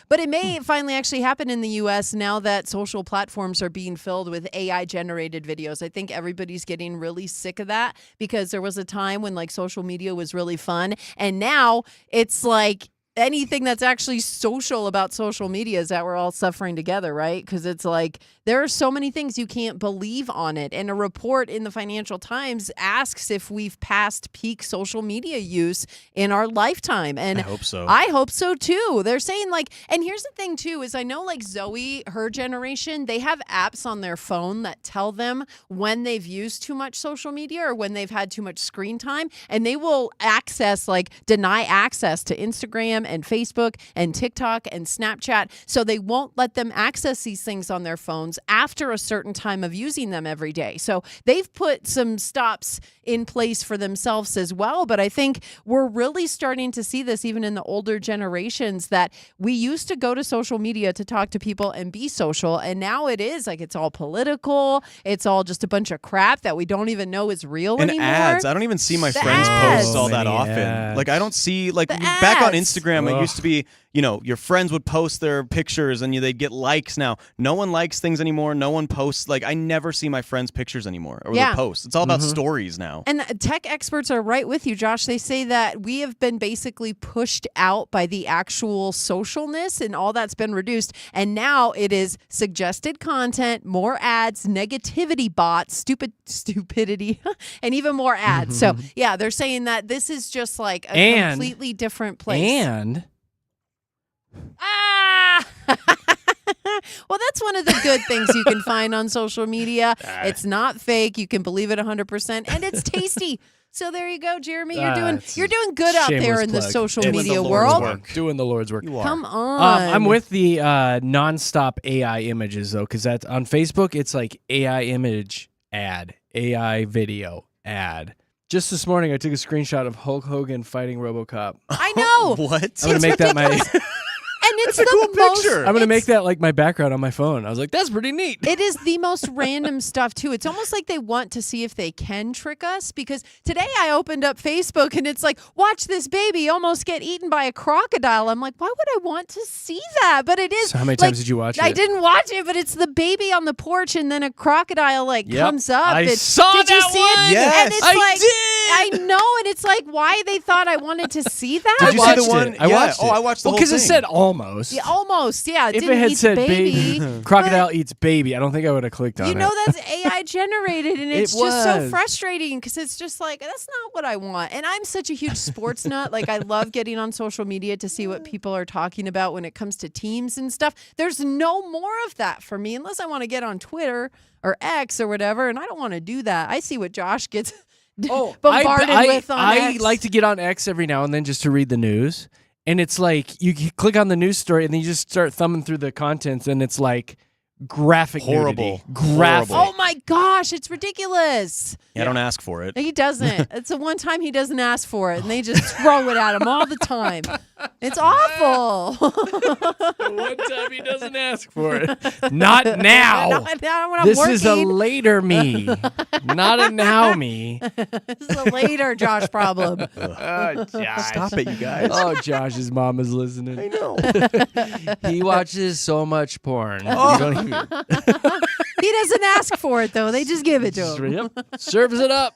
But it may finally actually happen in the U.S. now that social platforms are being filled with AI-generated videos. I think everybody's getting really sick of that because there was a time when like social media was really fun, and now it's like anything that's actually social about social media is that we're all suffering together, right? Because it's like there are so many things you can't believe on it. And a report in the Financial Times asks if we've passed peak social media use in our lifetime. And I hope so. I hope so too. They're saying like, and here's the thing too, is I know like Zoe, her generation, they have apps on their phone that tell them when they've used too much social media or when they've had too much screen time. And they will deny access to Instagram and Facebook and TikTok and Snapchat. So they won't let them access these things on their phones after a certain time of using them every day. So they've put some stops in place for themselves as well. But I think we're really starting to see this even in the older generations that we used to go to social media to talk to people and be social. And now it is like it's all political. It's all just a bunch of crap that we don't even know is real and anymore. Ads. I don't even see my friends post all that often. Like I don't see back on Instagram it used to be, you know, your friends would post their pictures and they'd get likes. Now no one likes things anymore. No one posts. Like I never see my friends' pictures anymore or their posts. It's all about stories now. And tech experts are right with you, Josh. They say that we have been basically pushed out by the actual socialness and all that's been reduced. And now it is suggested content, more ads, negativity bots, stupidity, and even more ads. So yeah, they're saying that this is just like a completely different place. And well, that's one of the good things you can find on social media. It's not fake. You can believe it 100%, and it's tasty. So there you go, Jeremy. You're doing good out there in the social media world. Doing the Lord's work. Come on. I'm with the nonstop AI images though, because that's on Facebook. It's like AI image ad, AI video ad. Just this morning, I took a screenshot of Hulk Hogan fighting RoboCop. I know. What? I'm gonna make that my. And it's That's a cool picture. I'm going to make that like my background on my phone. I was like, that's pretty neat. It is the most random stuff, too. It's almost like they want to see if they can trick us. Because today I opened up Facebook and it's like, watch this baby almost get eaten by a crocodile. I'm like, why would I want to see that? But it is. So how many times did you watch it? I didn't watch it, but it's the baby on the porch and then a crocodile comes up. I saw did you that see one? it? Yes. And it's I did. I know. And it's like why they thought I wanted to see that. Did you see the watched one? it. I watched it. Oh, I watched the whole because thing. it said almost. Yeah, almost, yeah. If didn't it had eat said baby, crocodile eats baby, I don't think I would have clicked on it. you know that's AI generated, and it's It just so was. frustrating because it's just like that's not what I want. And I'm such a huge sports nut. Like I love getting on social media to see what people are talking about when it comes to teams and stuff. There's no more of that for me unless I want to get on Twitter or X or whatever, and I don't want to do that. I see what Josh gets bombarded with on I X. like to get on X every now and then just to read the news. And it's like you click on the news story and then you just start thumbing through the contents and it's like graphic Horrible. nudity. Graphic. Oh my gosh, it's ridiculous. Yeah, don't ask for it. He doesn't. It's the one time he doesn't ask for it, and they just throw it at him all the time. It's awful. One time he doesn't ask for it. Not now. Not now when I'm This working. is a later me, not a now me. This is a later Josh problem. Josh. Stop it, you guys. Oh, Josh's mom is listening. I know. He watches so much porn. Oh. You don't even... He doesn't ask for it, though. They just give it to him. Yep. Serves it up.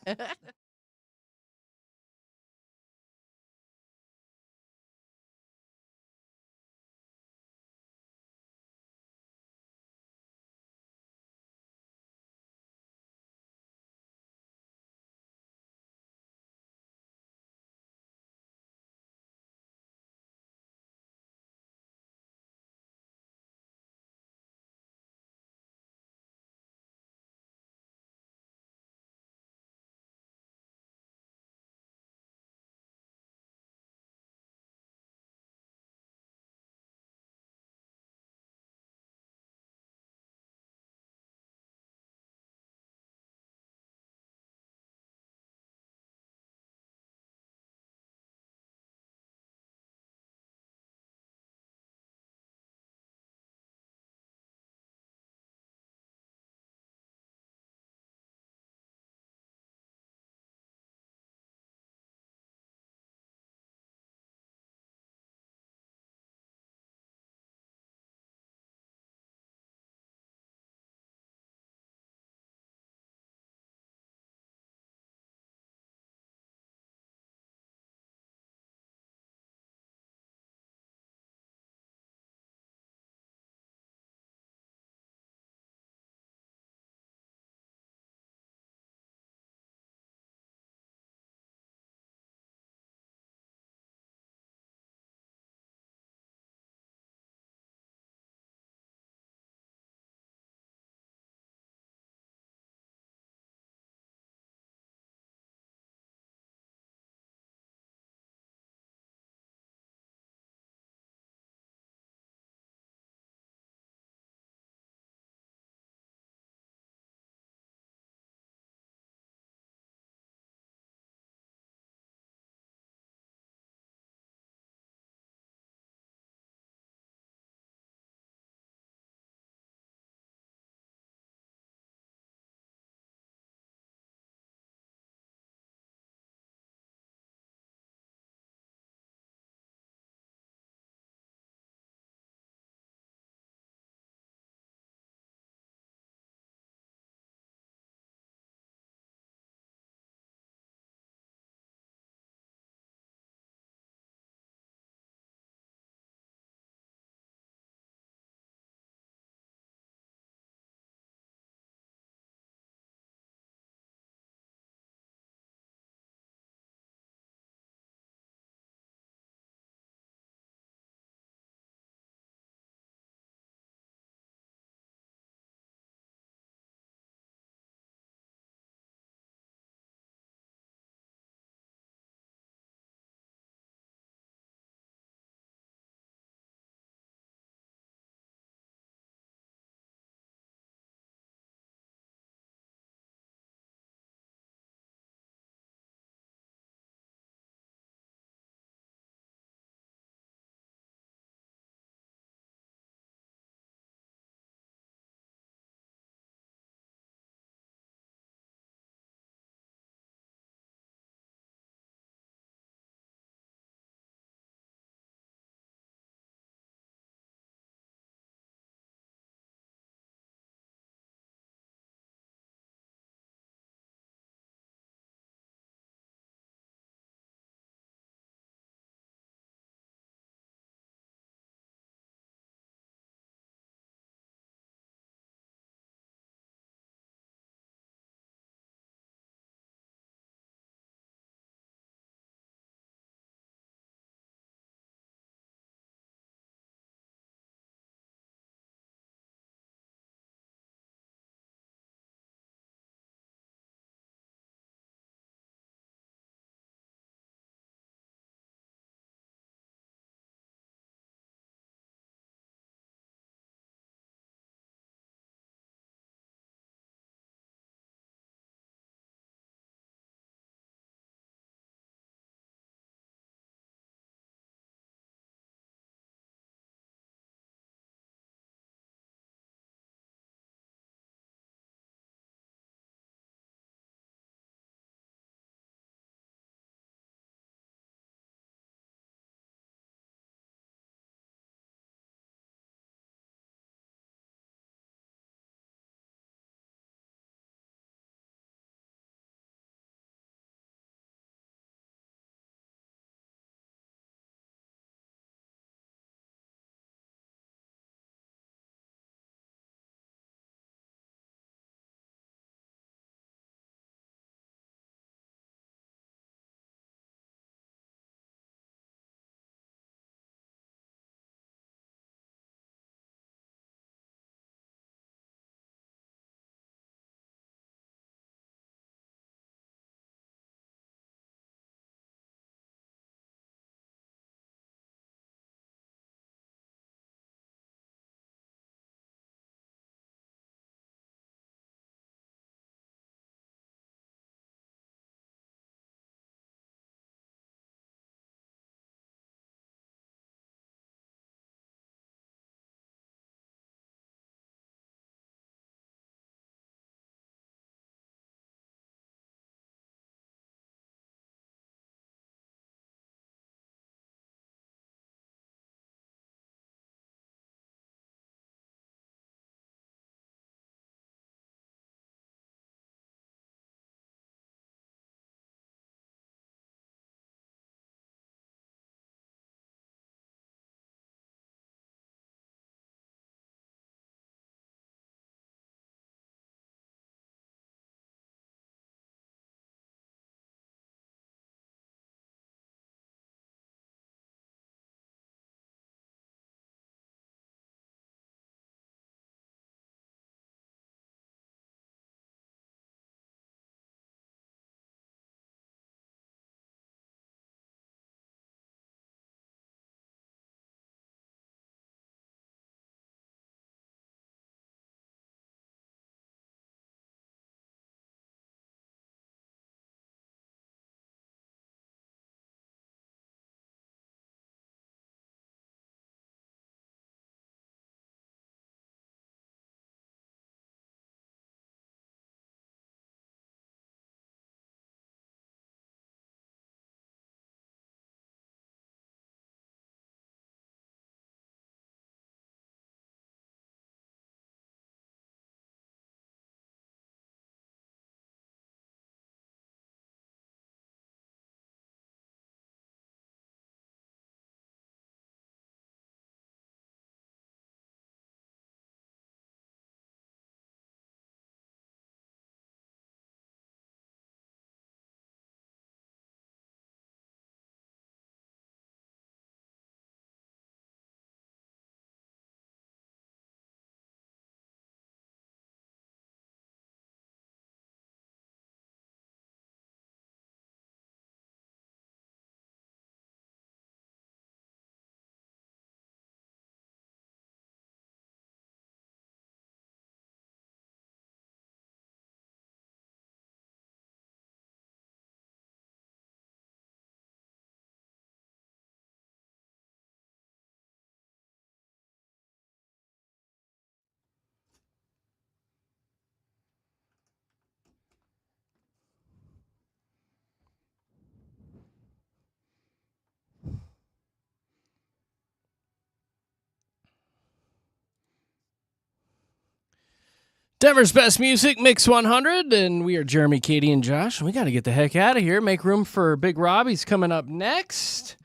Denver's best music, Mix 100, and we are Jeremy, Katy, and Josh. We got to get the heck out of here. Make room for Big Rob. He's coming up next.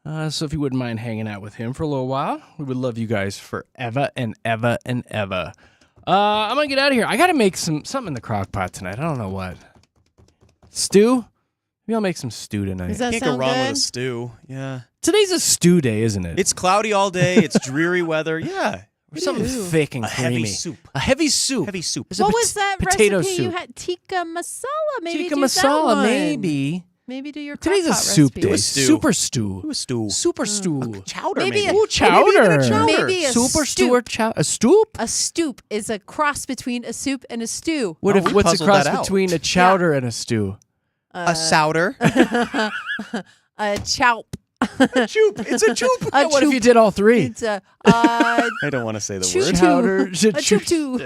So if you wouldn't mind hanging out with him for a little while, we would love you guys forever and ever and ever. I'm going to get out of here. I got to make something in the crock pot tonight. I don't know what. Stew? Maybe I'll make some stew tonight. Does that Can't go sound wrong good? with a stew. Yeah. Today's a stew day, isn't it? It's cloudy all day. It's dreary weather. Yeah. Or something thick and A creamy. heavy soup. A heavy soup. Heavy soup. There's a What was that potato recipe soup. you had? Tikka masala. Maybe Tikka do that masala, one. maybe. Maybe do your Today's a crock pot soup recipe. day. Do a stew. Super stew. Ooh, a stew. Super stew. Chowder, Maybe maybe. a- Ooh, chowder. Maybe even a chowder. Maybe a Super stew stoop. or chowder. A stoop? A stoop is a cross between a soup and a stew. What Oh, if we what's a puzzled cross that out. between a chowder and a stew? A souder. A chowp. A choop. It's a choop. A What if choop. you did all three? It's a I don't want to say the Choo- word. Chowder. a choo-choo.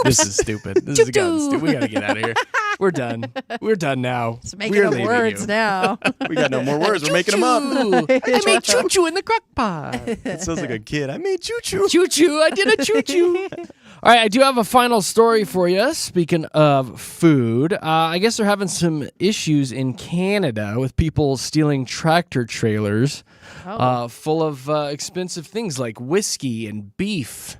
This is stupid. This is gotten Choo-choo. stupid. We got to get out of here. We're done. We're done now. It's making We're up leaving words you. now. We got no more words. We're making them up. Choo-choo. I made choo-choo in the crock pot. It sounds like a kid. I made choo-choo. Choo-choo. I did a choo-choo. All right, I do have a final story for you. Speaking of food, I guess they're having some issues in Canada with people stealing tractor trailers full of expensive things like whiskey and beef.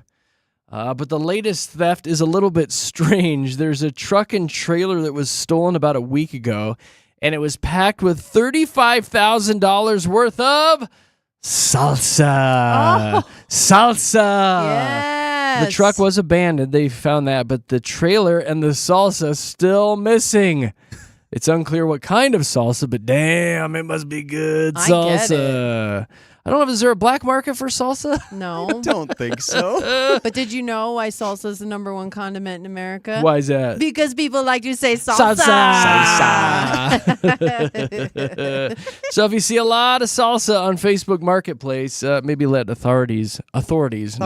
But the latest theft is a little bit strange. There's a truck and trailer that was stolen about a week ago, and it was packed with $35,000 worth of salsa. Salsa. Yes. The truck was abandoned. They found that, but the trailer and the salsa still missing. It's unclear what kind of salsa, but damn, it must be good I get salsa. I don't know. Is there a black market for salsa? No. Don't think so. But did you know why salsa is the number one condiment in America? Why is that? Because people like to say salsa. Salsa. So if you see a lot of salsa on Facebook Marketplace, maybe let authorities know. Authorities.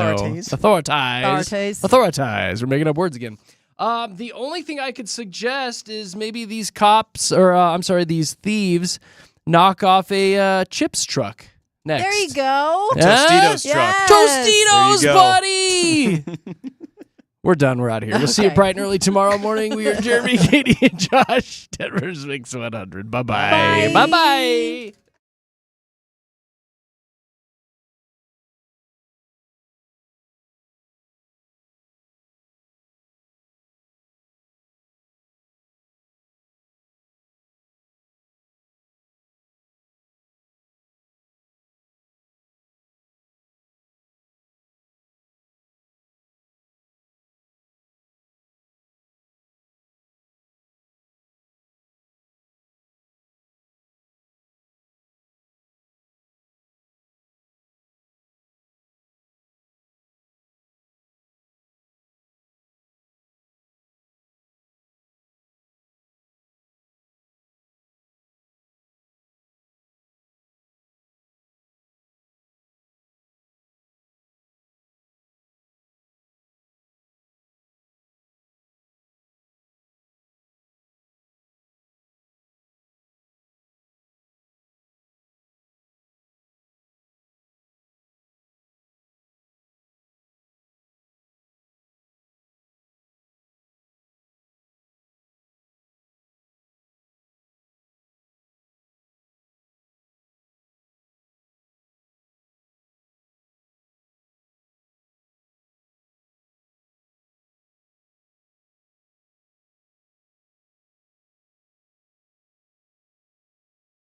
We're making up words again. The only thing I could suggest is maybe these cops, or these thieves, knock off a chips truck next. There you go. Tostitos truck. Tostitos, There you buddy! We're done. We're out of here. We'll see you bright and early tomorrow morning. We are Jeremy, Katy, and Josh. Denver's Mix 100. Bye-bye. Bye. Bye-bye.